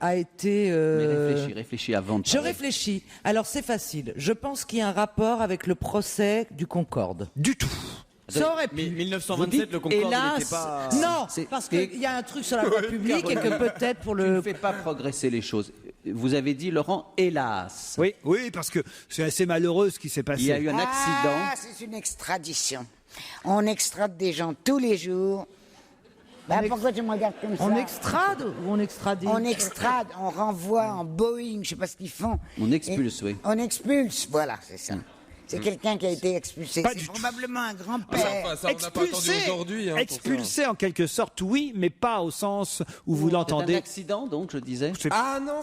S7: a été...
S5: Mais réfléchis avant de
S7: Je
S5: parler.
S7: réfléchis. Alors c'est facile. Je pense qu'il y a un rapport avec le procès du Concorde.
S3: Du tout.
S7: Ça aurait pu.
S6: 1927, le Concorde
S7: Hélas,
S6: n'était pas...
S7: Non, parce qu'il y a un truc sur la voie publique et que peut-être pour
S5: Tu ne
S7: le...
S5: fais pas progresser les choses. Vous avez dit, Laurent, hélas.
S3: Oui, parce que c'est assez malheureux ce qui s'est passé.
S5: Il y a eu un accident.
S4: Ah, c'est une extradition. On extrade des gens tous les jours. Ben, pourquoi tu me regardes comme ça?
S7: On extrade ou on extradit?
S4: On extrade, on renvoie en Boeing, je sais pas ce qu'ils font.
S5: On expulse, oui.
S4: On expulse, voilà, c'est ça. C'est quelqu'un qui a été expulsé.
S3: Pas
S4: C'est
S3: du tout.
S4: probablement un grand-père.
S10: Enfin, ça, on n'a pas attendu aujourd'hui. Hein, pour
S3: Expulsé en quelque sorte, oui, mais pas au sens où vous
S5: C'est un
S3: l'entendez.
S5: accident, donc, je disais.
S10: Ah non,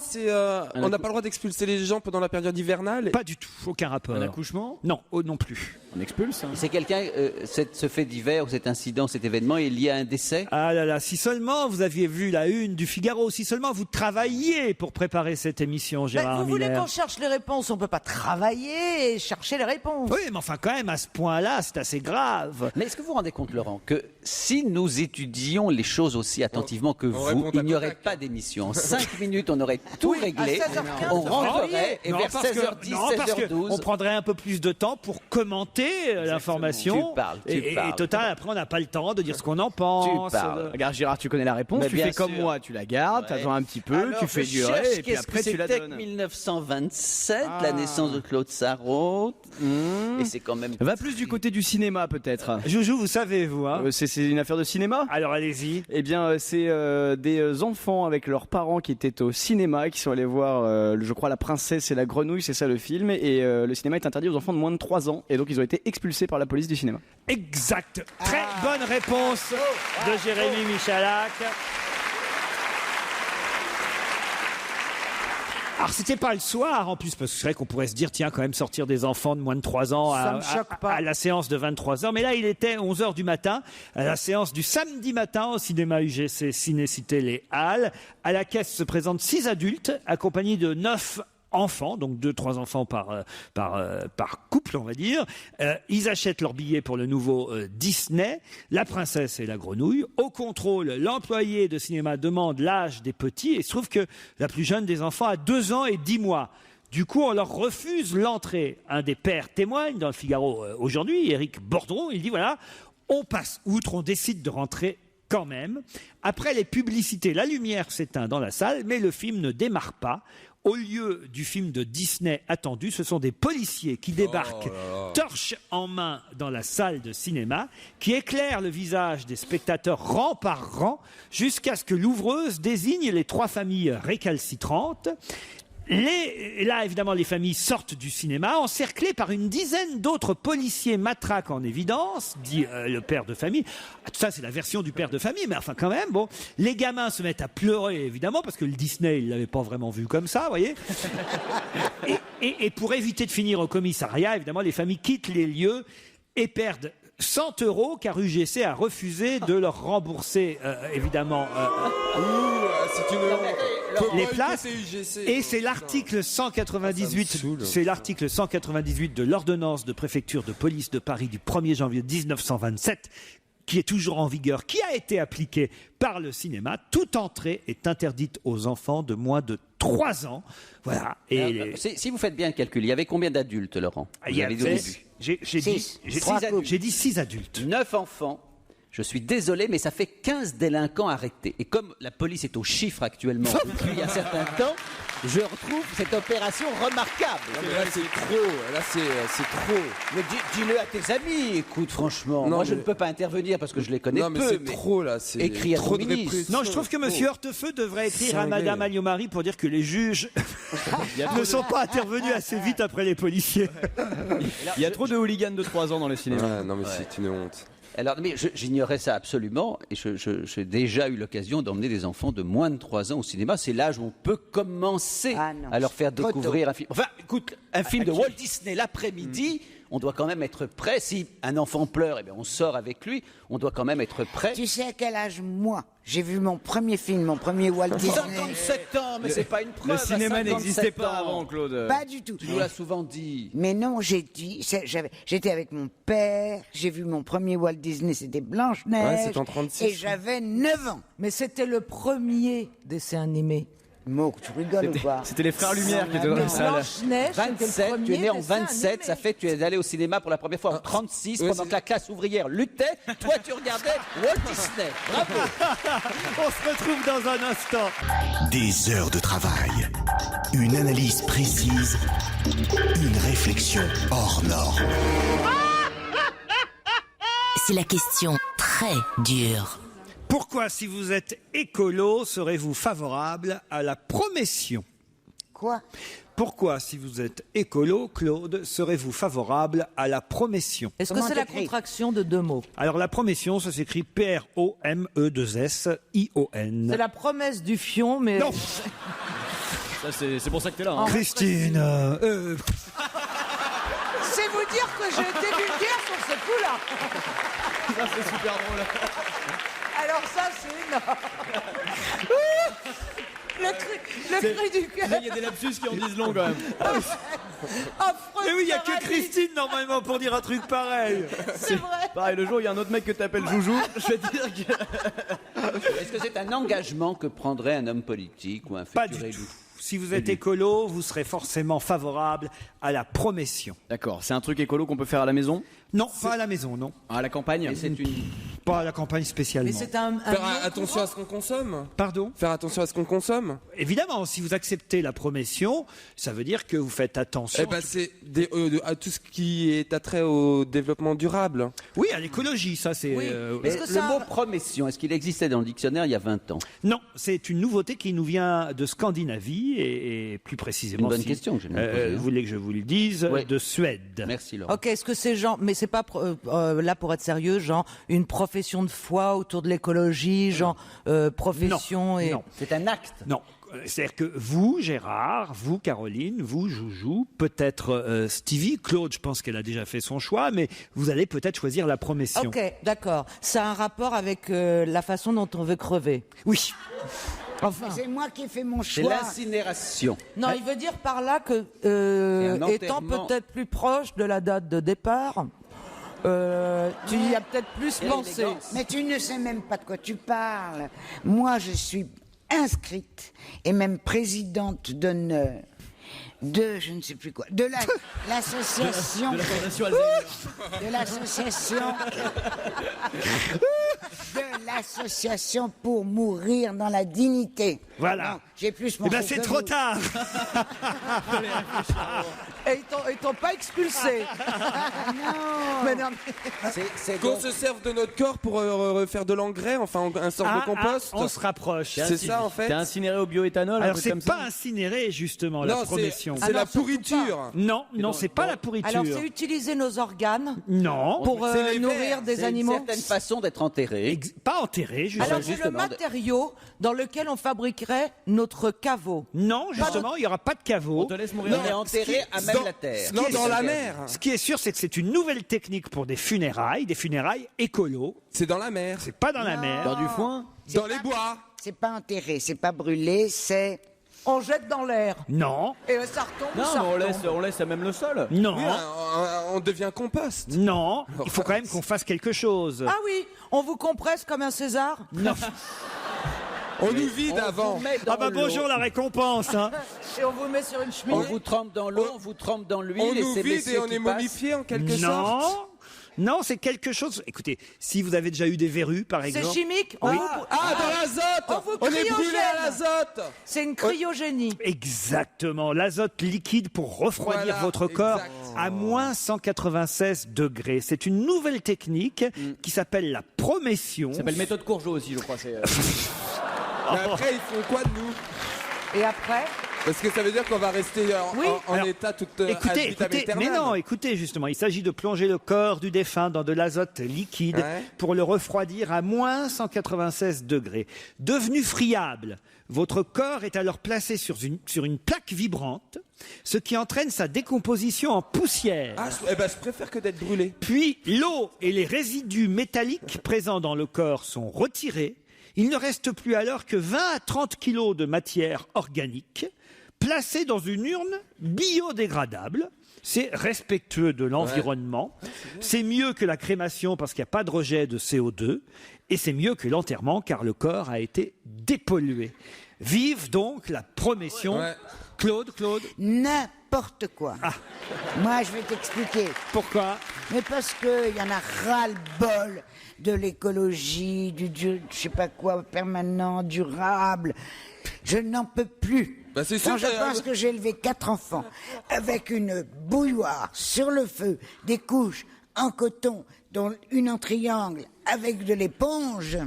S10: on n'a pas le droit d'expulser les gens pendant la période hivernale.
S3: Pas du tout, aucun rapport.
S6: Un accouchement?
S3: Non, non plus.
S6: On expulse. Hein.
S5: C'est quelqu'un, ce fait divers, ou cet incident, cet événement est lié à un décès?
S3: Ah là là, si seulement vous aviez vu la une du Figaro, si seulement vous travailliez pour préparer cette émission, Gérard
S7: vous voulez
S3: Miller.
S7: qu'on cherche les réponses? On peut pas travailler et chercher les réponses.
S3: Oui, mais enfin quand même, à ce point-là, c'est assez grave.
S5: Mais est-ce que vous vous rendez compte, Laurent, que si nous étudions les choses aussi attentivement que vous,
S10: répond
S5: il
S10: à
S5: n'y aurait
S10: Kodak.
S5: pas d'émission. En 5 minutes, on aurait tout réglé.
S7: à 16h15,
S5: On
S7: vous
S5: rentrerait et
S3: Non,
S5: vers
S3: parce que-
S5: 16h10,
S3: non, parce que
S5: 16h12.
S3: on prendrait un peu plus de temps pour commenter l'information.
S5: Tu parles.
S3: Et total, après, on n'a pas le temps de dire ce qu'on en pense.
S5: Tu parles.
S6: Regarde Gérard, tu connais la réponse,
S5: Mais
S6: tu
S5: bien
S6: fais comme
S5: sûr.
S6: moi, tu la gardes,
S5: Ouais.
S6: t'attends un petit peu,
S5: Alors,
S6: tu fais
S5: je
S6: durer
S5: cherche
S6: et puis
S5: qu'est-ce
S6: après
S5: que
S6: tu la
S5: c'était que
S6: donnes.
S5: 1927, la naissance de Claude Sarraute. Et c'est quand même...
S6: Va plus du côté du cinéma peut-être.
S3: Joujou, vous savez, vous, hein
S6: C'est une affaire de cinéma?
S3: Alors allez-y.
S6: Eh bien, c'est des enfants avec leurs parents qui étaient au cinéma, qui sont allés voir, je crois, La Princesse et la Grenouille, c'est ça le film, et le cinéma est interdit aux enfants de moins de 3 ans, et donc ils ont été expulsés par la police du cinéma.
S3: Exact. Très bonne réponse de Jérémy Michalak. Alors c'était pas le soir en plus, parce que c'est vrai qu'on pourrait se dire tiens quand même sortir des enfants de moins de 3 ans
S7: Ça me choque pas.
S3: à la séance de 23h, mais là il était 11h du matin, à la séance du samedi matin au cinéma UGC Ciné-Cité Les Halles. À la caisse se présentent 6 adultes accompagnés de 9 enfants, donc 2-3 enfants par couple, on va dire. Ils achètent leur billet pour le nouveau Disney, La Princesse et la Grenouille. Au contrôle, l'employé de cinéma demande l'âge des petits et il se trouve que la plus jeune des enfants a 2 ans et 10 mois. Du coup, on leur refuse l'entrée. Un des pères témoigne dans le Figaro aujourd'hui, Éric Bordron. Il dit voilà, on passe outre, on décide de rentrer quand même. Après les publicités, la lumière s'éteint dans la salle, mais le film ne démarre pas. Au lieu du film de Disney attendu, ce sont des policiers qui débarquent, torche en main, dans la salle de cinéma, qui éclairent le visage des spectateurs rang par rang, jusqu'à ce que l'ouvreuse désigne les 3 familles récalcitrantes. Là, évidemment, les familles sortent du cinéma, encerclées par une dizaine d'autres policiers matraques en évidence, dit le père de famille. Ah, tout ça, c'est la version du père de famille, mais enfin, quand même, bon. Les gamins se mettent à pleurer, évidemment, parce que le Disney, ils l'avaient pas vraiment vu comme ça, vous voyez. Et pour éviter de finir au commissariat, évidemment, les familles quittent les lieux et perdent 100 €, car UGC a refusé de leur rembourser, évidemment,
S10: C'est une
S3: les places. Et c'est l'article 198, c'est l'article 198 de l'ordonnance de préfecture de police de Paris du 1er janvier 1927 qui est toujours en vigueur, qui a été appliqué par le cinéma. Toute entrée est interdite aux enfants de moins de 3 ans. Voilà. Et
S5: Alors, si vous faites bien le calcul, il y avait combien d'adultes, Laurent? Vous
S3: il y
S5: avez dit au
S3: avait-
S5: début.
S3: j'ai dit 6 adultes.
S5: 9 enfants. Je suis désolé, mais ça fait 15 délinquants arrêtés. Et comme la police est aux chiffres actuellement depuis un certain temps, je retrouve cette opération remarquable.
S10: Non, mais là, c'est trop. Là, c'est trop.
S5: Mais dis-le à tes amis, écoute, franchement. Moi, je ne peux pas intervenir parce que je les connais peu.
S10: Non, mais c'est trop, là. C'est
S5: écris à
S10: trop
S5: ton
S10: de
S5: ministre.
S10: répression.
S3: Non, je trouve que M. Hortefeux devrait écrire à Madame Alliot-Marie pour dire que les juges ne sont pas intervenus assez vite après les policiers.
S6: Il y a trop de hooligans de 3 ans dans le cinéma.
S10: Ouais, non, mais c'est une honte.
S5: Alors, mais j'ignorais ça absolument, et j'ai déjà eu l'occasion d'emmener des enfants de moins de 3 ans au cinéma. C'est l'âge où on peut commencer à leur faire découvrir un film. Enfin, écoute, un film de Walt Disney l'après-midi, on doit quand même être prêt. Si un enfant pleure, eh bien, on sort avec lui. On doit quand même être prêt.
S4: Tu sais à quel âge, moi, j'ai vu mon premier film, mon premier Walt Disney.
S5: 57 ans, mais c'est pas une preuve.
S6: Le cinéma n'existait pas
S5: ans.
S6: avant, Claude.
S4: Pas du tout.
S5: Tu nous l'as souvent dit.
S4: Mais non, j'étais avec mon père, j'ai vu mon premier Walt Disney, c'était Blanche-Neige.
S10: Ouais, c'était en 36.
S4: Et j'avais 9 ans.
S7: Mais c'était le premier dessin animé.
S4: Mo, tu rigoles ou quoi?
S6: C'était les Frères Lumière qui étaient dans la salle.
S7: Blanche-Neige, c'était le
S5: 27,
S7: premier
S5: tu es né en
S7: dessin
S5: 27,
S7: animé.
S5: ça fait que tu es allé au cinéma pour la première fois en 36, pendant que la classe ouvrière luttait. Toi, tu regardais Walt Disney. Bravo.
S3: On se retrouve dans un instant.
S2: Des heures de travail, une analyse précise, une réflexion hors norme.
S1: C'est la question très dure.
S3: Pourquoi, si vous êtes écolo, serez-vous favorable à la promotion?
S4: Quoi?
S3: Pourquoi, si vous êtes écolo, Claude, serez-vous favorable à la promotion?
S7: Est-ce que c'est la contraction de 2 mots?
S3: Alors la promotion, ça s'écrit P-R-O-M-E-2-S-I-O-N.
S7: C'est la promesse du fion, mais...
S3: Non.
S6: Ça, c'est pour ça que t'es là. Hein.
S3: Christine,
S7: C'est vous dire que j'ai été vulgaire sur ce coup-là.
S6: Ça, c'est super drôle.
S7: Alors ça, c'est énorme. Le cri du cœur.
S6: Il y a des lapsus qui en disent long quand même.
S7: Affreux.
S3: Mais oui, il n'y a que
S7: paradis.
S3: Christine normalement pour dire un truc pareil.
S7: C'est vrai.
S6: Pareil, le jour où il y a un autre mec que t'appelles Joujou, je vais te dire que...
S5: Est-ce que c'est un engagement que prendrait un homme politique ou un
S3: Pas
S5: futur
S3: du
S5: élu?
S3: tout. Si vous êtes écolo, vous serez forcément favorable à la promotion.
S6: D'accord, c'est un truc écolo qu'on peut faire à la maison?
S3: Non, pas à la maison, non.
S6: À la campagne?
S5: Et c'est une...
S3: Pas à la campagne spécialement.
S7: Mais c'est un
S10: Faire
S7: nom
S10: attention à ce qu'on consomme.
S3: Pardon?
S10: Faire attention à ce qu'on consomme.
S3: Évidemment, si vous acceptez la promotion, ça veut dire que vous faites attention.
S10: Eh ben, c'est à tout ce qui est attrait au développement durable.
S3: Oui, à l'écologie, ça c'est...
S7: Oui.
S5: Mais
S7: Est-ce que
S5: le
S7: ça-
S5: mot promotion, est-ce qu'il existait dans le dictionnaire il y a 20 ans?
S3: Non, c'est une nouveauté qui nous vient de Scandinavie et plus précisément...
S5: Une bonne question que je viens de poser, hein.
S3: Vous voulez que je vous le dise?
S5: Oui.
S3: De Suède.
S5: Merci Laurent.
S7: Ok, est-ce que c'est genre, mais c'est pas là pour être sérieux, genre une profession de foi autour de l'écologie, genre profession
S3: Non,
S7: et
S3: non.
S5: C'est un acte.
S3: Non. C'est-à-dire que vous, Gérard, vous, Caroline, vous, Joujou, peut-être Stevie, Claude, je pense qu'elle a déjà fait son choix, mais vous allez peut-être choisir la promotion.
S7: Ok, d'accord. Ça a un rapport avec la façon dont on veut crever.
S3: Oui.
S7: Enfin.
S4: C'est moi qui ai fait mon
S5: C'est
S4: choix.
S5: l'incinération.
S7: Non, il veut dire par là que,
S5: un
S7: étant
S5: enterrement.
S7: peut-être plus proche de la date de départ, tu y as peut-être plus
S5: Quelle
S7: pensé.
S5: élégance.
S4: Mais tu ne sais même pas de quoi tu parles. Moi, je suis inscrite et même présidente d'honneur de je ne sais plus quoi, de l'association
S6: De la fondation Alzheimer.
S4: de l'association pour mourir dans la dignité.
S3: Voilà.
S4: Non, j'ai plus mon
S3: Eh bien, c'est trop tard.
S7: Et ils t'ont pas expulsé. Mais non,
S5: C'est
S10: Qu'on
S5: donc-
S10: se serve de notre corps pour faire de l'engrais, enfin un sorte de compost.
S3: on se rapproche.
S10: C'est ça en fait.
S6: T'es incinéré au bioéthanol? un
S3: Alors,
S6: truc
S3: c'est
S6: comme
S3: pas
S6: ça
S3: incinéré, justement, la
S10: Non,
S3: promotion.
S10: c'est la
S7: non, surtout
S10: pourriture.
S3: Non, non, c'est pas la pourriture.
S7: alors c'est utiliser nos organes
S3: Non.
S7: pour
S10: C'est les
S7: nourrir
S10: vers,
S7: des
S5: c'est
S7: animaux.
S5: une certaine façon d'être enterré.
S3: Pas enterré, justement.
S7: Alors c'est le
S5: justement,
S7: matériau dans lequel on fabriquerait notre caveau.
S3: Non, justement, il n'y aura pas de caveau.
S6: On te laisse mourir.
S5: On est enterré à même la terre.
S10: Non,
S3: qui est
S10: dans la
S5: sûr.
S10: mer.
S3: Ce qui est sûr, c'est que c'est une nouvelle technique pour des funérailles écolo.
S10: C'est dans la mer.
S3: C'est pas dans la mer.
S6: Dans du foin?
S10: Dans les bois.
S4: C'est pas enterré, c'est pas brûlé, c'est
S7: On jette dans l'air
S3: Non,
S7: et ça retombe.
S6: Non,
S7: ça
S6: mais
S7: retombe.
S6: on laisse à même le sol.
S3: non,
S10: Oui, on devient compost.
S3: non. Il faut quand même qu'on fasse quelque chose.
S7: Ah oui, on vous compresse comme un César.
S3: Non.
S10: On nous vide avant.
S5: Vous met dans
S3: Ah bah
S5: l'eau.
S3: bonjour la récompense. Hein.
S7: Et on vous met sur une
S5: On
S7: cheminée.
S5: vous trempe dans l'eau, on vous trempe dans l'huile
S10: On
S5: et
S10: nous
S5: c'est
S10: vide
S5: messieurs
S10: et on
S5: qui
S10: est
S5: passent.
S10: momifié en quelque sorte.
S3: Non. Non, c'est quelque chose. Écoutez, si vous avez déjà eu des verrues, par
S7: C'est
S3: exemple.
S7: chimique.
S3: Oui.
S10: Dans l'azote. On est brûlé à l'azote.
S7: C'est une cryogénie.
S3: Exactement, l'azote liquide pour refroidir
S10: Voilà,
S3: votre corps
S10: exact.
S3: à moins 196 degrés. C'est une nouvelle technique qui s'appelle la prométion.
S6: Ça s'appelle méthode Courgeot aussi, je crois.
S10: Mais après, ils font quoi de nous?
S7: Et après,
S10: Parce que ça veut dire qu'on va rester en
S3: Alors,
S10: état tout
S3: Écoutez, mais non, écoutez justement, il s'agit de plonger le corps du défunt dans de l'azote liquide pour le refroidir à moins 196 degrés. Devenu friable, votre corps est alors placé sur une plaque vibrante, ce qui entraîne sa décomposition en poussière.
S10: Je préfère que d'être brûlé.
S3: Puis l'eau et les résidus métalliques présents dans le corps sont retirés. Il ne reste plus alors que 20 à 30 kilos de matière organique placée dans une urne biodégradable. C'est respectueux de l'environnement. C'est mieux que la crémation parce qu'il n'y a pas de rejet de CO2. Et c'est mieux que l'enterrement car le corps a été dépollué. Vive donc la prométion. Claude.
S4: N'importe quoi. Moi, je vais t'expliquer.
S3: Pourquoi?
S4: Mais parce qu'il y en a ras-le-bol de l'écologie, je sais pas quoi, permanent, durable. Je n'en peux plus.
S10: C'est sûr
S4: Quand je
S10: que-
S4: pense que j'ai élevé 4 enfants avec une bouilloire sur le feu, des couches en coton, dont une en triangle avec de l'éponge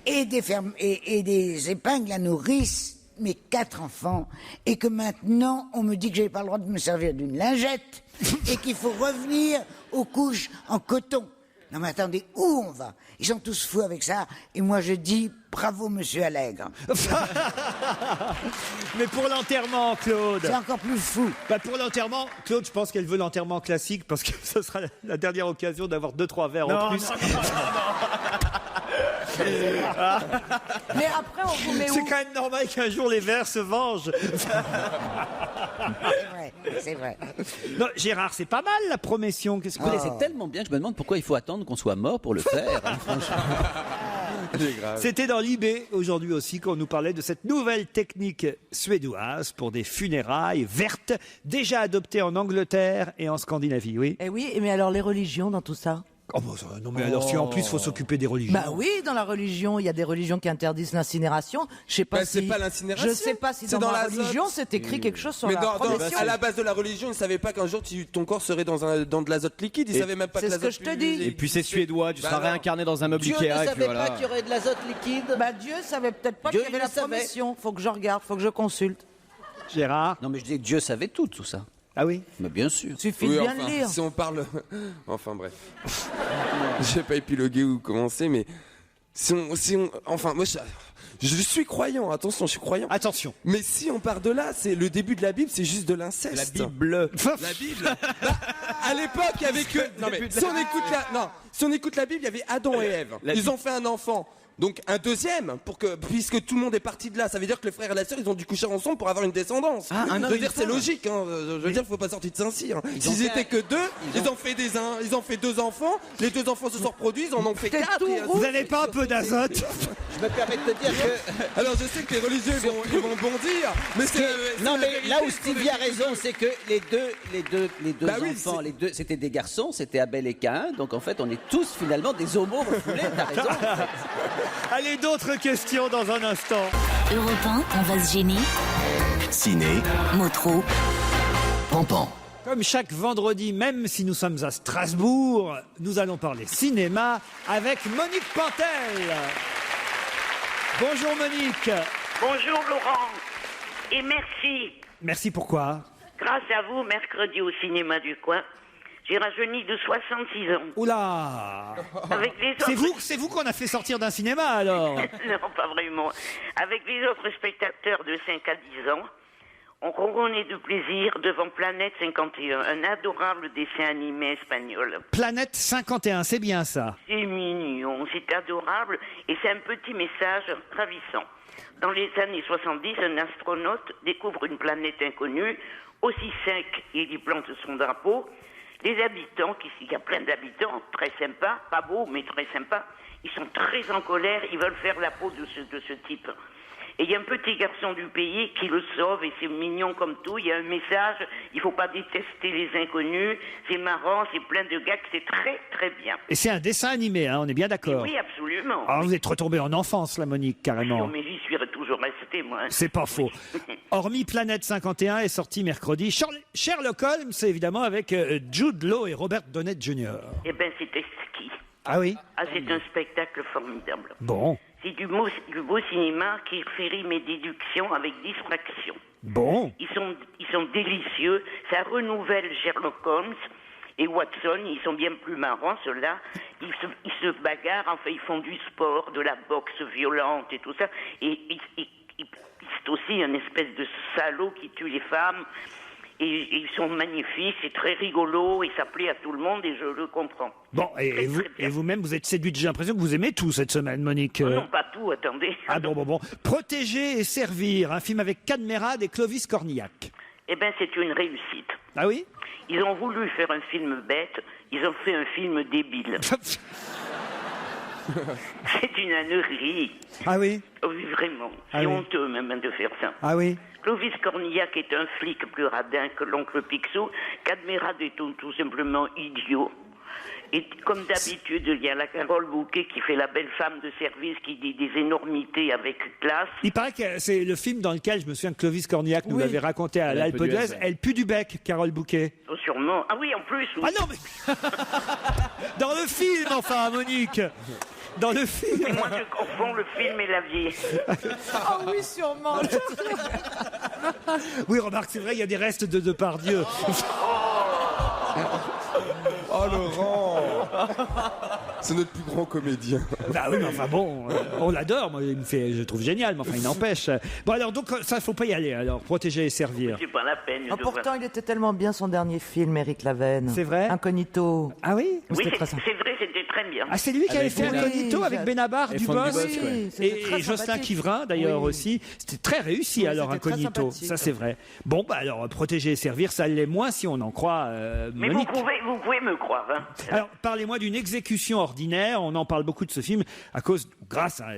S4: et des épingles à nourrice, mes 4 enfants, et que maintenant on me dit que j'avais pas le droit de me servir d'une lingette et qu'il faut revenir aux couches en coton. Non mais attendez, où on va? Ils sont tous fous avec ça, et moi je dis bravo Monsieur Allègre.
S3: Mais pour l'enterrement, Claude.
S4: C'est encore plus fou.
S3: Pour l'enterrement, Claude, je pense qu'elle veut l'enterrement classique parce que ce sera la dernière occasion d'avoir 2-3 verres en plus.
S7: mais après, on vous met
S3: C'est
S7: où?
S3: quand même normal qu'un jour les verres se vengent.
S4: C'est vrai.
S3: Non, Gérard, c'est pas mal la prométion. Qu'est-ce que
S5: C'est tellement bien que je me demande pourquoi il faut attendre qu'on soit mort pour le faire. hein, franchement.
S3: C'était dans l'IB aujourd'hui aussi qu'on nous parlait de cette nouvelle technique suédoise pour des funérailles vertes, déjà adoptée en Angleterre et en Scandinavie, oui.
S7: Eh oui, mais alors les religions dans tout ça?
S3: Non mais alors si en plus il faut s'occuper des religions.
S7: Bah oui, dans la religion, il y a des religions qui interdisent l'incinération. Je sais pas
S10: c'est
S7: si.
S10: pas l'incinération.
S7: Je sais pas si
S10: C'est
S7: dans
S10: dans
S7: ma
S10: l'azote.
S7: religion c'est écrit quelque chose sur
S10: Mais
S7: la prométion.
S10: à la base de la religion, ils ne savaient pas qu'un jour ton corps serait dans de l'azote liquide. Ils ne savaient même pas que
S7: c'est ce
S10: l'azote
S7: que je te dis.
S6: Et puis c'est suédois, tu seras
S10: non.
S6: réincarné dans un meuble
S5: Dieu
S6: Ikea.
S5: ne
S6: et puis
S5: savait
S6: voilà.
S5: pas qu'il y aurait de l'azote liquide.
S7: Bah Dieu savait peut-être pas
S5: Dieu,
S7: qu'il y avait
S5: il
S7: la
S5: le savait.
S7: prométion. Faut que je regarde, faut que je consulte.
S3: Gérard.
S5: Non mais je dis que Dieu savait tout ça.
S3: Ah oui.
S5: Mais bien sûr.
S7: Suffit de bien le lire.
S10: Si on parle. Enfin bref. Je vais pas épiloguer ou commencer, mais enfin, moi, je suis croyant. Attention, je suis croyant.
S3: Attention.
S10: Mais si on part de là, c'est le début de la Bible, c'est juste de l'inceste.
S6: La Bible.
S10: La Bible. À l'époque, il y avait que. Non mais si on écoute la Bible, il y avait Adam et Ève. Ils ont fait un enfant. Donc un deuxième, puisque tout le monde est parti de là, ça veut dire que le frère et la sœur, ils ont dû coucher ensemble pour avoir une descendance.
S6: Ah, un homme
S10: je veux
S6: et
S10: dire,
S6: une
S10: c'est
S6: femme.
S10: logique. Je veux dire, faut pas sortir de Saint-Cyr. S'ils
S5: ont
S10: étaient
S5: fait
S10: que deux, ils ont fait 2 enfants. Les 2 enfants se sont reproduits, ils en ont fait 4.
S3: Vous n'avez pas un peu d'azote?
S5: Je me permets de te dire que.
S10: Alors je sais que les religieux ils vont bondir, mais c'est
S5: Non
S10: la
S5: mais
S10: vérité,
S5: là où
S10: c'est
S5: Stevie a raison, c'est que les deux
S10: Bah oui,
S5: enfants, c'était des garçons, c'était Abel et Caïn, donc en fait on est tous finalement des homos refoulés, t'as raison.
S3: Allez, d'autres questions dans un instant.
S1: Europe 1, on va se gêner.
S2: Ciné,
S1: Motro.
S2: Pampan.
S3: Comme chaque vendredi, même si nous sommes à Strasbourg, nous allons parler cinéma avec Monique Pantel. Bonjour Monique.
S12: Bonjour Laurent, et merci.
S3: Merci, pourquoi?
S12: Grâce à vous, mercredi au cinéma du coin, j'ai rajeuni de 66 ans.
S3: Oula.
S12: Avec les autres...
S3: C'est vous qu'on a fait sortir d'un cinéma alors?
S12: Non, pas vraiment. Avec les autres spectateurs de 5 à 10 ans, on ronronnait de plaisir devant Planète 51, un adorable dessin animé espagnol.
S3: Planète 51, c'est bien ça.
S12: C'est mignon, c'est adorable, et c'est un petit message ravissant. Dans les années 70, un astronaute découvre une planète inconnue, aussi sec, il y plante son drapeau. Les habitants, il y a plein d'habitants, très sympas, pas beaux, mais très sympas, ils sont très en colère, ils veulent faire la peau de ce type. Et il y a un petit garçon du pays qui le sauve et c'est mignon comme tout. Il y a un message, il faut pas détester les inconnus. C'est marrant, c'est plein de gags, c'est très très bien.
S3: Et c'est un dessin animé, hein, on est bien d'accord.
S12: Oui, absolument.
S3: Alors vous êtes retombée en enfance, là, Monique, carrément.
S12: Non, mais j'y suis toujours restée, moi.
S3: C'est pas faux. Hormis Planète 51 est sorti mercredi. Sherlock Holmes, c'est évidemment avec Jude Law et Robert Downey Jr.
S12: Eh ben, c'était ski.
S3: Ah oui?
S12: Ah, c'est un spectacle formidable.
S3: Bon.
S12: C'est du beau cinéma qui fait mes déductions avec distraction.
S3: Bon.
S12: Ils sont délicieux. Ça renouvelle Sherlock Holmes et Watson. Ils sont bien plus marrants, ceux-là. Ils se bagarrent. Enfin, ils font du sport, de la boxe violente et tout ça. Et c'est aussi une espèce de salaud qui tue les femmes. Et ils sont magnifiques, c'est très rigolo, et ça plaît à tout le monde, et je le comprends.
S3: Bon, et vous-même, vous êtes séduite. J'ai l'impression que vous aimez tout cette semaine, Monique.
S12: Non, pas tout, attendez.
S3: Ah bon. Protéger et servir, un film avec Cadmerade et Clovis Cornillac.
S12: Eh bien, c'est une réussite.
S3: Ah oui?
S12: Ils ont voulu faire un film bête, ils ont fait un film débile. C'est une ânerie.
S3: Ah oui?
S12: Oui, vraiment.
S3: Ah
S12: C'est
S3: oui.
S12: honteux même de faire ça.
S3: Ah oui?
S12: Clovis Cornillac est un flic plus radin que l'oncle Picsou. Cadmerade est tout simplement idiot. Et comme d'habitude, il y a la Carole Bouquet qui fait la belle femme de service qui dit des énormités avec classe.
S3: Il paraît que c'est le film dans lequel, je me souviens que Clovis Cornillac nous l'avait raconté à l'Alpe d'Huez. Elle pue du bec, Carole Bouquet.
S12: Oh, sûrement. Ah oui, en plus. Oui.
S3: Ah non, mais... Dans le film, enfin, Monique. Dans le film.
S12: Mais moi, je confonds le film et la vie.
S7: Ah oui, sûrement.
S3: Oui, remarque, c'est vrai, il y a des restes de Depardieu.
S10: Oh Laurent, c'est notre plus grand comédien.
S3: Bah oui, mais enfin bon, on l'adore, moi, il me fait, je le trouve génial, mais enfin il n'empêche. Bon alors donc ça, faut pas y aller, alors protéger et servir.
S12: C'est pas la peine.
S7: Ah, pourtant, il était tellement bien son dernier film, Éric Lavenne.
S3: C'est vrai?
S7: Incognito.
S3: Ah oui?
S12: Oui,
S7: C'était très
S12: c'est
S7: sympa.
S12: vrai, c'était très bien.
S3: Ah, c'est lui qui avait fait Incognito avec Benabar,
S6: Et
S3: Dubos,
S6: Franck Dubosc, ouais.
S7: c'était très
S3: et Jocelyn
S7: sympathique.
S3: Quivrin d'ailleurs
S7: Oui.
S3: aussi. C'était très réussi
S7: Oui,
S3: alors
S7: c'était très
S3: Incognito,
S7: sympathique.
S3: ça c'est vrai. Bon bah alors protéger et servir, ça l'est moins si on en croit
S12: Mais vous
S3: Monique.
S12: pouvez me croire. Hein.
S3: Alors, parlez-moi d'une exécution ordinaire. On en parle beaucoup de ce film grâce à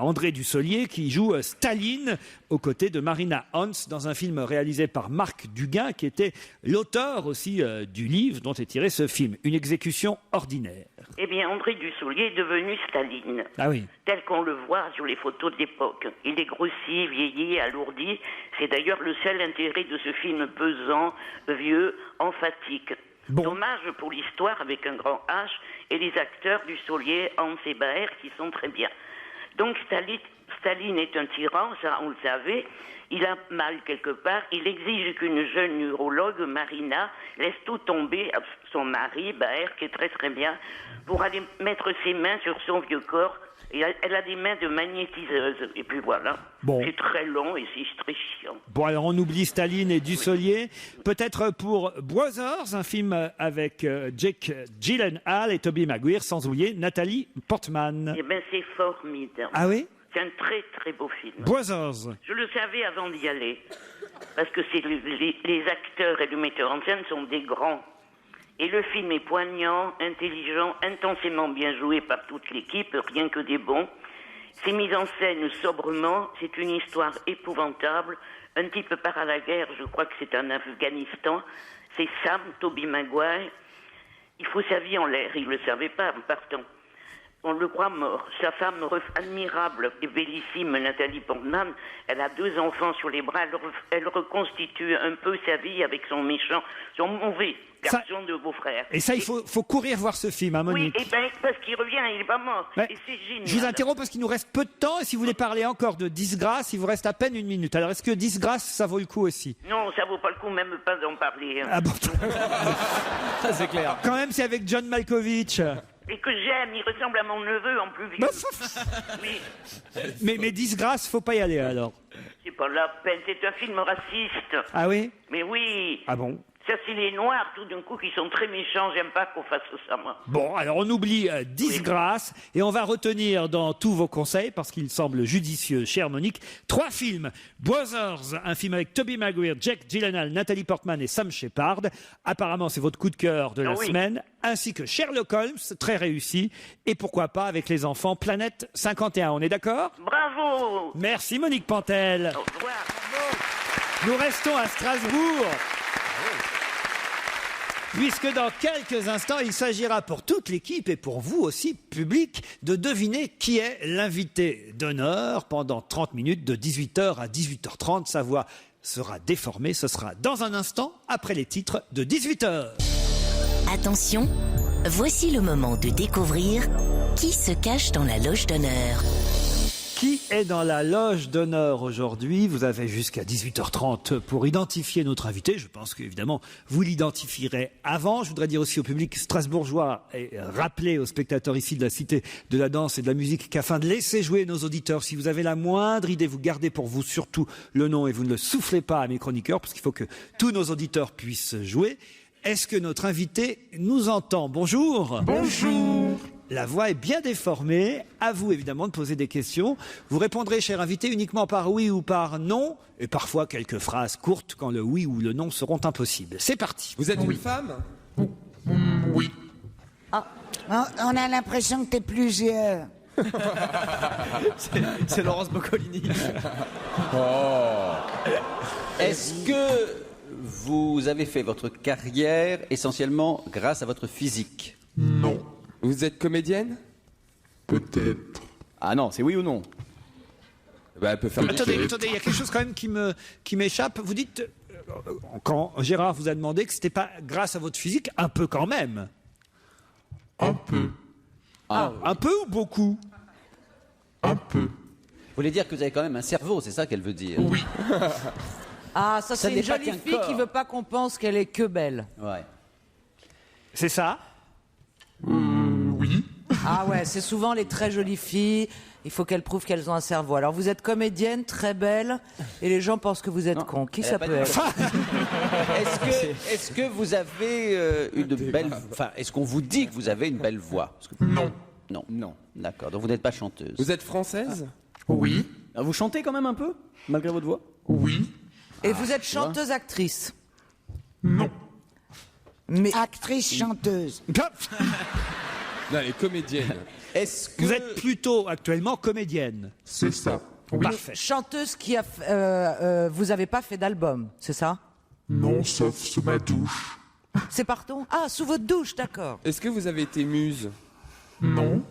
S3: André Dussolier qui joue Staline aux côtés de Marina Hans dans un film réalisé par Marc Duguin qui était l'auteur aussi du livre dont est tiré ce film. Une exécution ordinaire.
S12: Eh bien, André Dussolier est devenu Staline.
S3: Ah oui.
S12: Tel qu'on le voit sur les photos de l'époque. Il est grossi, vieilli, alourdi. C'est d'ailleurs le seul intérêt de ce film pesant, vieux, emphatique.
S3: Bon.
S12: Dommage pour l'histoire avec un grand H et les acteurs Dussolier, Hans et Baer qui sont très bien. Donc Staline est un tyran, ça on le savait. Il a mal quelque part. Il exige qu'une jeune neurologue, Marina, laisse tout tomber à son mari, Baer, qui est très très bien, pour aller mettre ses mains sur son vieux corps. Et elle a des mains de magnétiseuse. Et puis voilà.
S3: Bon.
S12: C'est très long et c'est très chiant.
S3: Bon, alors on oublie Staline et Dussolier. Peut-être pour Brothers, un film avec Jake Gyllenhaal et Tobey Maguire, sans oublier Nathalie Portman.
S12: Eh bien, c'est formidable.
S3: Ah oui?
S12: C'est un très très beau film.
S3: Brothers.
S12: Je le savais avant d'y aller. Parce que les acteurs et le metteur en scène sont des grands. Et le film est poignant, intelligent, intensément bien joué par toute l'équipe, rien que des bons. C'est mis en scène sobrement, c'est une histoire épouvantable. Un type part à la guerre, je crois que c'est en Afghanistan. C'est Sam, Tobey Maguire. Il faut sa vie en l'air, il ne le savait pas en partant. On le croit mort. Sa femme admirable et bellissime, Nathalie Portman, elle a 2 enfants sur les bras. Elle reconstitue un peu sa vie avec son mauvais garçon de beau-frère.
S3: Et ça, il faut courir voir ce film, hein, Monique.
S12: Oui, et ben, parce qu'il revient, il n'est pas mort.
S3: Ouais.
S12: Et c'est génial.
S3: Je vous interromps parce qu'il nous reste peu de temps et si vous voulez parler encore de Disgrâce, il vous reste à peine 1 minute. Alors est-ce que Disgrâce, ça vaut le coup aussi?
S12: Non, ça vaut pas le coup, même pas d'en parler. Hein.
S3: Ah bon?
S6: Ça c'est clair.
S3: Quand même, c'est avec John Malkovich.
S12: Et que j'aime, il ressemble à mon neveu en plus vieux. Oui,
S3: Mais Disgrâce, faut pas y aller alors.
S12: c'est pas la peine, c'est un film raciste.
S3: Ah oui?
S12: Mais oui,
S3: Ah bon?
S12: Ça, c'est les noirs, tout d'un coup, qui sont très méchants. J'aime pas qu'on fasse ça, moi.
S3: Bon, alors on oublie Disgrâce et on va retenir dans tous vos conseils, parce qu'il semble judicieux, chère Monique, 3 films. Brothers, un film avec Tobey Maguire, Jake Gyllenhaal, Nathalie Portman et Sam Shepard. Apparemment, c'est votre coup de cœur de la semaine. Ainsi que Sherlock Holmes, très réussi. Et pourquoi pas, avec les enfants, Planète 51. On est d'accord?
S12: Bravo!
S3: Merci Monique Pantel.
S12: Au revoir.
S3: Nous restons à Strasbourg. Puisque dans quelques instants, il s'agira pour toute l'équipe et pour vous aussi, public, de deviner qui est l'invité d'honneur pendant 30 minutes de 18h à 18h30. Sa voix sera déformée. Ce sera dans un instant, après les titres de 18h.
S1: Attention, voici le moment de découvrir qui se cache dans la loge d'honneur.
S3: Qui est dans la loge d'honneur aujourd'hui? Vous avez jusqu'à 18h30 pour identifier notre invité. Je pense qu'évidemment, vous l'identifierez avant. Je voudrais dire aussi au public strasbourgeois et rappeler aux spectateurs ici de la Cité de la Danse et de la Musique qu'afin de laisser jouer nos auditeurs, si vous avez la moindre idée, vous gardez pour vous surtout le nom et vous ne le soufflez pas à mes chroniqueurs, parce qu'il faut que tous nos auditeurs puissent jouer. Est-ce que notre invité nous entend? Bonjour.
S13: Bonjour.
S3: La voix est bien déformée. À vous, évidemment, de poser des questions. Vous répondrez, cher invité, uniquement par oui ou par non, et parfois quelques phrases courtes quand le oui ou le non seront impossibles. C'est parti.
S10: Vous êtes une femme?
S13: Oui.
S4: On a l'impression que t'es plusieurs.
S6: C'est Laurence Boccolini.
S5: Est-ce que vous avez fait votre carrière essentiellement grâce à votre physique?
S13: Non.
S10: Vous êtes comédienne?
S13: Peut-être.
S6: Ah non, c'est oui ou non?
S10: Bah, elle peut faire
S3: Attendez, il y a quelque chose quand même qui m'échappe. Vous dites, quand Gérard vous a demandé que c'était pas grâce à votre physique, un peu quand même.
S13: Un peu.
S3: Un peu ou beaucoup?
S13: Un peu.
S5: Vous voulez dire que vous avez quand même un cerveau, c'est ça qu'elle veut dire?
S13: Oui.
S7: Ah, ça c'est
S5: n'est
S7: une
S5: pas
S7: jolie
S5: qu'un
S7: fille
S5: corps.
S7: qui veut pas qu'on pense qu'elle est que belle.
S5: Ouais.
S3: C'est ça?
S13: Oui.
S7: Ah ouais, c'est souvent les très jolies filles. Il faut qu'elles prouvent qu'elles ont un cerveau. Alors vous êtes comédienne, très belle, et les gens pensent que vous êtes con. Qui ça peut être?
S5: Est-ce que vous avez une belle... Enfin, est-ce qu'on vous dit que vous avez une belle voix? Parce que-
S13: Non.
S5: Non. Non. D'accord, donc vous n'êtes pas chanteuse.
S10: Vous êtes française?
S13: Oui.
S6: Ah, vous chantez quand même un peu, malgré votre voix?
S13: Oui.
S7: Et vous êtes chanteuse-actrice?
S13: Non.
S7: Mais
S4: Actrice-chanteuse.
S10: Non, elle est comédienne.
S5: Est-ce que...
S3: Vous êtes plutôt actuellement comédienne.
S13: C'est ça. Oui.
S3: Parfait.
S7: chanteuse qui a... vous avez pas fait d'album, c'est ça?
S13: Non, sauf sous ma douche.
S7: C'est pardon? Ah, sous votre douche, d'accord.
S10: Est-ce que vous avez été muse?
S13: Non.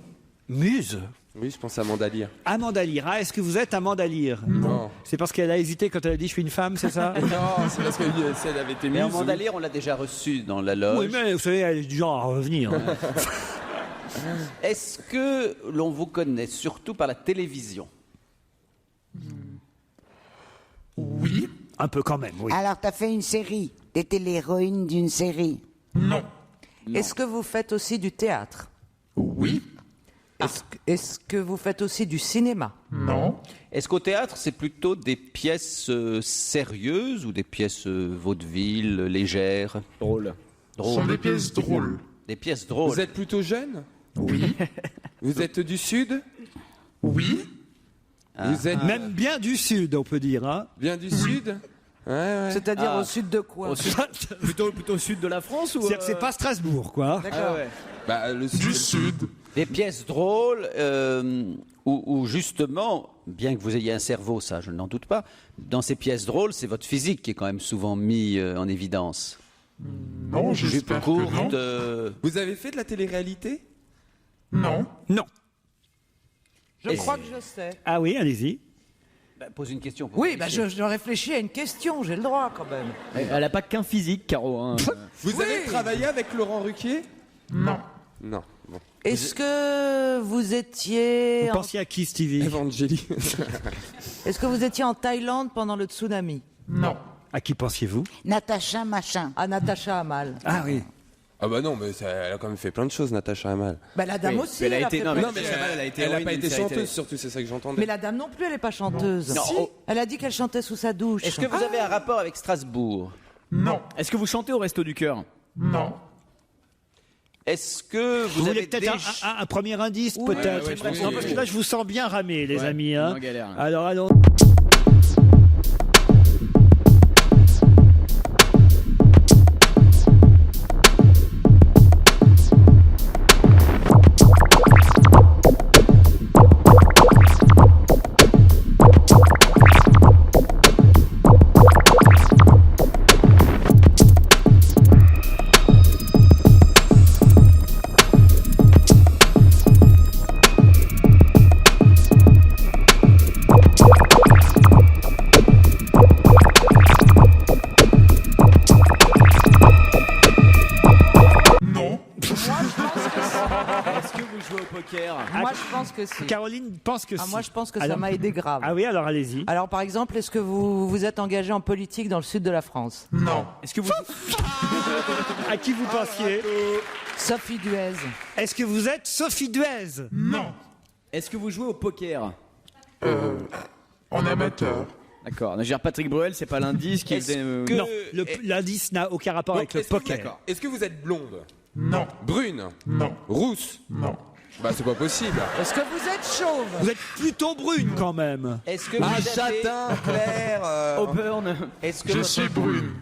S3: Muse?
S10: Oui, je pense à Amanda Lear.
S3: Amanda Lear. Ah, est-ce que vous êtes Amanda Lear?
S10: Non.
S3: C'est parce qu'elle a hésité quand elle a dit je suis une femme, c'est ça?
S10: Non, c'est parce qu'elle avait été
S5: Mais
S10: muse.
S5: Amanda Lear, on l'a déjà reçue dans la loge.
S3: Oui, mais vous savez, elle est du genre à revenir.
S5: Est-ce que l'on vous connaît surtout par la télévision?
S13: Oui.
S3: Un peu quand même, oui.
S4: Alors, t'as fait une série. T'étais l'héroïne d'une série.
S13: Non.
S7: Est-ce que vous faites aussi du théâtre?
S13: Oui.
S7: Est-ce que vous faites aussi du cinéma?
S13: Non.
S5: Est-ce qu'au théâtre, c'est plutôt des pièces sérieuses ou des pièces vaudeville, légères?
S6: Drôle.
S13: Ce sont des pièces drôles.
S5: Des pièces drôles.
S10: Vous êtes plutôt jeune?
S13: Oui.
S10: Vous êtes du Sud?
S13: Oui.
S10: Vous êtes
S3: Même bien du Sud, on peut dire. Hein.
S10: bien du Sud? Ouais.
S7: C'est-à-dire au sud de quoi?
S6: Plutôt au sud de la France ou
S3: C'est-à-dire que c'est pas Strasbourg, quoi.
S7: D'accord.
S10: Bah, le Sud.
S13: Du Sud.
S5: Des pièces drôles où justement, bien que vous ayez un cerveau, ça je n'en doute pas, dans ces pièces drôles, c'est votre physique qui est quand même souvent mis en évidence.
S13: Non,
S5: Jupe
S13: j'espère que
S5: courte,
S13: non.
S10: Vous avez fait de la télé-réalité?
S13: Non.
S3: Non.
S7: Je crois que je sais.
S3: Ah oui, allez-y.
S5: pose une question.
S7: Oui, bah je réfléchis à une question, j'ai le droit quand même.
S6: Elle a pas qu'un physique, Caro. Hein.
S10: Vous avez travaillé avec Laurent Ruquier?
S13: Non.
S10: Non. Bon.
S7: Est-ce que vous étiez...
S3: Vous pensiez à qui, Stevie?
S10: Evangélie.
S7: Est-ce que vous étiez en Thaïlande pendant le tsunami?
S13: Non.
S3: À qui pensiez-vous?
S4: Natacha Machin.
S7: À Natacha Amal.
S3: Ah oui.
S10: Ah bah non, mais elle a quand même fait plein de choses, Natacha Amal.
S7: Bah la dame aussi.
S6: Elle a
S7: elle
S6: été,
S7: fait
S6: non,
S7: plein
S6: mais
S7: de
S6: Natacha
S7: choses.
S6: Amal, elle a été
S10: Elle n'a
S6: héroïne
S10: pas
S6: d'une
S10: été
S6: série
S10: chanteuse,
S6: télé.
S10: surtout, c'est ça que j'entendais.
S7: Mais la dame non plus, elle n'est pas chanteuse.
S5: Non.
S7: Si. Elle a dit qu'elle chantait sous sa douche.
S5: Est-ce que vous avez un rapport avec Strasbourg?
S13: Non.
S6: Est-ce que vous chantez au Resto du Cœur?
S13: Non.
S5: Est-ce que
S3: Vous
S5: vous
S3: voulez
S5: avez
S3: peut-être un premier indice, peut-être Non, parce que là, je vous sens bien ramer, les amis. Hein.
S6: en galère, là.
S3: Alors, allons.
S7: Moi, je pense que si.
S3: Caroline pense que si.
S7: Moi, je pense que ça
S3: Alors-
S7: m'a aidé grave.
S3: Ah oui, alors allez-y.
S7: Alors, par exemple, est-ce que vous vous êtes engagé en politique dans le sud de la France?
S13: Non.
S3: Est-ce que vous... À qui vous pensiez?
S7: Sophie Duez.
S3: Est-ce que vous êtes Sophie Duez?
S13: Non.
S6: Est-ce que vous jouez au poker?
S13: En amateur.
S6: D'accord. Je veux dire, Patrick Bruel, c'est pas l'indice qui
S10: Est-ce
S6: est.
S10: que-
S3: Non, l'indice n'a aucun rapport avec le
S10: est-ce que vous-
S3: poker.
S10: d'accord. Est-ce que vous êtes blonde?
S13: Non.
S10: Brune?
S13: Non.
S10: Rousse?
S13: Non.
S10: Bah c'est pas possible.
S7: Est-ce que vous êtes chauve?
S3: Vous êtes plutôt brune quand même.
S5: Est-ce que
S10: Ah,
S5: vous avez...
S10: châtain, clair.
S6: Auburn.
S5: Est-ce que
S13: Je
S5: votre-
S13: suis brune.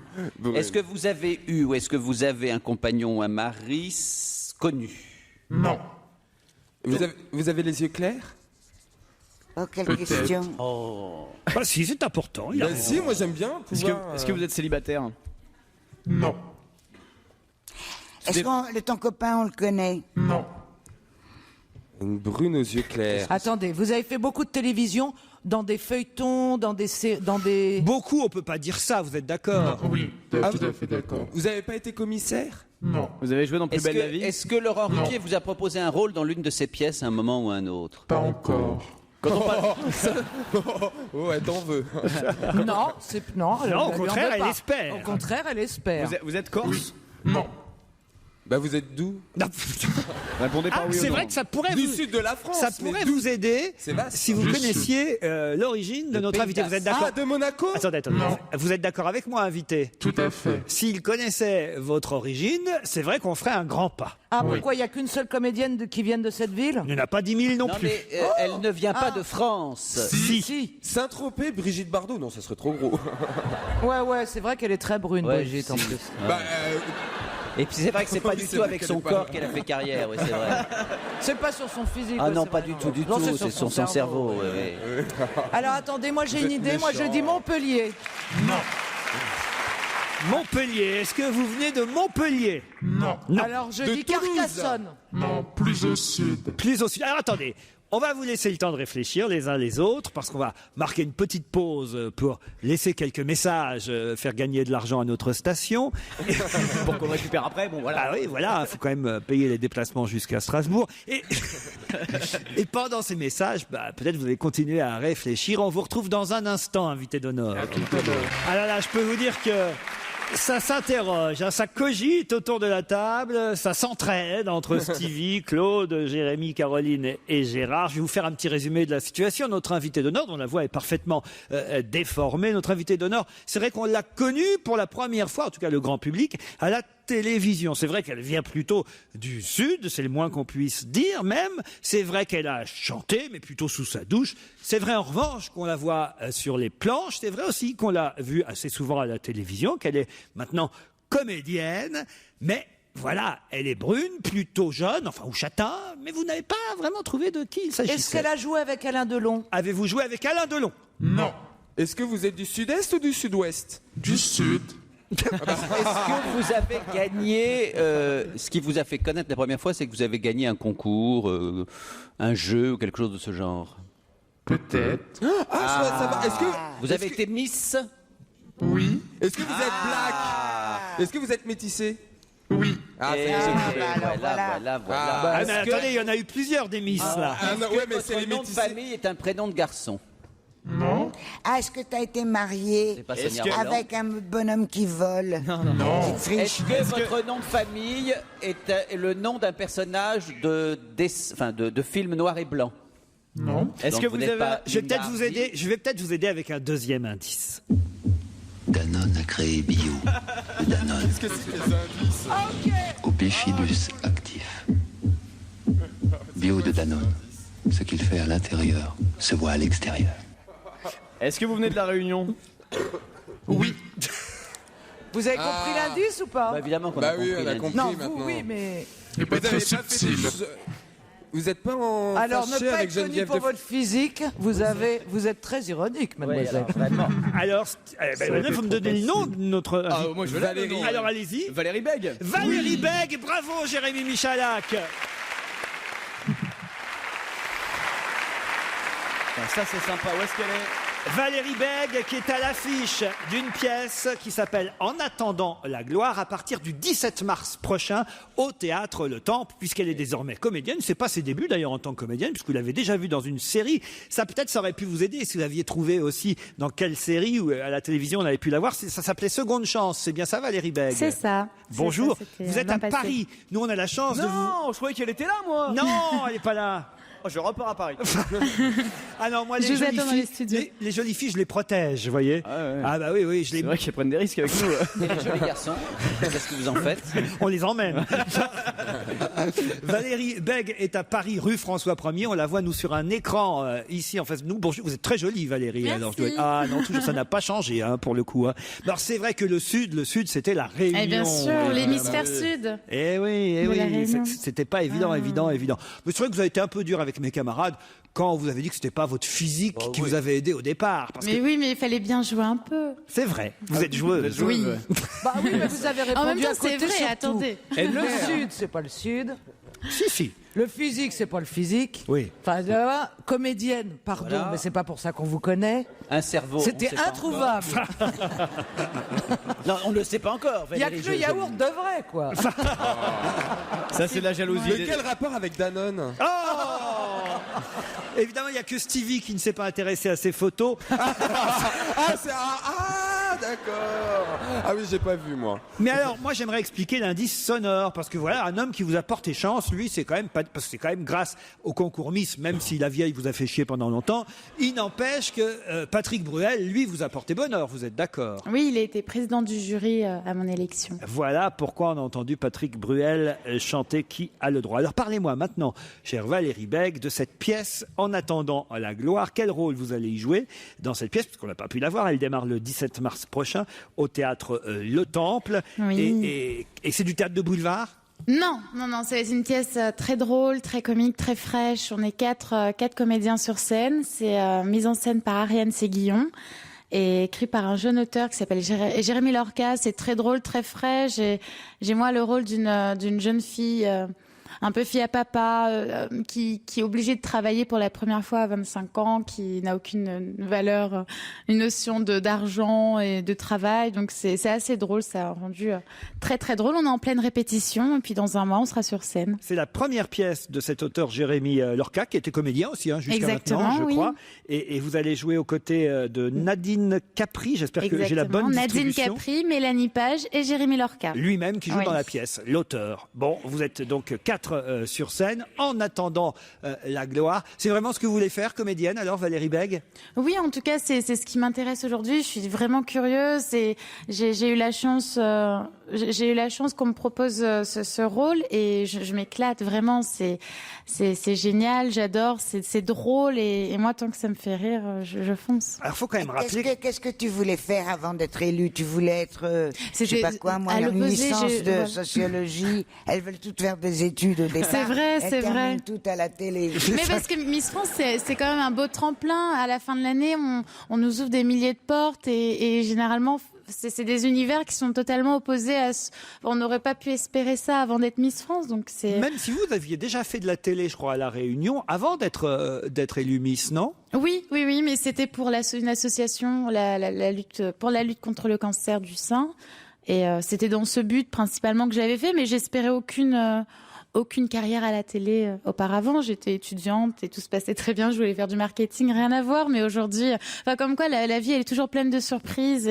S5: Est-ce que vous avez eu ou est-ce que vous avez un compagnon ou un mari connu?
S13: Non.
S10: Vous avez les yeux clairs?
S4: Oh, quelle
S13: Peut-être.
S4: question.
S3: Bah si, c'est important. il a
S10: Bah
S3: raison.
S10: si, moi j'aime bien
S6: Est-ce
S10: pouvoir...
S6: que vous êtes célibataire?
S13: Non.
S4: Est-ce que ton copain, on le connaît?
S13: Non.
S10: Une brune aux yeux clairs.
S7: Attendez, vous avez fait beaucoup de télévision dans des feuilletons, dans des...
S3: Beaucoup, on peut pas dire ça, vous êtes d'accord?
S13: Oui,
S10: Ah,
S13: tout à fait d'accord.
S10: Vous avez pas été commissaire?
S13: Non.
S6: Vous avez joué dans Plus
S5: Est-ce
S6: belle la
S5: que,
S6: vie?
S5: est-ce que Laurent
S13: Non.
S5: Ruquier vous a proposé un rôle dans l'une de ses pièces à un moment ou à un autre?
S13: Pas encore.
S10: Oh, elle t'en veut.
S7: Non, non.
S3: Non, au
S7: lui en
S3: contraire,
S7: veut
S3: elle
S7: pas.
S3: espère.
S7: Au contraire, elle espère.
S6: Vous êtes corse?
S13: Non.
S10: Bah vous êtes d'où?
S3: Non.
S6: Répondez par
S3: Ah,
S6: oui ou
S3: c'est
S6: non.
S3: vrai que ça pourrait
S10: Du
S3: vous...
S10: sud de la France.
S3: Ça
S10: mais
S3: pourrait
S10: d'où?
S3: vous aider
S10: C'est vaste.
S3: si vous
S13: Du
S3: connaissiez l'origine de notre
S5: Pays
S3: invité. Vous êtes
S5: d'As.
S3: d'accord?
S10: Ah, de Monaco?
S3: Attendez.
S13: Non.
S3: Vous êtes d'accord avec moi, invité?
S13: Tout à fait.
S3: S'il connaissait votre origine, c'est vrai qu'on ferait un grand pas.
S7: Ah, pourquoi il n'y a qu'une seule comédienne qui vienne de cette ville?
S3: Il n'y en a pas 10 000 non
S5: Non
S3: plus.
S5: mais elle ne vient pas de France.
S3: Si.
S10: Saint-Tropez, Brigitte Bardot? Non, ça serait trop gros.
S7: Ouais, c'est vrai qu'elle est très brune,
S5: Ouais,
S7: Brigitte, en
S5: si.
S7: plus.
S10: Bah,
S5: Et puis c'est vrai que c'est pas
S10: Oui,
S5: du
S10: c'est
S5: tout
S10: vrai
S5: avec
S10: qu'elle
S5: son
S10: est pas
S5: corps
S10: mal.
S5: qu'elle a fait carrière, oui, c'est vrai.
S7: C'est pas sur son physique.
S5: Ah
S7: ouais,
S5: non,
S7: c'est
S5: pas
S7: vrai.
S5: du tout, du
S7: Non,
S5: tout,
S7: c'est
S5: c'est sur son cerveau. ouais, ouais.
S7: Alors attendez, moi j'ai une idée, moi je dis Montpellier.
S3: Montpellier. Est-ce que vous venez de Montpellier?
S13: Non.
S7: Alors je
S10: De
S7: dis
S10: Toulouse.
S7: Carcassonne.
S13: Non, plus au sud.
S3: Plus au sud. Alors attendez. On va vous laisser le temps de réfléchir les uns les autres parce qu'on va marquer une petite pause pour laisser quelques messages, faire gagner de l'argent à notre station.
S6: Pour qu'on récupère après, bon voilà.
S3: Ah oui, voilà, il faut quand même payer les déplacements jusqu'à Strasbourg. Et, et pendant ces messages, peut-être vous allez continuer à réfléchir. On vous retrouve dans un instant, invité d'honneur. Ah là là, je peux vous dire que ça s'interroge, hein, ça cogite autour de la table, ça s'entraide entre Stevie, Claude, Jérémy, Caroline et Gérard. Je vais vous faire un petit résumé de la situation. Notre invité d'honneur, dont la voix est parfaitement déformée, notre invité d'honneur, c'est vrai qu'on l'a connu pour la première fois, en tout cas le grand public, à la télévision. C'est vrai qu'elle vient plutôt du Sud, c'est le moins qu'on puisse dire même. C'est vrai qu'elle a chanté, mais plutôt sous sa douche. C'est vrai en revanche qu'on la voit sur les planches. C'est vrai aussi qu'on l'a vue assez souvent à la télévision, qu'elle est maintenant comédienne. Mais voilà, elle est brune, plutôt jeune, enfin ou châtain, mais vous n'avez pas vraiment trouvé de qui il s'agissait.
S7: Est-ce qu'elle a joué avec Alain Delon?
S3: Avez-vous joué avec Alain Delon?
S13: Non.
S10: Est-ce que vous êtes du sud-est ou du sud-ouest?
S13: Du sud.
S5: Est-ce que vous avez gagné ce qui vous a fait connaître la première fois, c'est que vous avez gagné un concours, un jeu ou quelque chose de ce genre?
S13: Peut-être.
S10: Ah, je voudrais savoir. Est-ce que
S5: Vous avez été Miss?
S13: Oui.
S10: Est-ce que vous êtes black? Est-ce que vous êtes métissé?
S13: Oui.
S10: Ah,
S5: Et-
S10: c'est
S5: voilà,
S4: voilà.
S5: voilà.
S3: Ah, mais
S5: Est-ce que-
S3: attendez, il y en a eu plusieurs des Miss là.
S10: Ah, non,
S5: est-ce que
S10: ouais, mais c'est les
S5: votre nom de
S10: métissés.
S5: famille est un prénom de garçon?
S13: Non.
S4: Ah, est-ce que tu as été marié
S5: C'est pas Sonia Roland.
S4: avec un bonhomme qui vole?
S13: Non.
S4: Qui friche?
S5: Est-ce que votre nom de famille est le nom d'un personnage de film noir et blanc?
S13: Non.
S6: Est-ce
S5: Donc
S6: que
S5: vous
S6: vous
S5: n'êtes
S6: avez
S5: pas
S3: Je vais peut-être
S5: Linda
S3: vous aider. Je vais peut-être vous aider avec un deuxième indice.
S14: Danone a créé Bio. Le Danone.
S10: Qu'est-ce que c'est les indices
S14: Au bifidus actif. Bio de Danone. Ce qu'il fait à l'intérieur se voit à l'extérieur.
S6: Est-ce que vous venez de la Réunion?
S10: Oui.
S7: Vous avez compris l'indice ou pas?
S5: Bah, évidemment qu'on a compris.
S10: Oui, on a compris
S7: Non,
S10: maintenant.
S7: vous, oui, mais...
S13: Et pas
S10: Vous
S13: trop
S10: avez pas fait
S13: subtil.
S10: Vous n'êtes pas en
S7: Alors, ne
S10: fâché
S7: pas
S10: avec
S7: être connu
S10: Geneviève
S7: pour
S10: de
S7: votre physique, vous êtes très ironique, mademoiselle.
S3: Alors, vous me donnez le nom de notre...
S6: Moi je
S10: Valérie.
S3: Alors allez-y.
S6: Valérie Bègue.
S3: Valérie Bègue, bravo Jérémy Michalak.
S6: Ça c'est sympa, où est-ce qu'elle est?
S3: Valérie Bègue qui est à l'affiche d'une pièce qui s'appelle En attendant la gloire à partir du 17 mars prochain au Théâtre Le Temple, puisqu'elle est désormais comédienne. C'est pas ses débuts d'ailleurs en tant que comédienne, puisque vous l'avez déjà vue dans une série. Ça peut-être ça aurait pu vous aider si vous aviez trouvé aussi dans quelle série ou à la télévision on avait pu la voir. Ça s'appelait Seconde Chance. C'est bien ça Valérie Bègue?
S15: C'est ça.
S3: Bonjour,
S15: C'est ça, c'était
S3: vous êtes
S15: l'an
S3: à
S15: passé.
S3: Paris. Nous on a la chance de vous...
S6: Non, je croyais qu'elle était là moi.
S3: Non, elle est pas là.
S6: Oh, je repars à Paris.
S3: Ah non, moi
S15: Je
S3: les
S15: vous
S3: jolies
S15: attends dans
S3: filles,
S15: les studios.
S3: les jolies filles, je les protège, vous voyez. Ah bah oui, je les...
S6: C'est vrai qu'ils prennent des risques avec nous.
S5: Et les jolis garçons, qu'est-ce que vous en faites?
S3: On les emmène. Valérie Bègue est à Paris, rue François 1er. On la voit, nous, sur un écran, ici, en face de nous. Bonjour, vous êtes très jolie, Valérie.
S15: Merci.
S3: Alors, ah non, toujours, ça n'a pas changé, hein, pour le coup. Hein. Alors, c'est vrai que le Sud, c'était la Réunion.
S15: Eh bien sûr, l'hémisphère sud.
S3: Eh oui,
S15: De la Réunion.
S3: c'était pas évident. Mais c'est vrai que vous avez été un peu dur avec mes camarades quand vous avez dit que c'était pas votre physique qui vous avait aidé au départ. Parce
S15: Mais
S3: que
S15: oui, mais il fallait bien jouer un peu.
S3: c'est vrai, vous êtes joueuse.
S15: Oui.
S7: Bah oui, mais vous avez répondu
S15: En même temps,
S7: à côté
S15: c'est vrai,
S7: surtout.
S15: attendez.
S7: Et le Sud, c'est pas le Sud.
S3: Si.
S7: Le physique, c'est pas le physique.
S3: Oui.
S7: Enfin, comédienne, pardon,
S5: Voilà.
S7: mais c'est pas pour ça qu'on vous connaît.
S5: Un cerveau.
S7: C'était
S5: on sait pas
S7: introuvable.
S5: encore. Non, on ne le sait pas encore.
S7: Il y a que
S5: Valérie,
S7: le yaourt de vrai, quoi.
S6: Ça c'est de la jalousie.
S10: Mais quel rapport avec Danone
S3: Évidemment, il n'y a que Stevie qui ne s'est pas intéressé à ces photos.
S10: D'accord. Ah oui, j'ai pas vu moi.
S3: Mais alors, moi, j'aimerais expliquer l'indice sonore, parce que voilà, un homme qui vous a porté chance, lui, c'est quand même pas, parce que c'est quand même grâce au concours Miss, même si la vieille vous a fait chier pendant longtemps. Il n'empêche que Patrick Bruel, lui, vous a porté bonheur. Vous êtes d'accord?
S15: Oui, il a été président du jury à mon élection.
S3: Voilà pourquoi on a entendu Patrick Bruel chanter Qui a le droit. Alors parlez-moi maintenant, chère Valérie Bègue, de cette pièce En attendant la gloire. Quel rôle vous allez y jouer dans cette pièce? Parce qu'on n'a pas pu la voir. Elle démarre le 17 mars prochain au Théâtre Le Temple.
S15: Oui.
S3: Et c'est du théâtre de boulevard?
S15: Non, c'est une pièce très drôle, très comique, très fraîche. On est quatre comédiens sur scène. C'est mise en scène par Ariane Séguillon et écrit par un jeune auteur qui s'appelle Jérémy Lorca. C'est très drôle, très frais. J'ai moi le rôle d'une jeune fille un peu fille à papa, qui est obligée de travailler pour la première fois à 25 ans, qui n'a aucune valeur, une notion d'argent et de travail. Donc c'est assez drôle, ça a rendu très très drôle. On est en pleine répétition et puis dans un mois on sera sur scène.
S3: C'est la première pièce de cet auteur Jérémy Lorca, qui était comédien aussi, hein, jusqu'à
S15: Exactement,
S3: maintenant, je
S15: oui.
S3: crois. Et vous allez jouer aux côtés de Nadine Capri, j'espère que j'ai la bonne
S15: Nadine
S3: distribution.
S15: Capri, Mélanie Page et Jérémy Lorca.
S3: Lui-même qui joue
S15: Oui.
S3: dans la pièce, l'auteur. Bon, vous êtes donc 4 sur scène, en attendant la gloire. C'est vraiment ce que vous voulez faire, comédienne, alors, Valérie Bègue?
S15: Oui, en tout cas, c'est ce qui m'intéresse aujourd'hui. Je suis vraiment curieuse et j'ai eu la chance qu'on me propose ce rôle et je m'éclate vraiment. C'est génial, j'adore, c'est drôle et moi, tant que ça me fait rire, je fonce.
S3: Alors, faut quand même rappeler.
S4: Qu'est-ce que tu voulais faire avant d'être élue? Tu voulais être, je sais pas quoi, moi,
S15: à
S4: une
S15: l'opposé,
S4: licence de
S15: voilà.
S4: sociologie. Elles veulent toutes faire des études au départ.
S15: C'est vrai,
S4: Elles
S15: c'est vrai.
S4: terminent toutes à la télé.
S15: Mais parce que Miss France, c'est quand même un beau tremplin. À la fin de l'année, on nous ouvre des milliers de portes et généralement, c'est des univers qui sont totalement opposés à on n'aurait pas pu espérer ça avant d'être Miss France. Donc c'est...
S3: Même si vous aviez déjà fait de la télé, je crois, à La Réunion, avant d'être élue Miss, non?
S15: Oui, mais c'était pour une association la lutte, pour la lutte contre le cancer du sein. Et c'était dans ce but principalement que j'avais fait, mais j'espérais aucune carrière à la télé auparavant. J'étais étudiante et tout se passait très bien. Je voulais faire du marketing, rien à voir. Mais aujourd'hui, comme quoi la vie, elle est toujours pleine de surprises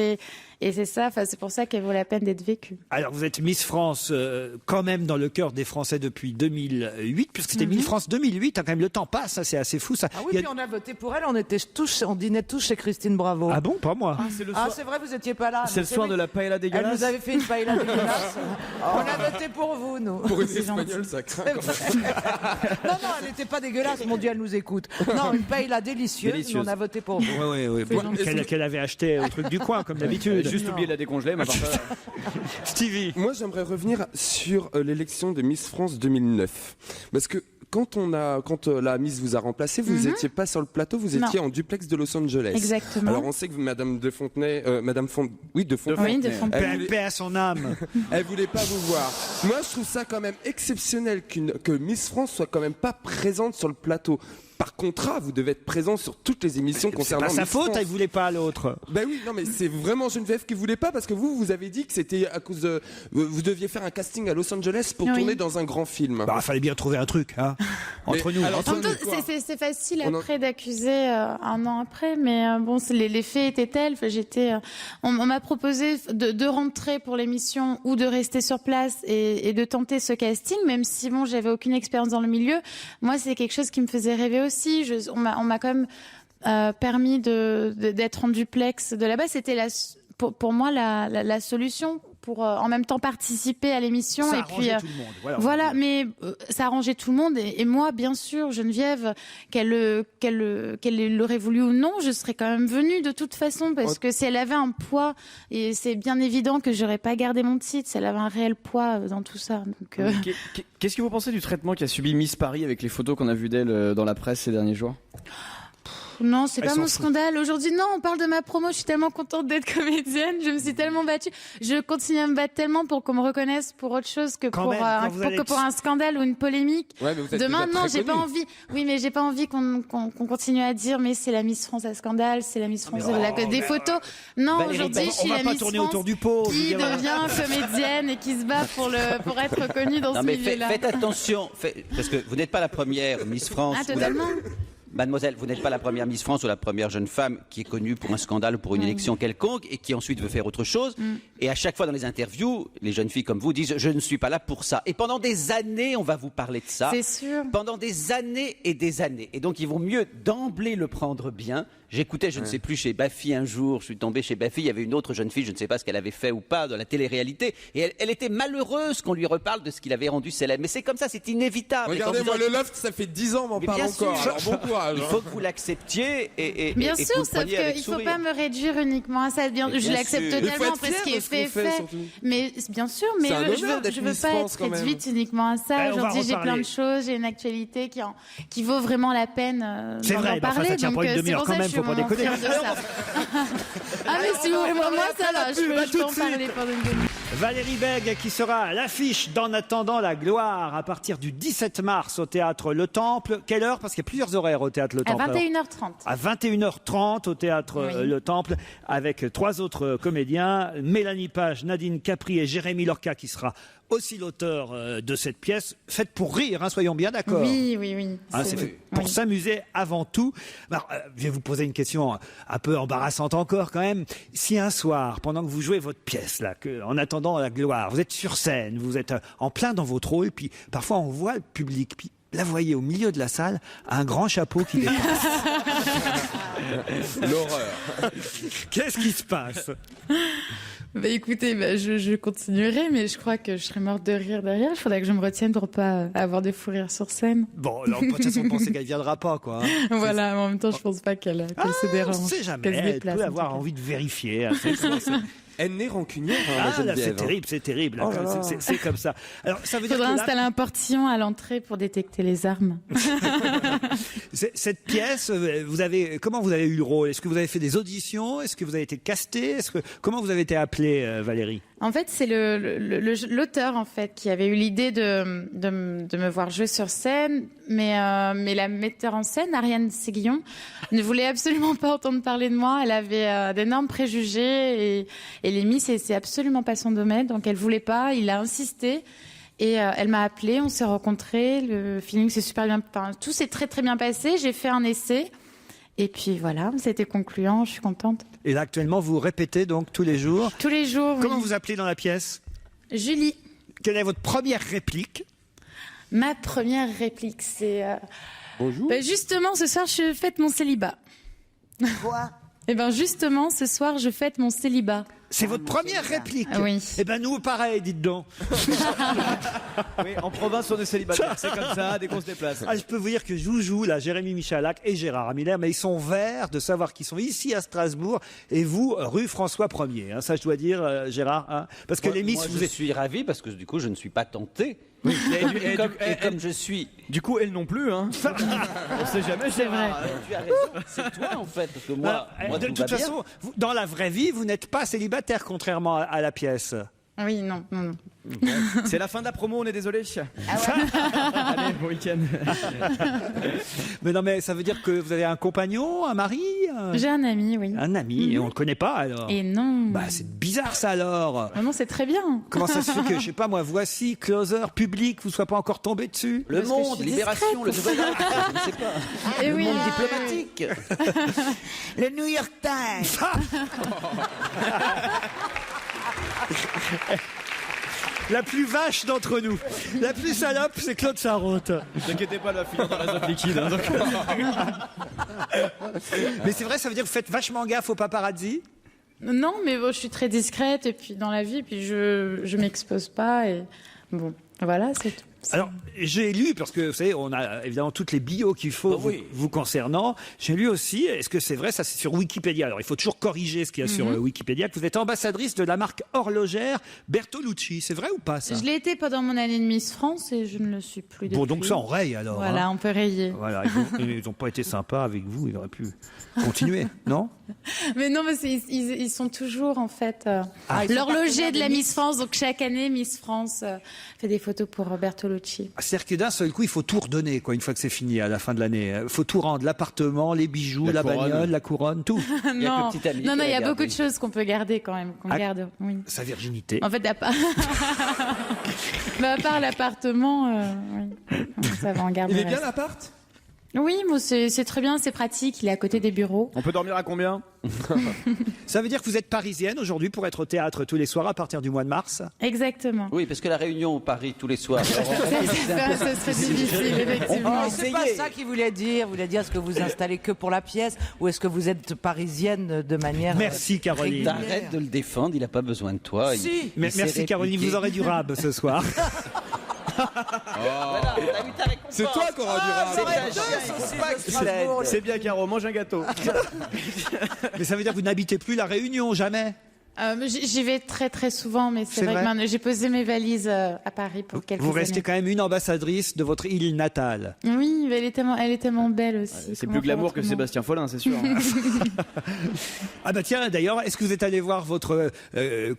S15: Et c'est ça, c'est pour ça qu'elle vaut la peine d'être vécue.
S3: Alors, vous êtes Miss France, quand même dans le cœur des Français depuis 2008, puisque c'était Miss France 2008. Quand même, le temps passe, ça, c'est assez fou. Ça.
S7: Ah oui, puis on a voté pour elle, on dînait tous chez Christine Bravo.
S3: Ah bon, pas moi.
S7: C'est vrai, vous étiez pas là.
S6: C'est le soir de la paella dégueulasse.
S7: Elle nous avait fait une paella dégueulasse. On a voté pour vous, nous.
S10: Pour une
S7: C'est
S10: espagnole,
S7: gentil.
S10: ça craint.
S7: Non, elle n'était pas dégueulasse, mon Dieu, elle nous écoute. Non, une paella délicieuse, mais on a voté pour vous.
S3: Oui. Qu'elle avait acheté au truc du coin, comme d'habitude.
S6: Juste oublié de la décongeler, mais
S3: Stevie.
S10: Moi, j'aimerais revenir sur l'élection de Miss France 2009. Parce que quand la Miss vous a remplacé, vous n'étiez pas sur le plateau, vous étiez en duplex de Los Angeles.
S15: Exactement.
S10: Alors on sait que Madame de Fontenay,
S15: Oui, de Fontenay.
S3: Paix à son âme.
S10: Elle voulait pas vous voir. Moi, je trouve ça quand même exceptionnel que Miss France soit quand même pas présente sur le plateau. Par contrat, vous devez être présent sur toutes les émissions concernant
S3: C'est pas sa
S10: Miss
S3: faute,
S10: France.
S3: elle voulait pas l'autre.
S10: Ben oui, non mais c'est vraiment Geneviève qui voulait pas parce que vous avez dit que c'était à cause de vous deviez faire un casting à Los Angeles pour tourner dans un grand film.
S3: Bah, fallait bien trouver un truc, hein. Entre nous.
S10: alors,
S15: En même temps, c'est facile après d'accuser un an après, mais bon, les faits étaient tels. On m'a proposé de rentrer pour l'émission ou de rester sur place et de tenter ce casting, même si bon, j'avais aucune expérience dans le milieu. Moi, c'est quelque chose qui me faisait rêver aussi. On m'a quand même permis d'être en duplex de là-bas. C'était pour moi la solution pour en même temps participer à l'émission.
S3: Ça
S15: et
S3: arrangeait
S15: puis
S3: tout le monde.
S15: voilà, mais ça arrangeait tout le monde et moi, bien sûr, Geneviève, qu'elle l'aurait voulu ou non, je serais quand même venue de toute façon parce que si elle avait un poids, et c'est bien évident que j'aurais pas gardé mon titre, si elle avait un réel poids dans tout ça. Donc,
S6: Qu'est-ce que vous pensez du traitement qu'a subi Miss Paris avec les photos qu'on a vues d'elle dans la presse ces derniers jours?
S15: Non, c'est pas mon scandale. Aujourd'hui, non, on parle de ma promo. Je suis tellement contente d'être comédienne. Je me suis tellement battue. Je continue à me battre tellement pour qu'on me reconnaisse pour autre chose que pour un scandale ou une polémique.
S10: Ouais, mais vous êtes
S15: Demain,
S10: déjà
S15: non,
S10: très
S15: j'ai pas
S10: connue.
S15: envie. Oui, mais j'ai pas envie qu'on continue à dire, mais c'est la Miss France à scandale, c'est la Miss France des photos. Non,
S3: Valérie,
S15: aujourd'hui, je suis
S3: on va
S15: la
S3: pas
S15: Miss
S3: tourner
S15: France
S3: autour du pot.
S15: qui devient comédienne et qui se bat pour être connue dans
S5: Non,
S15: ce
S5: mais
S15: milieu-là.
S5: faites attention, parce que vous n'êtes pas la première Miss France.
S15: Ah, totalement.
S5: Mademoiselle, vous n'êtes pas la première Miss France ou la première jeune femme qui est connue pour un scandale ou pour une élection quelconque et qui ensuite veut faire autre chose. Et à chaque fois dans les interviews, les jeunes filles comme vous disent « je ne suis pas là pour ça ». Et pendant des années, on va vous parler de ça.
S15: C'est sûr.
S5: Pendant des années et des années. Et donc il vaut mieux d'emblée le prendre bien. J'écoutais, je ne sais plus, chez Baffy un jour, je suis tombé chez Baffy, il y avait une autre jeune fille, je ne sais pas ce qu'elle avait fait ou pas dans la télé-réalité, et elle était malheureuse qu'on lui reparle de ce qu'il avait rendu célèbre. Mais c'est comme ça, c'est inévitable.
S10: Regardez, moi le loft, ça fait 10 ans, on m'en
S5: Mais
S10: parle
S5: bien
S10: encore.
S5: sûr.
S10: Alors bon courage.
S5: Il faut que vous l'acceptiez et
S15: Bien
S5: et
S15: sûr,
S5: que vous le
S15: sauf
S5: preniez avec
S15: qu'il ne faut
S5: sourire.
S15: pas me réduire uniquement à ça.
S5: Mais
S15: Je
S5: bien
S15: l'accepte
S5: sûr.
S10: Il faut
S15: totalement
S10: être
S15: parce
S10: fier
S15: qu'il est
S10: de ce qu'on
S15: fait,
S10: fait,
S15: fait.
S10: surtout.
S15: Mais bien sûr, mais
S10: C'est un
S15: je
S10: honneur d'être
S15: veux
S10: Miss
S15: pas
S10: France,
S15: être
S10: quand même.
S15: réduite uniquement à ça.
S3: On va
S15: Aujourd'hui, j'ai
S3: reparler.
S15: plein de choses, j'ai une actualité qui vaut vraiment la peine
S3: C'est
S15: d'en
S3: vrai, mais enfin,
S15: parler.
S3: ça tient
S15: Donc,
S3: pas une
S15: c'est
S3: demi-heure
S15: pour
S3: quand
S15: ça que
S3: même,
S15: je
S3: faut
S15: suis
S3: pas déconner.
S15: fière de ça. Ah mais si vous voulez, moi ça va, je peux en parler pendant une demi-heure.
S3: Valérie Bègue qui sera à l'affiche d'En attendant la gloire à partir du 17 mars au théâtre Le Temple. Quelle heure? Parce qu'il y a plusieurs horaires au théâtre Le
S15: À
S3: Temple.
S15: 21h30.
S3: À 21h30 au théâtre
S15: Oui.
S3: Le Temple avec 3 autres comédiens, Mélanie Page, Nadine Capri et Jérémy Lorca qui sera aussi l'auteur de cette pièce, faite pour rire, hein, soyons bien d'accord.
S15: Oui.
S3: Hein, c'est fait pour s'amuser avant tout. Alors, je vais vous poser une question un peu embarrassante encore quand même. Si un soir, pendant que vous jouez votre pièce, là, En attendant la gloire, vous êtes sur scène, vous êtes en plein dans votre rôle, puis parfois on voit le public, puis là vous voyez au milieu de la salle un grand chapeau qui dépasse.
S10: L'horreur.
S3: Qu'est-ce qui se passe?
S15: Bah écoutez, je continuerai, mais je crois que je serais morte de rire derrière. Il faudrait que je me retienne pour pas avoir des fous rires sur scène.
S3: Bon, alors de toute façon, on pensait qu'elle viendra pas, quoi. Hein.
S15: Voilà, mais en même temps, je pense pas qu'elle se dérange.
S3: On sait jamais,
S15: qu'elle se
S3: elle
S15: déplace,
S3: peut
S15: en
S3: avoir
S15: tout cas.
S3: envie de vérifier. Hein,
S10: Elle n'est rancunière, hein,
S3: Ah,
S10: la
S3: là,
S10: Geneviève.
S3: c'est terrible.
S10: Oh là là.
S3: C'est comme ça. Alors, ça veut
S15: Il
S3: dire
S15: faudra
S3: que là,
S15: installer un portillon à l'entrée pour détecter les armes.
S3: cette pièce, comment vous avez eu le rôle? Est-ce que vous avez fait des auditions? Est-ce que vous avez été casté? Comment vous avez été appelée, Valérie?
S15: En fait, c'est l'auteur en fait qui avait eu l'idée de me voir jouer sur scène, mais la metteur en scène, Ariane Séguillon, ne voulait absolument pas entendre parler de moi. Elle avait d'énormes préjugés et les Miss, c'est absolument pas son domaine, donc elle voulait pas. Il a insisté. Et elle m'a appelée, on s'est rencontrés, le feeling s'est super bien, tout s'est très très bien passé. J'ai fait un essai Et puis voilà, c'était concluant, je suis contente.
S3: Et là, actuellement, vous répétez donc tous les jours.
S15: Tous les jours,
S3: Comment
S15: oui.
S3: vous appelez dans la pièce?
S15: Julie.
S3: Quelle est votre première réplique?
S15: Ma première réplique, c'est...
S3: Bonjour.
S15: Justement, ce soir, je fête mon célibat.
S4: Quoi?
S15: Eh ben justement, ce soir, je fête mon célibat.
S3: C'est votre première réplique?
S15: Oui.
S3: Eh ben nous, pareil, dites donc.
S6: Oui, en province, on est célibataire. C'est comme ça, dès qu'on se déplace.
S3: Ah, je peux vous dire que Joujou, là, Jérémy Michalak et Gérard Miller, mais ils sont verts de savoir qu'ils sont ici à Strasbourg et vous, rue François 1er. Hein, ça, je dois dire, Gérard. Hein, parce que les Miss,
S5: moi,
S3: vous
S5: je
S3: êtes...
S5: suis ravi parce que du coup, je ne suis pas tenté.
S6: Oui.
S5: Et comme je suis.
S6: Du coup, elle non plus. Hein. On sait jamais.
S15: C'est vrai.
S5: Tu as raison. C'est toi en fait, parce que moi,
S3: de
S5: tout
S3: toute
S5: va bien.
S3: façon, dans la vraie vie, vous n'êtes pas célibataire, contrairement à la pièce.
S15: Oui, non.
S6: C'est la fin de la promo, on est désolé. Allez, bon week-end.
S3: Mais non, mais ça veut dire que vous avez un compagnon, un mari?
S15: J'ai un ami, oui.
S3: Un ami, et on le connaît pas alors?
S15: Et non.
S3: Bah, c'est bizarre ça alors.
S15: Non, c'est très bien.
S3: Comment ça se fait que, je sais pas moi, Voici, Closer, Public, vous ne soyez pas encore tombé dessus?
S5: Le
S15: Parce que je
S5: Monde,
S15: suis
S5: Libération, le Nouvel Ordre, je ne sais pas.
S15: Et
S5: Le
S15: oui.
S5: Monde diplomatique.
S4: Le New York Times.
S3: La plus vache d'entre nous. La plus salope, c'est Claude Sarraute.
S6: Ne vous inquiétez pas, la fille dans l'azote liquide. Hein, donc...
S3: Mais c'est vrai, ça veut dire que vous faites vachement gaffe aux paparazzi?
S15: Non, mais bon, je suis très discrète et puis dans la vie, puis je m'expose pas et bon, voilà, c'est tout.
S3: Alors, j'ai lu, parce que vous savez, on a évidemment toutes les bios qu'il faut vous concernant. J'ai lu aussi, est-ce que c'est vrai, ça c'est sur Wikipédia. Alors, il faut toujours corriger ce qu'il y a sur Wikipédia, que vous êtes ambassadrice de la marque horlogère Bertolucci. C'est vrai ou pas ça?
S15: Je l'ai été pendant mon année de Miss France et je ne le suis plus depuis.
S3: Bon, donc ça, on raye alors.
S15: Voilà,
S3: hein.
S15: on peut rayer.
S3: Voilà, ils n'ont pas été sympas avec vous, ils auraient pu continuer, non?
S15: Mais non, mais ils sont toujours en fait l'horloger de la Miss France. Donc chaque année, Miss France fait des photos pour Bertolucci.
S3: C'est-à-dire que d'un seul coup, il faut tout redonner, quoi, une fois que c'est fini à la fin de l'année. Il faut tout rendre, l'appartement, les bijoux, la bagnole, la couronne, tout.
S15: Non, il y a beaucoup de choses qu'on peut garder quand même, qu'on garde. Oui.
S3: Sa virginité.
S15: En fait, à part l'appartement, oui. Ça va en garder.
S10: Il est bien l'appart?
S15: Oui, moi c'est très bien, c'est pratique, il est à côté des bureaux.
S6: On peut dormir à combien?
S3: Ça veut dire que vous êtes parisienne aujourd'hui pour être au théâtre tous les soirs à partir du mois de mars?
S15: Exactement.
S5: Oui, parce que la Réunion Paris tous les soirs.
S15: Ça serait difficile, effectivement.
S7: C'est pas ça qu'il voulait dire. Il voulait dire, est-ce que vous installez que pour la pièce ou est-ce que vous êtes parisienne de manière.
S3: Merci Caroline.
S5: Arrête de le défendre, il n'a pas besoin de toi.
S7: Si.
S3: Merci Caroline, vous aurez du rab ce soir.
S5: Voilà, t'as eu ta récompense.
S10: C'est toi qui auras du rap.
S6: C'est bien, Caro, mange un gâteau.
S3: Mais ça veut dire que vous n'habitez plus la Réunion, jamais?
S15: J'y vais très très souvent, mais c'est
S3: C'est
S15: vrai
S3: vrai
S15: que maintenant, j'ai posé mes valises à Paris pour quelques
S3: Vous
S15: années.
S3: restez quand même une ambassadrice de votre île natale.
S15: Oui, mais elle est tellement belle aussi.
S6: C'est
S15: Comment
S6: plus
S15: faire
S6: glamour que
S15: autrement
S6: Sébastien Follin, c'est sûr.
S3: Ah bah tiens, d'ailleurs, est-ce que vous êtes allé voir votre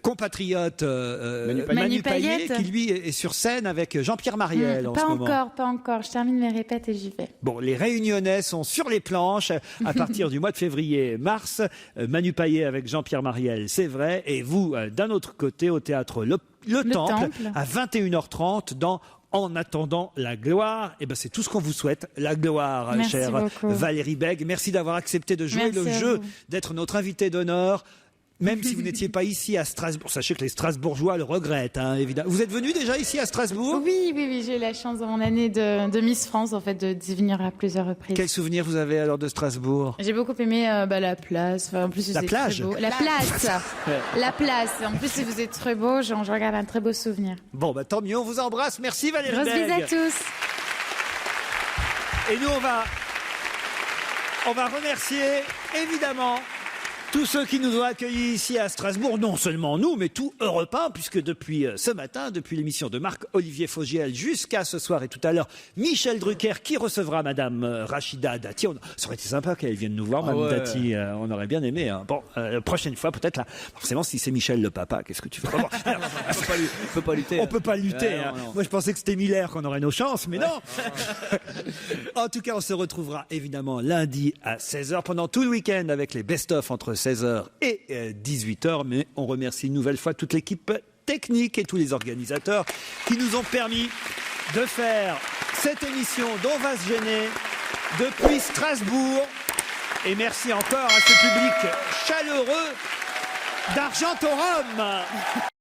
S3: compatriote
S15: Manu
S3: Payet,
S15: Payet
S3: qui lui est sur scène avec Jean-Pierre Mariel en ce moment?
S15: Pas encore. Je termine mes répètes et j'y vais.
S3: Bon, les Réunionnais sont sur les planches à partir du mois de février-mars. Manu Payet avec Jean-Pierre Mariel, c'est vrai. Et vous, d'un autre côté, au théâtre Le Temple, à 21h30 dans En attendant la gloire. Et ben c'est tout ce qu'on vous souhaite, la gloire,
S15: Merci
S3: chère
S15: beaucoup.
S3: Valérie Bègue. Merci d'avoir accepté de jouer
S15: Merci
S3: le
S15: à
S3: jeu,
S15: vous.
S3: d'être notre invité d'honneur. Même si vous n'étiez pas ici à Strasbourg. Sachez que les Strasbourgeois le regrettent, hein, évidemment. Vous êtes venu déjà ici à Strasbourg?
S15: Oui, j'ai eu la chance dans mon année de Miss France, en fait, d'y venir à plusieurs reprises.
S3: Quel souvenir vous avez alors de Strasbourg?
S15: J'ai beaucoup aimé la place. Enfin, en plus,
S3: La
S15: c'est
S3: plage?
S15: très beau. La place. La place. En plus, si vous êtes très beau, je regarde un très beau souvenir.
S3: Bon, bah tant mieux, on vous embrasse. Merci Valérie
S15: Grosse
S3: Bègue.
S15: bise à tous.
S3: Et nous, on va remercier, évidemment, tous ceux qui nous ont accueillis ici à Strasbourg, non seulement nous, mais tout Europe 1, puisque depuis ce matin, depuis l'émission de Marc-Olivier Fogiel jusqu'à ce soir et tout à l'heure, Michel Drucker qui recevra Madame Rachida Dati. Ça aurait été sympa qu'elle vienne nous voir, Madame Dati, on aurait bien aimé. Hein. Bon, la prochaine fois, peut-être là, forcément, si c'est Michel le papa, qu'est-ce que tu veux? Bon, alors,
S6: On peut pas lutter.
S3: on peut pas lutter.
S6: Ouais,
S3: hein.
S6: non.
S3: Moi, je pensais que c'était Miller qu'on aurait nos chances, mais non. En tout cas, on se retrouvera évidemment lundi à 16h pendant tout le week-end avec les best-of entre 16h et 18h. Mais on remercie une nouvelle fois toute l'équipe technique et tous les organisateurs qui nous ont permis de faire cette émission dont on va se gêner depuis Strasbourg. Et merci encore à ce public chaleureux d'Argentorum.